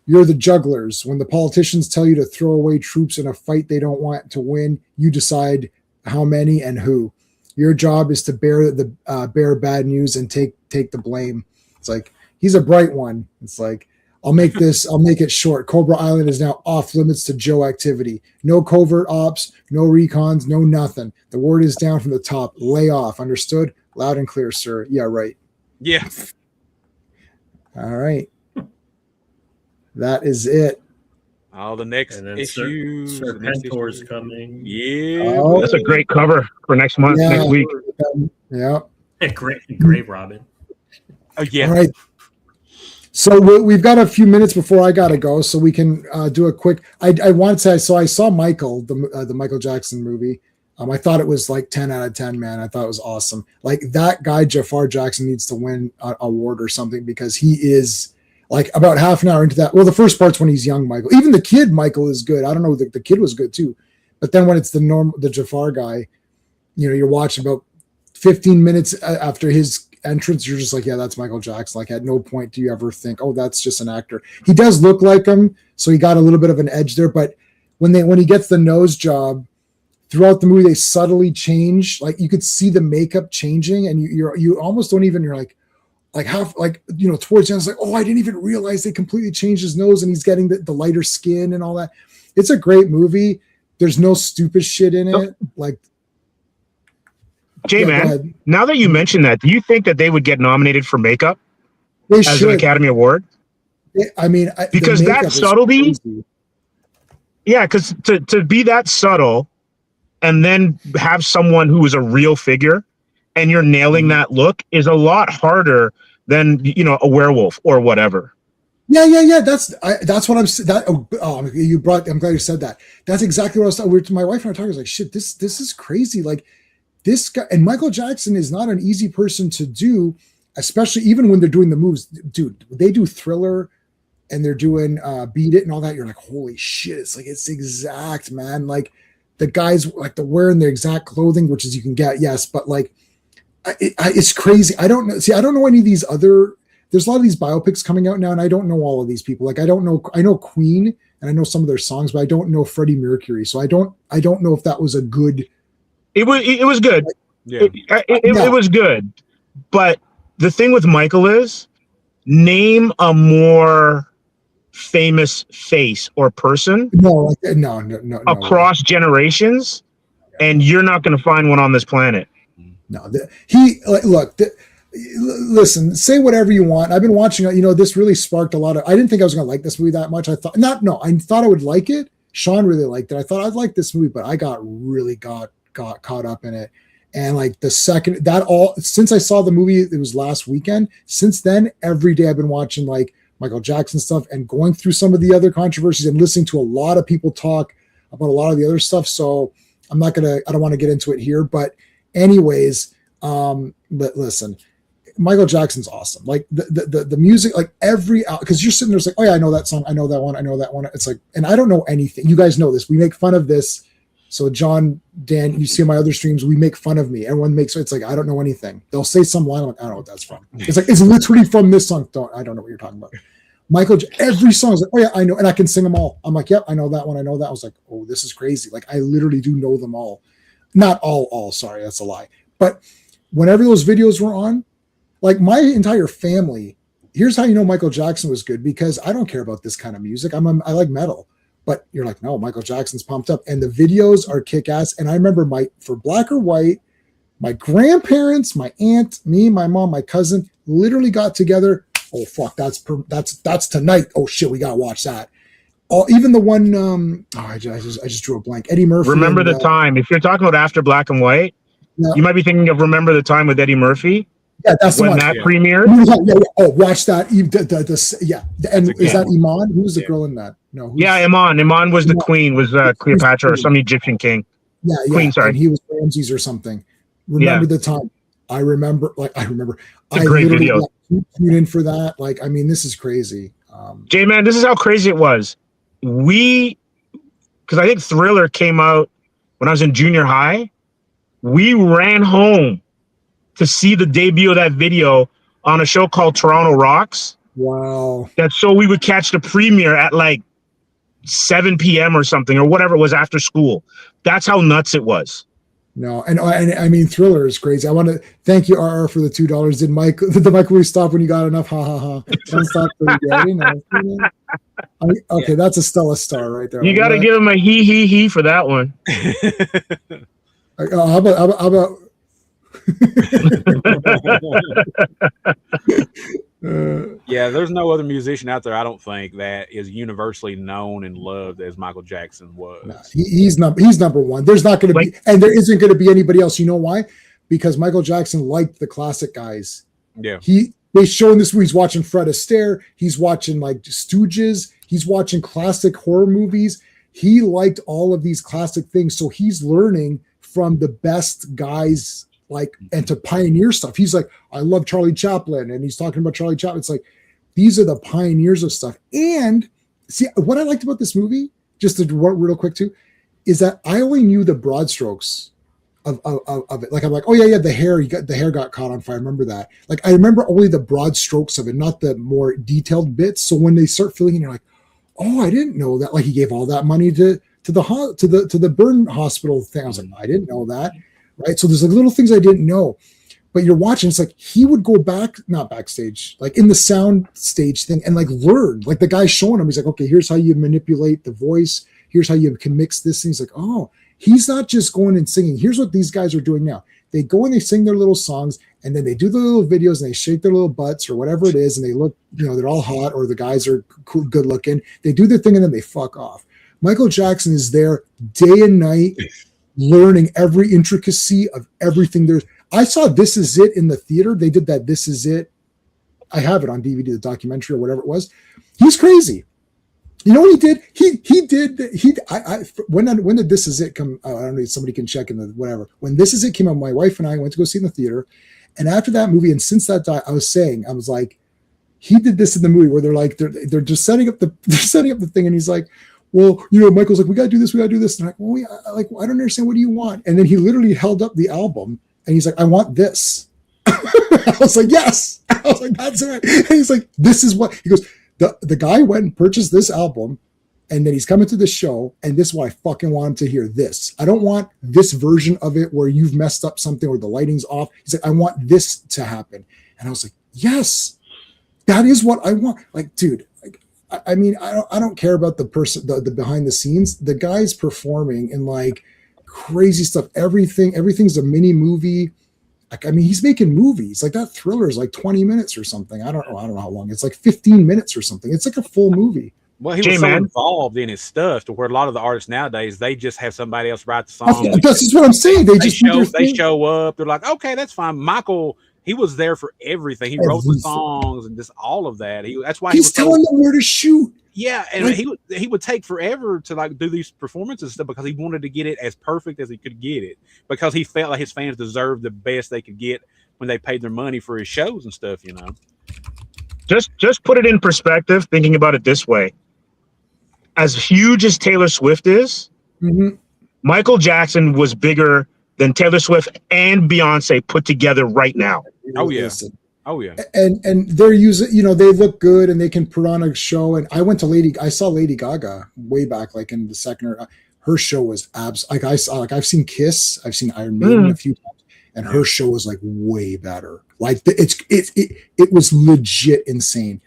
You're the jugglers. When the politicians tell you to throw away troops in a fight they don't want to win, you decide how many and who. Your job is to bear bad news and take the blame. It's like, he's a bright one. It's like, I'll make it short. Cobra Island is now off limits to Joe activity. No covert ops, no recons, no nothing. The word is down from the top. Lay off. Understood? Loud and clear, sir. Yeah, right. Yeah. All right. That is it. All the next And then issues. the next Serpentor's issues. coming. Yeah. Oh. That's a great cover for next month, Yeah. next week. Yeah. Great Robin. Oh, yeah. All right. So we've got a few minutes before I gotta go, so we can do a quick. I want to say, so I saw Michael, the Michael Jackson movie. I thought it was like 10 out of 10, man. I thought it was awesome. Like, that guy Jafar Jackson needs to win an award or something, because he is like about half an hour into that. Well, the first part's when he's young Michael. Even the kid Michael is good. I don't know, the kid was good too, but then when it's the Jafar guy, you're watching about 15 minutes after his entrance, you're just like, yeah, that's Michael Jackson. Like, at no point do you ever think, oh, that's just an actor. He does look like him, so he got a little bit of an edge there. But when he gets the nose job, throughout the movie, they subtly change. Like, you could see the makeup changing, and you almost don't even. You're like half, like, towards the end, it's like, oh, I didn't even realize they completely changed his nose, and he's getting the lighter skin and all that. It's a great movie. There's no stupid shit in it. Like, J-Man, now that you mention that, do you think that they would get nominated for makeup they as an Academy Award? I mean, Because the that makeup is subtlety, crazy. yeah, because to be that subtle and then have someone who is a real figure and you're nailing that look is a lot harder than, a werewolf or whatever. Yeah. That's what I'm saying. I'm glad you said that. That's exactly what I was talking. My wife and I were talking. I was like, shit, this is crazy. Like, this guy, and Michael Jackson is not an easy person to do, especially even when they're doing the moves. Dude, they do Thriller and they're doing Beat It and all that. You're like, holy shit. It's like, it's exact, man. Like, the guys, like, they're wearing their exact clothing, which is you can get, yes, but like, it's crazy. I don't know. See, I don't know any of these other. There's a lot of these biopics coming out now, and I don't know all of these people. Like, I know Queen and I know some of their songs, but I don't know Freddie Mercury. So I don't know if that was a good. It was good. Yeah. It was good. But the thing with Michael is, name a more famous face or person No. across generations, and you're not going to find one on this planet. No, listen, say whatever you want. I've been watching, this really sparked a lot of, I didn't think I was going to like this movie that much. I thought I would like it. Sean really liked it. I thought I'd like this movie, but I got caught up in it. And like the second since I saw the movie, it was last weekend. Since then, every day I've been watching like Michael Jackson stuff and going through some of the other controversies and listening to a lot of people talk about a lot of the other stuff. So I don't want to get into it here, but anyways, but listen, Michael Jackson's awesome. Like the music, like because you're sitting there, it's like, oh yeah, I know that song, I know that one. It's like, and I don't know anything. You guys know this. We make fun of this. So John, Dan, you see my other streams, we make fun of me. Everyone makes it's like, I don't know anything. They'll say some line, I'm like, I don't know what that's from. It's like, it's literally from this song. I don't know what you're talking about. Every song is like, oh yeah, I know, and I can sing them all. I'm like, yep, I know that one. I know that. I was like, oh, this is crazy. Like, I literally do know them all. Not all. Sorry, that's a lie. But whenever those videos were on, like, my entire family. Here's how you know Michael Jackson was good, because I don't care about this kind of music. I like metal. But you're like, no, Michael Jackson's pumped up. And the videos are kick-ass. And I remember for Black or White, my grandparents, my aunt, me, my mom, my cousin literally got together. Oh, fuck, that's tonight. Oh, shit, we got to watch that. Even the one, I just drew a blank. Eddie Murphy. Remember the Time. If you're talking about after Black and White, you might be thinking of Remember the Time with Eddie Murphy. Yeah, that's the when one. that premiered. Yeah. Oh, watch that. And is that Iman? Who was the girl in that? No. Iman. Iman was the queen. Was Cleopatra or some Egyptian king? Yeah. Queen. Sorry, and he was Ramses or something. Remember the Time. I remember. It's a great video. Tune in for that. Like, I mean, this is crazy. J-Man, this is how crazy it was. Because I think Thriller came out when I was in junior high. We ran home to see the debut of that video on a show called Toronto Rocks. Wow. That's so we would catch the premiere at like 7 p.m. or something, or whatever it was after school. That's how nuts it was. No, and I mean, Thriller is crazy. I want to thank you, RR, for the $2. Did the microwave stop when you got enough? Ha ha ha! Don't stop till you get it. Okay, that's a Stella star right there. You got to give him a he for that one. How about Yeah, there's no other musician out there, I don't think, that is universally known and loved as Michael Jackson was. No, he's number one. There's not going to be, and there isn't going to be anybody else. You know why? Because Michael Jackson liked the classic guys. Yeah. They show in this movie, he's watching Fred Astaire, he's watching like Stooges, he's watching classic horror movies. He liked all of these classic things. So he's learning from the best guys, like, and to pioneer stuff. He's like, I love Charlie Chaplin, and he's talking about Charlie Chaplin. It's like, these are the pioneers of stuff. And see, what I liked about this movie, just to real quick too, is that I only knew the broad strokes of it. Like, I'm like, oh yeah, the hair got caught on fire. I remember that. Like, I remember only the broad strokes of it, not the more detailed bits. So when they start filling in, you're like, oh, I didn't know that. Like, he gave all that money to the burn hospital thing. I was like, I didn't know that. Right. So there's like little things I didn't know. But you're watching, it's like he would go not backstage, like in the sound stage thing, and like learn. Like the guy's showing him, he's like, okay, here's how you manipulate the voice. Here's how you can mix this thing. He's like, oh, he's not just going and singing. Here's what these guys are doing now. They go and they sing their little songs, and then they do the little videos, and they shake their little butts or whatever it is, and they look, they're all hot, or the guys are cool, good looking. They do their thing, and then they fuck off. Michael Jackson is there day and night, learning every intricacy of everything. I saw This Is It in the theater. They did that This Is It. I have it on DVD, the documentary or whatever it was. He's crazy. You know what he did? When did This Is It come? I don't know. Somebody can check in the whatever. When This Is It came out, my wife and I went to go see it in the theater. And after that movie, and since that died, I was like, he did this in the movie where they're like, they're just setting up the thing, and he's like, well, Michael's like, we gotta do this. And I'm like, well, I don't understand. What do you want? And then he literally held up the album, and he's like, I want this. I was like, yes. I was like, that's it. And he's like, this is what he goes. The guy went and purchased this album, and then he's coming to the show, and this is what I fucking want him to hear. This. I don't want this version of it where you've messed up something or the lighting's off. He's like, I want this to happen. And I was like, yes, that is what I want. Like, dude, I mean, I don't care about the person, the behind the scenes. The guy's performing in like crazy stuff. Everything's a mini movie. Like, I mean, he's making movies. Like that Thriller is like 20 minutes or something. I don't know how long. It's like 15 minutes or something. It's like a full movie. Well, he was so involved in his stuff to where a lot of the artists nowadays, they just have somebody else write the song. That's what I'm saying. They show up. They're like, okay, that's fine. Michael, he was there for everything. He wrote the songs and just all of that. That's why he's telling them where to shoot. Yeah, and like, he would take forever to like do these performances and stuff because he wanted to get it as perfect as he could get it, because he felt like his fans deserved the best they could get when they paid their money for his shows and stuff. Just put it in perspective, thinking about it this way. As huge as Taylor Swift is, Michael Jackson was bigger than Taylor Swift and Beyonce put together right now. Oh yeah. Oh yeah. And they're using, they look good and they can put on a show. And I saw Lady Gaga way back, like in the second, her show was I've seen Kiss, I've seen Iron Maiden a few times, and her show was like way better. Like it was legit insane.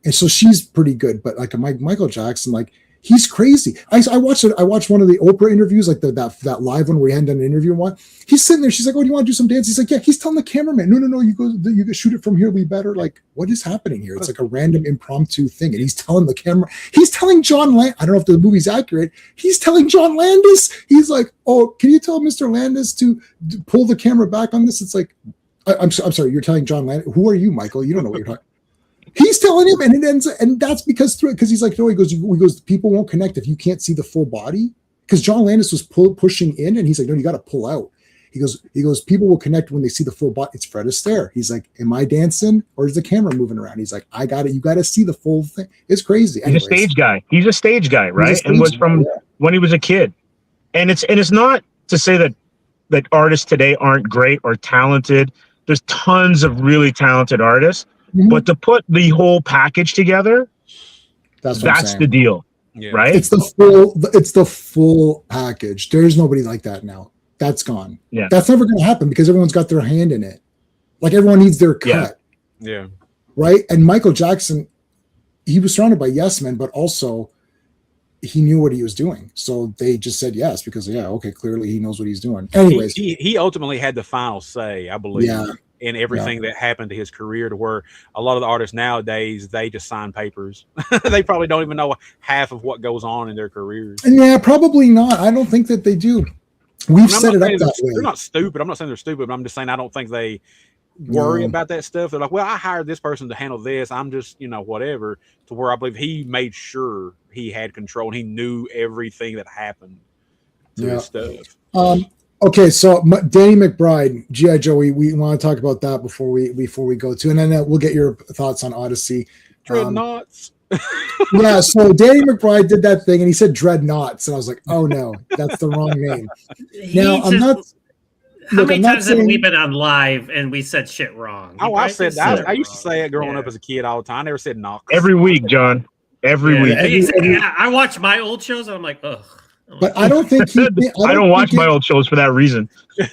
And so she's pretty good, but like Michael Jackson, like he's crazy. I watched one of the Oprah interviews, like that live one where he hadn't done an interview and one. He's sitting there. She's like, "Oh, do you want to do some dance?" He's like, "Yeah." He's telling the cameraman, "No, you can shoot it from here. It'll be better." Like, what is happening here? It's like a random impromptu thing, and he's telling the camera. He's telling John Landis. I don't know if the movie's accurate. He's telling John Landis. He's like, "Oh, can you tell Mr. Landis to pull the camera back on this?" It's like, I'm sorry. You're telling John Landis. Who are you, Michael? You don't know what you're talking. He's telling him, and it ends, and that's because he's like, no, he goes, people won't connect if you can't see the full body. Because John Landis was pushing in, and he's like, no, you got to pull out. He goes, people will connect when they see the full body. It's Fred Astaire. He's like, am I dancing or is the camera moving around? He's like, I got it. You got to see the full thing. It's crazy. Anyways. He's a stage guy, right? And was from when he was a kid. And it's not to say that artists today aren't great or talented. There's tons of really talented artists. But to put the whole package together, that's the deal, right? It's the full package. There's nobody like that now. That's gone. Yeah. That's never going to happen because everyone's got their hand in it. Like everyone needs their cut. Yeah. Right. And Michael Jackson, he was surrounded by yes men, but also he knew what he was doing. So they just said yes because, okay, clearly he knows what he's doing. Anyways. He ultimately had the final say, I believe. Yeah. In everything that happened to his career, to where a lot of the artists nowadays, they just sign papers. They probably don't even know half of what goes on in their careers. And yeah, probably not. I don't think that they do. We've set it up that way. They're not stupid. I'm not saying they're stupid, but I'm just saying I don't think they worry about that stuff. They're like, well, I hired this person to handle this. I'm just, whatever. To where I believe he made sure he had control and he knew everything that happened to his stuff. Okay, so Danny McBride, G.I. Joe, we want to talk about that before we go to, and then we'll get your thoughts on Odyssey. Dreadnoughts. Yeah, so Danny McBride did that thing, and he said Dreadnoughts, and I was like, oh no, that's the wrong name. Now, How many times have we been on live and we said shit wrong? Oh, I used to say it growing up as a kid all the time. I never said Knox. Every week, John. Every week. I watch my old shows and I'm like, ugh. But I don't think I don't watch my old shows for that reason.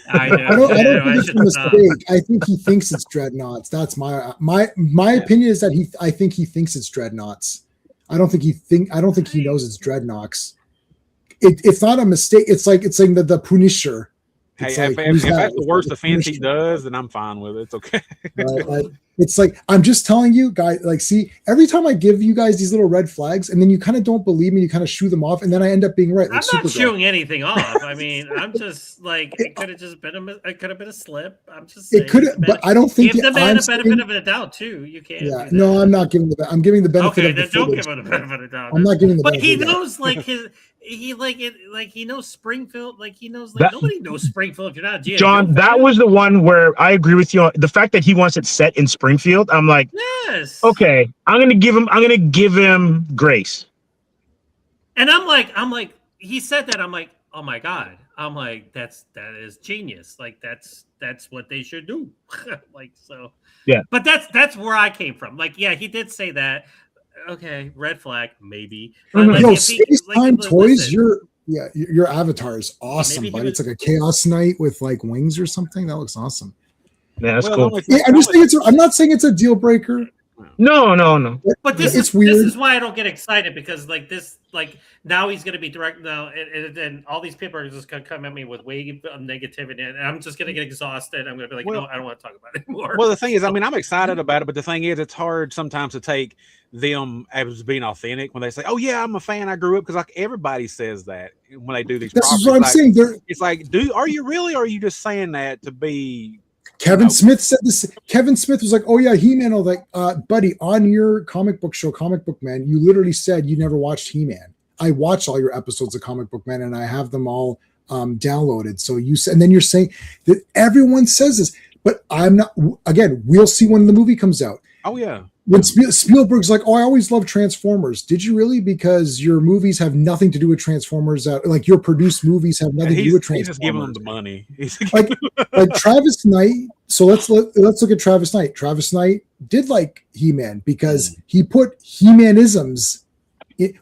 I know. I don't think it's a mistake. I think he thinks it's Dreadnoughts. That's my opinion is that I think he thinks it's Dreadnoughts. I don't think he knows it's Dreadnoughts. It's not a mistake. It's like the Punisher. Hey, if that's the worst offense he does, then I'm fine with it. It's okay. Right? It's like, I'm just telling you guys, like, see, every time I give you guys these little red flags and then you kind of don't believe me, you kind of shoo them off, and then I end up being right. Like I'm not shooing anything off. I mean, I'm just like, it could have just been it could have been a slip. I'm just saying. It could have, but I don't think give the man a benefit of a doubt too. You can't. Yeah, no, I'm not giving I'm giving the benefit of the then don't give him the benefit of the doubt. I'm not giving the but benefit he of the doubt. knows like he knows Springfield, like he knows like nobody knows Springfield if you're not a G.I. John, that was the one where I agree with you on the fact that he wants it set in Springfield. I'm like, yes, okay, I'm gonna give him grace. And I'm like, he said that. I'm like, oh my god. I'm like, that is genius. Like that's what they should do. Like so. Yeah. But that's where I came from. Like, yeah, he did say that. Okay, red flag, maybe. Like, yo, Space Time Toys, your avatar is awesome, buddy. It's like a Chaos Knight with like wings or something. That looks awesome. Yeah, that's cool. Yeah, I'm not saying it's a deal breaker. No. But this is weird. This is why I don't get excited because like this, like now he's gonna be direct now, and all these people are just gonna come at me with wave of negativity, and I'm just gonna get exhausted. I'm gonna be like, no, I don't want to talk about it anymore. Well, the thing is, I mean, I'm excited about it, but the thing is, it's hard sometimes to take them as being authentic when they say, "Oh yeah, I'm a fan. I grew up," because like everybody says that when they do these. This is what I'm saying. It's like, are you really, or are you just saying that to be? Kevin Smith said this. Kevin Smith was like, "Oh yeah, He-Man." I was like, buddy, on your comic book show, Comic Book Man, you literally said you never watched He-Man. I watched all your episodes of Comic Book Man, and I have them all downloaded. So you said, and then you're saying that everyone says this, but I'm not. Again, we'll see when the movie comes out. Oh yeah. When Spielberg's like, "Oh, I always loved Transformers." Did you really? Because your movies have nothing to do with Transformers. Like your produced movies have nothing to do with Transformers. He's just giving them the money. like Travis Knight. So let's look at Travis Knight. Travis Knight did like He-Man because he put He-Manisms.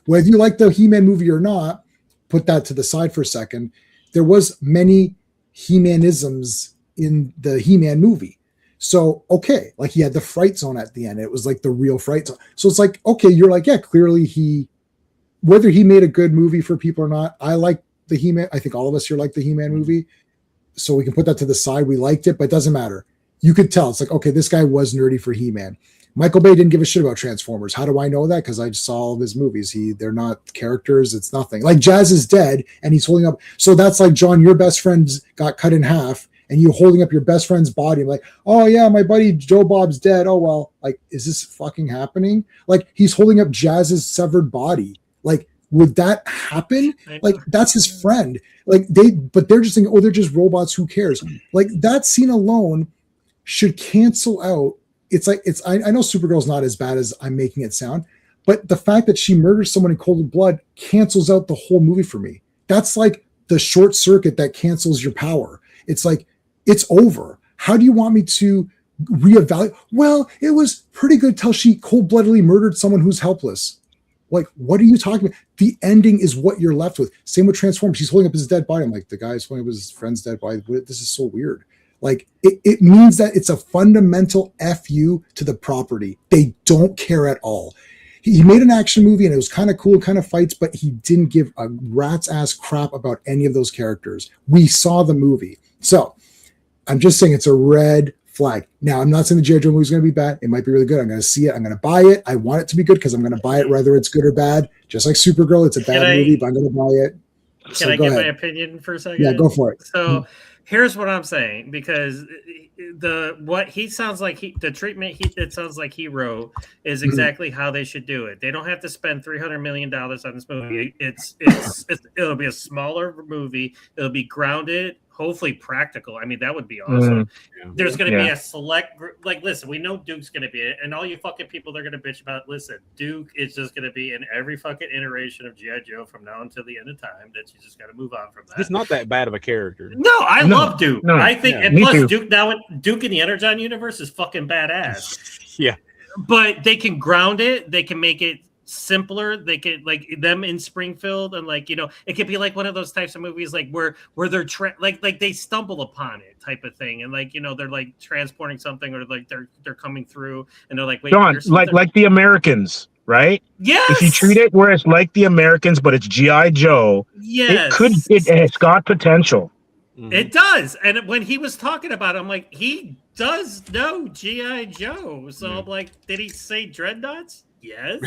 Whether you like the He-Man movie or not, put that to the side for a second. There was many He-Manisms in the He-Man movie. So, okay, like he had the Fright Zone at the end. It was like the real Fright Zone. So it's like, okay, you're like, yeah, clearly whether he made a good movie for people or not, I like the He-Man. I think all of us here like the He-Man movie. So we can put that to the side. We liked it, but it doesn't matter. You could tell. It's like, okay, this guy was nerdy for He-Man. Michael Bay didn't give a shit about Transformers. How do I know that? Because I just saw all of his movies. They're not characters. It's nothing. Like Jazz is dead and he's holding up. So that's like, John, your best friend got cut in half and you holding up your best friend's body. Like, oh yeah, my buddy Joe Bob's dead. Oh, well, like, is this fucking happening? Like he's holding up Jazz's severed body. Like, would that happen? Like that's his friend. Like they're just saying, oh, they're just robots. Who cares? Like that scene alone should cancel out. It's like I know Supergirl's not as bad as I'm making it sound, but the fact that she murders someone in cold blood cancels out the whole movie for me. That's like the short circuit that cancels your power. It's like it's over. How do you want me to reevaluate? Well, it was pretty good till she cold-bloodedly murdered someone who's helpless. Like, what are you talking about? The ending is what you're left with. Same with Transformers. He's holding up his dead body. I'm like, the guy's holding up his friend's dead body. This is so weird. Like, it means that it's a fundamental FU to the property. They don't care at all. He made an action movie and it was kind of cool, kind of fights, but he didn't give a rat's ass crap about any of those characters. We saw the movie. So I'm just saying it's a red flag. Now, I'm not saying the G.I. Joe movie is going to be bad. It might be really good. I'm going to see it. I'm going to buy it. I want it to be good because I'm going to buy it whether it's good or bad. Just like Supergirl, it's a bad movie, but I'm going to buy it. Can I get my opinion for a second? Yeah, go for it. So here's what I'm saying, because the treatment it sounds like he wrote is exactly how they should do it. They don't have to spend $300 million on this movie. It'll be a smaller movie. It'll be grounded, hopefully practical. I mean, that would be awesome. There's going to be a select group. Like, listen, we know Duke's going to be it, and all you fucking people they're going to bitch about. Listen, Duke is just going to be in every fucking iteration of G.I. Joe from now until the end of time. That you just got to move on from that. It's not that bad of a character. No, I love Duke. No, I think, and me plus too. Duke in the Energon universe is fucking badass. Yeah. But they can ground it. They can make it simpler. They can, like, them in Springfield, and like, you know, it could be like one of those types of movies like where they're like they stumble upon it type of thing, and like, you know, they're like transporting something, or like they're coming through and they're like, wait, John, like the Americans, right? Yes. If you treat it where it's like the Americans, but it's G.I. Joe, it's got potential. It does. And when he was talking about it, I'm like, he does know G.I. Joe. So I'm like, did he say Dreadnoughts? Yes.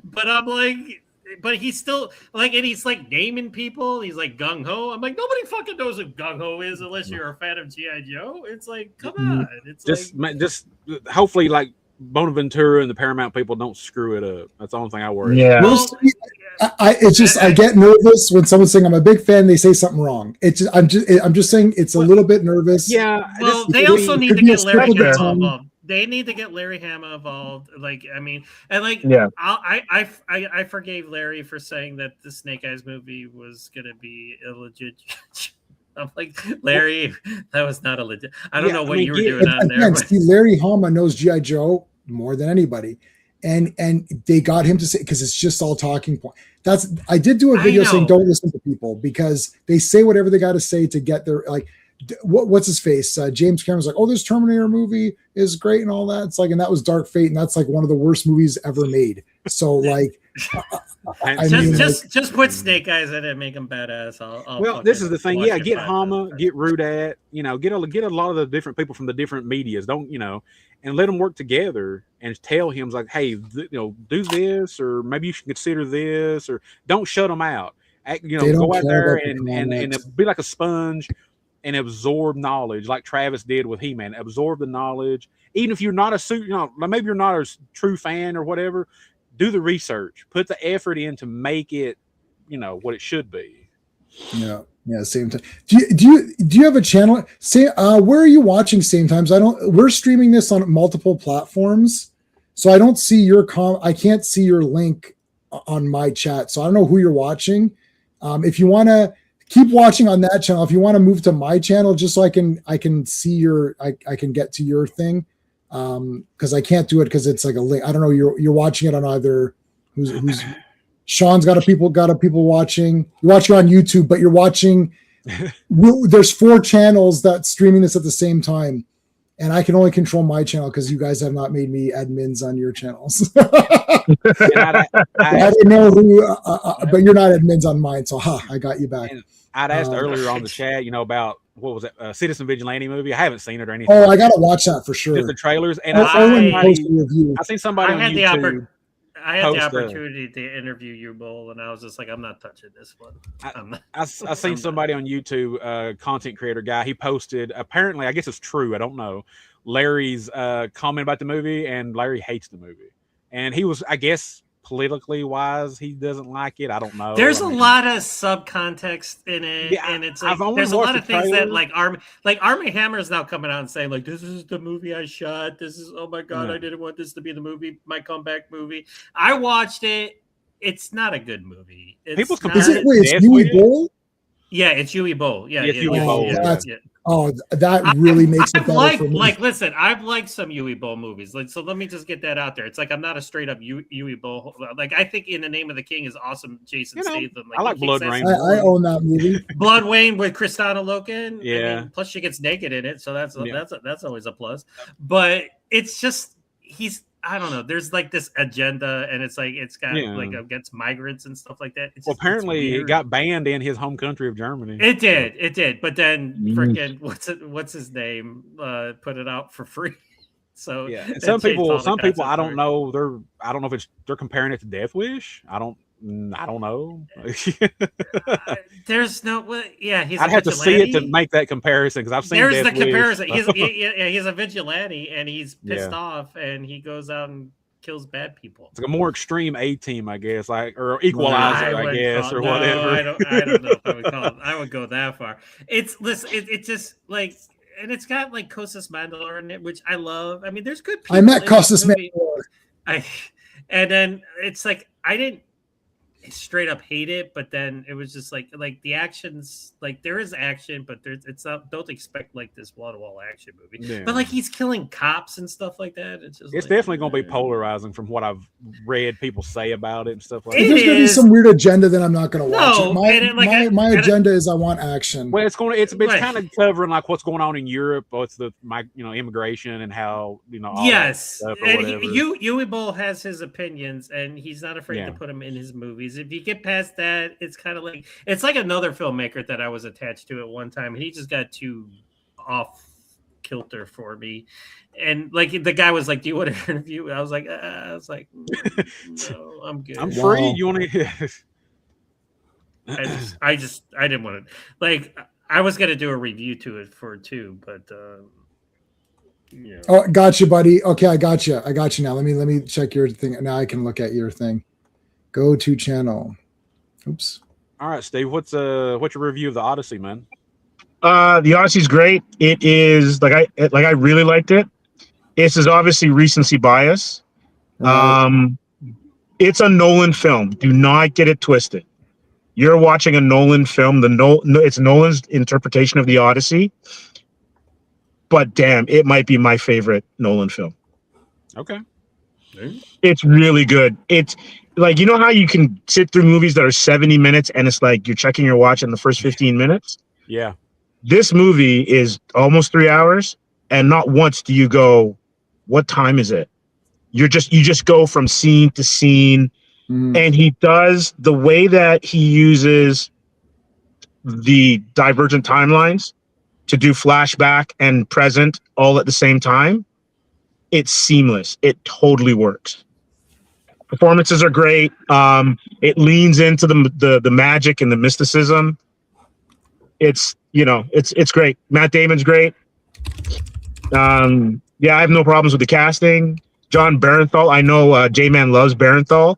But I'm like, but he's still like, and he's like naming people. He's like gung ho. I'm like, nobody fucking knows who gung ho is unless you're a fan of G.I. Joe. It's like, come on. It's just hopefully, like, Bonaventura and the Paramount people don't screw it up. That's the only thing I worry Yeah. about. Well, I get nervous when someone's saying I'm a big fan. They say something wrong. I'm just saying it's a little bit nervous. Yeah. Well, they also need to get Larry Hama involved. They need to get Larry Hama involved. Like, I mean, and like, yeah. I forgave Larry for saying that the Snake Eyes movie was gonna be illegit. I'm like, Larry, that was not a legit. I don't know what you were doing on there. But see, Larry Hama knows G.I. Joe more than anybody. And they got him to say, because it's just all talking point. I did do a video saying don't listen to people because they say whatever they got to say to get their, like, what's his face? James Cameron's like, oh, this Terminator movie is great and all that. It's like, and that was Dark Fate, and that's like one of the worst movies ever made. So like, just put Snake Eyes in it and make him badass. Well, this is the thing. Yeah, get Hama, get Rudat, you know, get a lot of the different people from the different medias. Don't, you know, and let them work together and tell him like, hey, you know, do this, or maybe you should consider this, or don't shut them out. You know, go out there and be like a sponge and absorb knowledge, like Travis did with He-Man. Absorb the knowledge, even if you're not maybe you're not a true fan or whatever. Do the research, put the effort in to make it, you know, what it should be. Yeah. Same time. Do you have a channel? Say, where are you watching Same Times? We're streaming this on multiple platforms, so I don't see your I can't see your link on my chat, so I don't know who you're watching. If you want to keep watching on that channel, if you want to move to my channel, just so I can see I can get to your thing. Because I can't do it because it's like a link. I don't know. You're watching it on either. Who's Sean's got a people watching. You're watching on YouTube, but you're watching. There's 4 channels that streaming this at the same time, and I can only control my channel because you guys have not made me admins on your channels. I don't know who, but you're not admins on mine, so I got you back. And I'd asked earlier on the chat, you know, about what was it, Citizen Vigilante movie? I haven't seen it or anything. Oh, I gotta watch that for sure. Just the trailers, and I seen somebody on YouTube. I had the opportunity to interview you, Bull, and I was just like, I'm not touching this one. I seen somebody on YouTube, content creator guy. He posted, apparently, I guess it's true, I don't know, Larry's comment about the movie, and Larry hates the movie. And he was, I guess, politically wise, he doesn't like it. I don't know. There's a lot of subcontext in it, and it's like there's a lot of things that like Armie Hammer is now coming out and saying like, this is the movie I shot. This is, oh my god, I didn't want this to be the movie, my comeback movie. I watched it. It's not a good movie. Is it Huey Bull? Yeah, it's Yui Bowl. Yeah, It's yeah, Yui yeah, Bowl, yeah, that's- yeah. Oh, that really makes it I've better liked, for me. like, listen, I've liked some Yui Bowl movies. Like, so let me just get that out there. It's like I'm not a straight up Yui Bowl. Like, I think In the Name of the King is awesome. Jason You know, Statham. I like he Blood kicks ass. Rain. I own that movie. Blood Rain with Kristana Loken. Yeah. I mean, plus she gets naked in it, so that's Yeah. that's always a plus. But it's just I don't know. There's like this agenda, and it's like it's got like against migrants and stuff like that. It's Well, apparently it got banned in his home country of Germany. It did. But then freaking what's his name? Put it out for free. So yeah, and that some changed all people, the concept I don't for it. know. I don't know if they're comparing it to Death Wish. I don't know. There's no he's I'd a have to see it to vigilante. make that comparison because I've seen There's Death the comparison. Wish. He's a vigilante and he's pissed Yeah. off and he goes out and kills bad people. It's like a more extreme A-Team, I guess, like or Equalizer, I wouldn't guess, call- or no, whatever. I don't know if I would call it. I would go that far. It's just like, and it's got like Kostas Mandylor in it, which I love. I mean, there's good people. I met in this Kostas movie. Mandylor. And then it's like I didn't straight up hate it, but then it was just like the actions, like there is action, but it's not. Don't expect like this wall-to-wall action movie. Yeah. But like he's killing cops and stuff like that. It's just It's like, definitely going to be polarizing from what I've read people say about it and stuff like It If that. there's gonna be is. some weird agenda, then I'm not gonna watch No, it. and it, like, My I- agenda is I want action. Well, it's Right. kind of covering like what's going on in Europe, what's immigration and how all that Yes, stuff or and whatever. Yui Bowl has his opinions, and he's not afraid Yeah. to put them in his movies. If you get past that, it's kind of like it's like another filmmaker that I was attached to at one time, and he just got too off kilter for me. And like the guy was like, "Do you want to interview?" I was like, no, I'm good. I'm Wow. free. You want to? I didn't want to. Like, I was gonna do a review to it for it too, but yeah. Oh, got you, buddy. Okay, I got you now. Let me check your thing. Now I can look at your thing. Go to channel. Oops. All right, Steve. What's your review of the Odyssey, man? The Odyssey's great. It is I really liked it. This is obviously recency bias. It's a Nolan film. Do not get it twisted. You're watching a Nolan film. It's Nolan's interpretation of the Odyssey. But damn, it might be my favorite Nolan film. Okay. It's really good. It's like, you know how you can sit through movies that are 70 minutes and it's like you're checking your watch in the first 15 minutes? Yeah. This movie is almost 3 hours, and not once do you go, what time is it? You just go from scene to scene, and he does the way that he uses the divergent timelines to do flashback and present all at the same time. It's seamless. It totally works. Performances are great. It leans into the magic and the mysticism. It's great. Matt Damon's great. I have no problems with the casting. John Barenthal. I know J-Man loves Barenthal,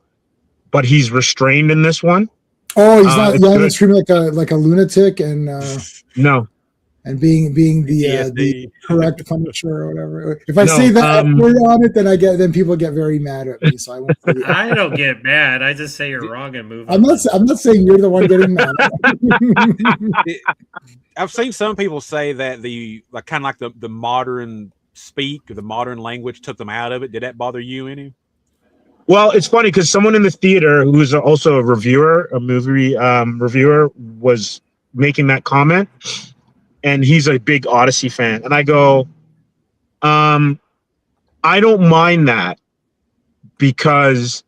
but he's restrained in this one. Oh, he's not it's yelling good. and screaming like a lunatic and No. being the PTSD. correct Punisher or whatever. If I No, say that word on it, then people get very mad at me. So I won't. Say it. I don't get mad. I just say you're wrong and move. I'm not saying you're the one getting mad. I've seen some people say that the modern speak or the modern language took them out of it. Did that bother you any? Well, it's funny because someone in the theater who is also a movie reviewer, was making that comment, and he's a big Odyssey fan. And I go, I don't mind that because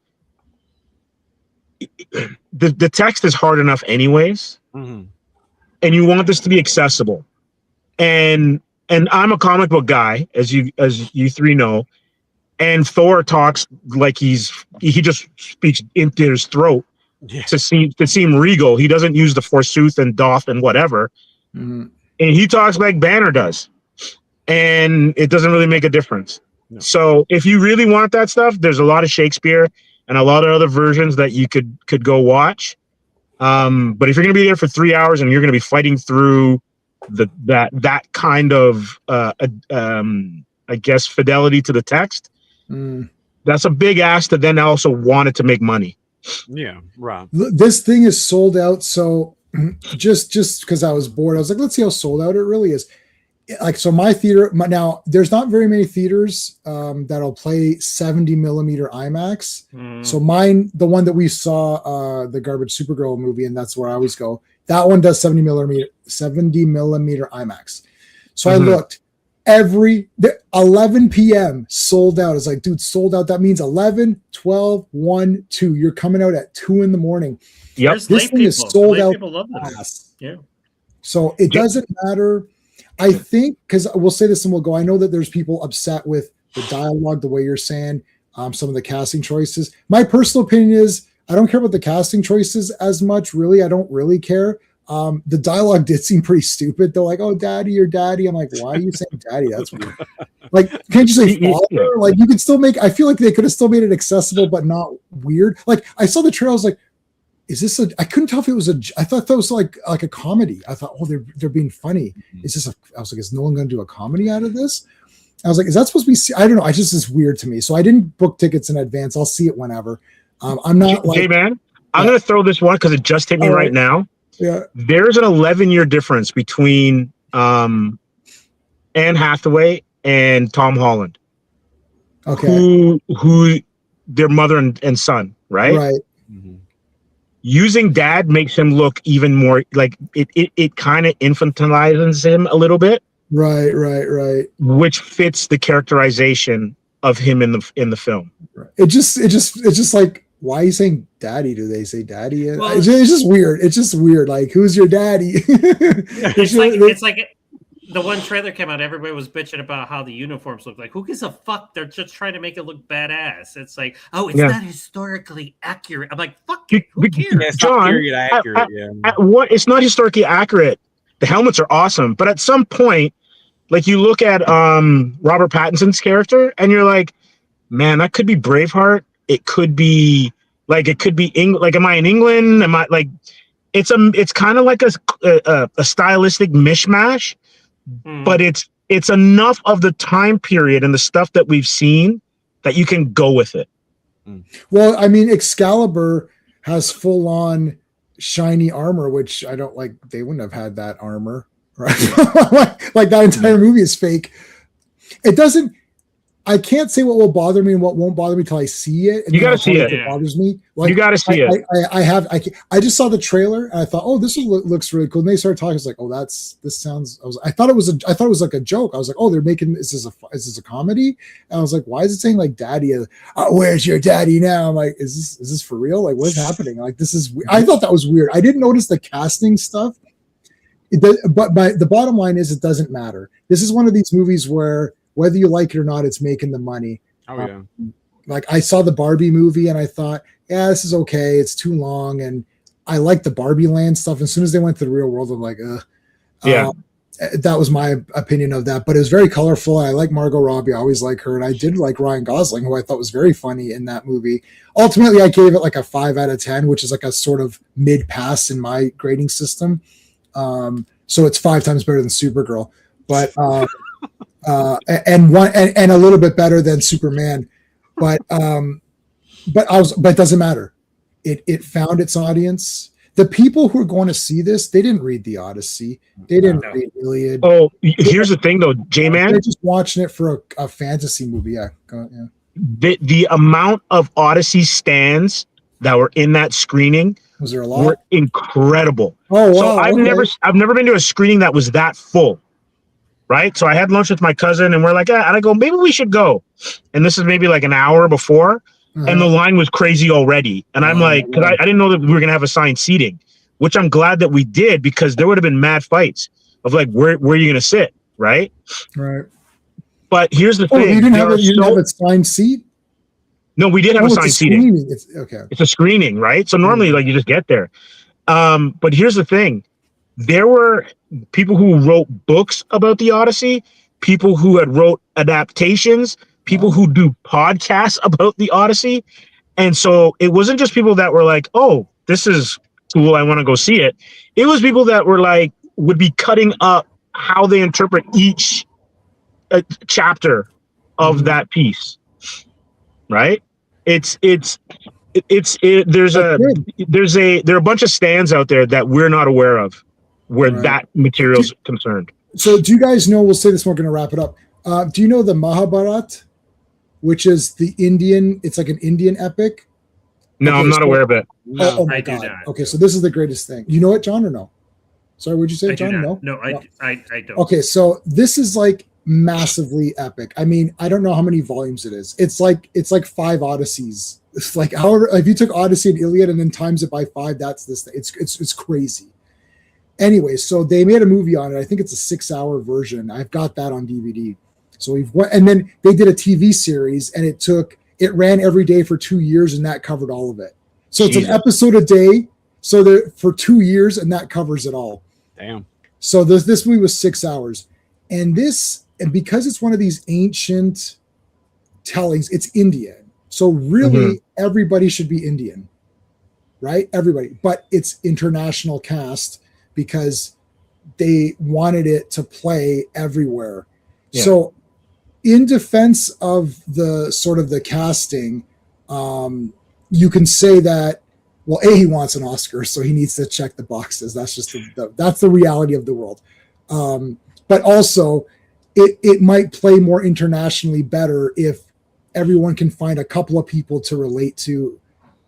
the text is hard enough anyways, Mm-hmm. and you want this to be accessible. And I'm a comic book guy, as you three know. And Thor talks like he just speaks into his throat to seem regal. He doesn't use the forsooth and doth and whatever. Mhm. And he talks like Banner does. And it doesn't really make a difference. No. So if you really want that stuff, there's a lot of Shakespeare and a lot of other versions that you could go watch. But if you're going to be there for 3 hours and you're going to be fighting through that kind of I guess fidelity to the text, that's a big ask to then also want it to make money. Yeah, right. This thing is sold out. So just because I was bored. I was like, let's see how sold out it really is. Like, so my theater now, there's not very many theaters that'll play 70 millimeter IMAX. So mine, the one that we saw, the Garbage Supergirl movie, and that's where I always go. That one does 70 millimeter IMAX. So I looked. 11 p.m. sold out. It's like, dude, sold out. That means 11, 12, 1, 2. You're coming out at 2 in the morning. Yep. There's This late thing is people. sold Late out people love this. fast. Yeah. So it doesn't matter. I think, because we'll say this and we'll go, I know that there's people upset with the dialogue, the way you're saying, some of the casting choices. My personal opinion is I don't care about the casting choices as much. Really, I don't really care. The dialogue did seem pretty stupid. They're like, "Oh, daddy, or daddy." I'm like, "Why are you saying daddy? That's weird." Like, can't you say father? Like, you could still make. I feel like they could have still made it accessible, but not weird. Like, I saw the trailer. I was like, "Is this a?" I couldn't tell if it was a. I thought that was like a comedy. I thought, "Oh, they're being funny." Is this a? I was like, "Is Nolan going to do a comedy out of this?" I was like, "Is that supposed to be?" I don't know. I just is weird to me. So I didn't book tickets in advance. I'll see it whenever. I'm not like. Hey man, I'm gonna throw this one because it just hit me right now. Yeah. There's an 11-year difference between Anne Hathaway and Tom Holland. Okay. Who their mother and son, right? Right. Using dad makes him look even more like it kind of infantilizes him a little bit. Right. Which fits the characterization of him in the film. Right. It's just like, why are you saying daddy? Do they say daddy? Well, it's just weird. It's just weird. Like, who's your daddy? It's like the one trailer came out, everybody was bitching about how the uniforms look. Like, who gives a fuck? They're just trying to make it look badass. It's like, oh, it's not historically accurate. I'm like, fuck you. Who cares? Yeah, it's not John, period accurate. It's not historically accurate. The helmets are awesome, but at some point, like, you look at Robert Pattinson's character, and you're like, man, that could be Braveheart. It could be England. Like, am I in England? Am I like? It's kind of like a stylistic mishmash, but it's enough of the time period and the stuff that we've seen that you can go with it. Well, I mean, Excalibur has full on shiny armor, which I don't like. They wouldn't have had that armor, right? like that entire movie is fake. It doesn't. I can't say what will bother me and what won't bother me till I see it. And you got to see it. It bothers me. Like, you got to see it. I just saw the trailer and I thought, oh, this looks really cool. And they started talking. I was like, oh, this sounds. I thought it was like a joke. I was like, oh, they're making is this a comedy? And I was like, why is it saying like daddy? Where's your daddy now? I'm like, is this for real? Like, what is happening? Like, this is. I thought that was weird. I didn't notice the casting stuff. But the bottom line is, it doesn't matter. This is one of these movies where, whether you like it or not, it's making the money. Oh yeah. Like, I saw the Barbie movie and I thought, yeah, this is okay. It's too long, and I like the Barbie Land stuff. As soon as they went to the real world, I'm like, yeah. That was my opinion of that. But it was very colorful. I like Margot Robbie. I always like her, and I did like Ryan Gosling, who I thought was very funny in that movie. Ultimately, I gave it like a 5 out of 10, which is like a sort of mid pass in my grading system. So it's 5 times better than Supergirl, but. And a little bit better than Superman, but it doesn't matter. It found its audience. The people who are going to see this, they didn't read the Odyssey. They didn't read Iliad. Oh, here's the thing though, J-Man. They're just watching it for a fantasy movie. Yeah. The amount of Odyssey stands that were in that screening Was there a lot? were incredible. Oh, wow. So I've never been to a screening that was that full. Right. So I had lunch with my cousin and we're like, and I go, maybe we should go. And this is maybe like an hour before. And the line was crazy already. And I'm like, because I didn't know that we were going to have assigned seating, which I'm glad that we did, because there would have been mad fights of like, where are you going to sit? Right. Right. But here's the thing. You didn't have a assigned seat? No, we did have assigned seating. It's a screening, right? So normally like you just get there. But here's the thing. There were people who wrote books about the Odyssey, people who had wrote adaptations, people who do podcasts about the Odyssey. And so it wasn't just people that were like, oh, this is cool, I want to go see it. It was people that were like, would be cutting up how they interpret each chapter of that piece. Right? It's There are a bunch of stands out there that we're not aware of where Right. that material's concerned. So do you guys know, we'll say this, we're going to wrap it up. Do you know the Mahabharat, which is the Indian, it's like an Indian epic? No, Okay, I'm not so- aware of it. No, oh my I do God. not. Okay, so this is the greatest thing. You know it, John, or no? Sorry, what'd you say, I do John? not. No? No, I don't. Okay, so this is like massively epic. I mean, I don't know how many volumes it is. It's like 5 Odysseys. It's like however, if you took Odyssey and Iliad and then times it by 5, that's this thing. It's crazy. Anyway, so they made a movie on it. I think it's a 6-hour version. I've got that on DVD. So and then they did a TV series, and it ran every day for 2 years, and that covered all of it. So it's an Jesus. episode a day. So for 2 years, and that covers it all. Damn. So this movie was 6 hours, and because it's one of these ancient tellings, it's Indian. So really, everybody should be Indian, right? Everybody, but it's international cast because they wanted it to play everywhere. Yeah. So, in defense of the sort of the casting, you can say that. Well, he wants an Oscar, so he needs to check the boxes. That's just that's the reality of the world. But also, it might play more internationally better if everyone can find a couple of people to relate to.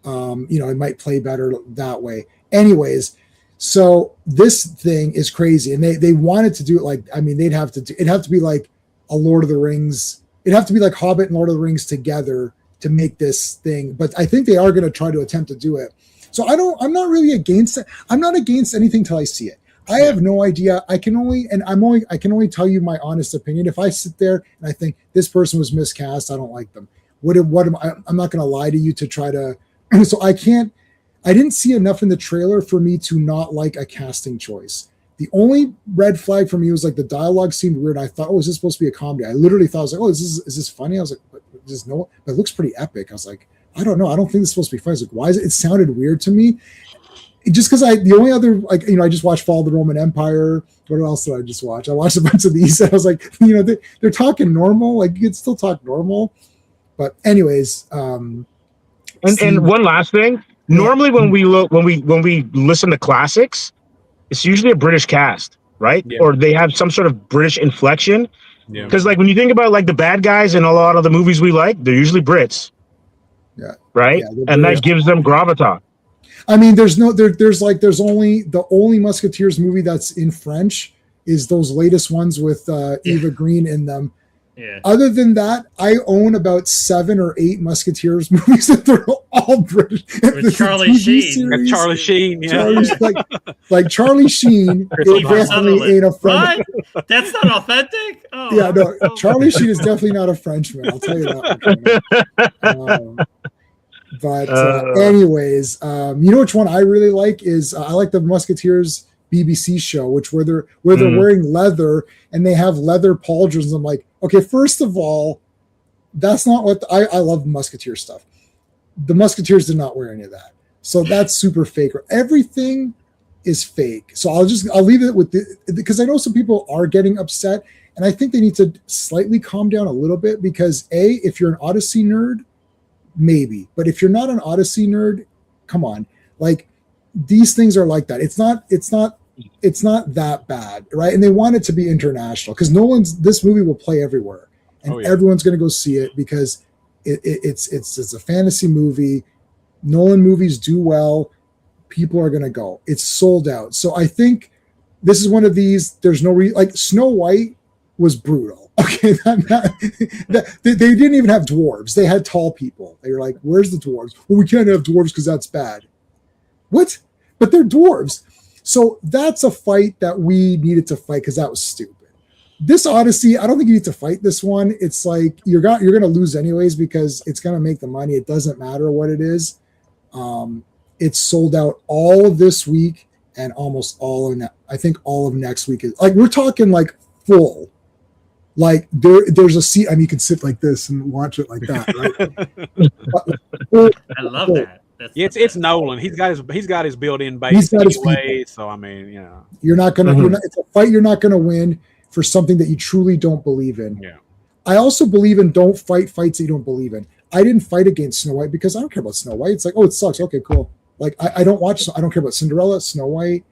It might play better that way. Anyways, so this thing is crazy, and they wanted to do it like, I mean, it'd have to be like a Lord of the Rings. It'd have to be like Hobbit and Lord of the Rings together to make this thing. But I think they are going to try to attempt to do it. So I'm not really against it. I'm not against anything till I see it. I have no idea. I can only tell you my honest opinion. If I sit there and I think this person was miscast, I don't like them. I'm not going to lie to you to try to. So I didn't see enough in the trailer for me to not like a casting choice. The only red flag for me was like the dialogue seemed weird. I thought, is this supposed to be a comedy? I literally thought, I was like, is this funny? I was like, but it looks pretty epic. I was like, I don't know. I don't think this is supposed to be funny. I was like, why is it? It sounded weird to me. Just because the only other, I just watched Fall of the Roman Empire. What else did I just watch? I watched a bunch of these. And I was like, they're talking normal. Like, you can still talk normal. But anyways, and one last thing. Normally, when we listen to classics, it's usually a British cast, right? Yeah. Or they have some sort of British inflection. Yeah. Because like when you think about like the bad guys in a lot of the movies we like, they're usually Brits. Yeah. Right. Yeah, and that gives them gravitas. I mean, there's only the only Musketeers movie that's in French is those latest ones with Eva Green in them. Yeah. Other than that, I own about 7 or 8 Musketeers movies that they're all British. With Charlie Sheen. That's Charlie Sheen, yeah. Like Charlie Sheen, it Kiefer definitely Sutherland. ain't a French. What? That's not authentic? Oh, Yeah, no, Charlie Sheen is definitely not a Frenchman. I'll tell you that. But anyways, you know which one I really like is I like the Musketeers BBC show, where they're wearing leather and they have leather pauldrons. I'm like, okay, first of all, that's not what I love Musketeer stuff. The Musketeers did not wear any of that, so that's super fake. Everything is fake. So I'll leave it with because I know some people are getting upset, and I think they need to slightly calm down a little bit because if you're an Odyssey nerd, maybe, but if you're not an Odyssey nerd, come on, like these things are like that. It's not that bad, right? And they want it to be international because this movie will play everywhere, and everyone's going to go see it because it's a fantasy movie. Nolan movies do well. People are going to go. It's sold out. So I think this is one of these. There's no like Snow White was brutal. Okay, they didn't even have dwarves. They had tall people. They were like, "Where's the dwarves?" Well, we can't have dwarves because that's bad. What? But they're dwarves. So that's a fight that we needed to fight because that was stupid. This Odyssey, I don't think you need to fight this one. It's like you're going to lose anyways because it's going to make the money. It doesn't matter what it is. It's sold out all of this week and almost all of next week is like we're talking like full. Like there's a seat. I mean, you can sit like this and watch it like that, right? I love that. It's Nolan. He's got his built-in base anyway. So I mean, you're not gonna. It's a fight you're not gonna win for something that you truly don't believe in. Yeah. I also believe in don't fight fights that you don't believe in. I didn't fight against Snow White because I don't care about Snow White. It's like, oh, it sucks. Okay, cool. Like I don't care about Cinderella, Snow White,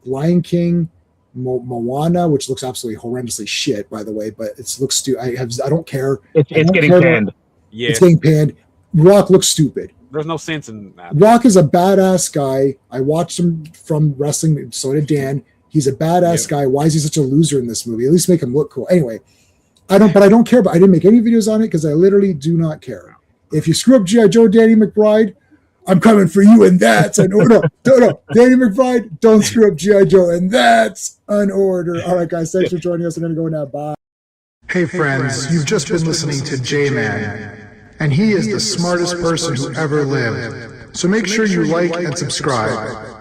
Lion King, Moana, which looks absolutely horrendously shit, by the way, but it looks stupid. I don't care. It's getting panned. Yeah, It's getting panned. Rock looks stupid. there's no sense in that. Rock is a badass guy. I watched him from wrestling. So did Dan. He's a badass guy. Why is he such a loser in this movie? At least make him look cool. Anyway, I don't care. But I didn't make any videos on it because I literally do not care. If you screw up G.I. Joe, Danny McBride, I'm coming for you, and that's an order. No, Danny McBride, don't screw up G.I. Joe, and that's an order. All right, guys, thanks for joining us. I'm going to go now. Bye. Hey friends, you've just been listening to J-Man, and he is the smartest person who ever lived. So make sure you like and subscribe.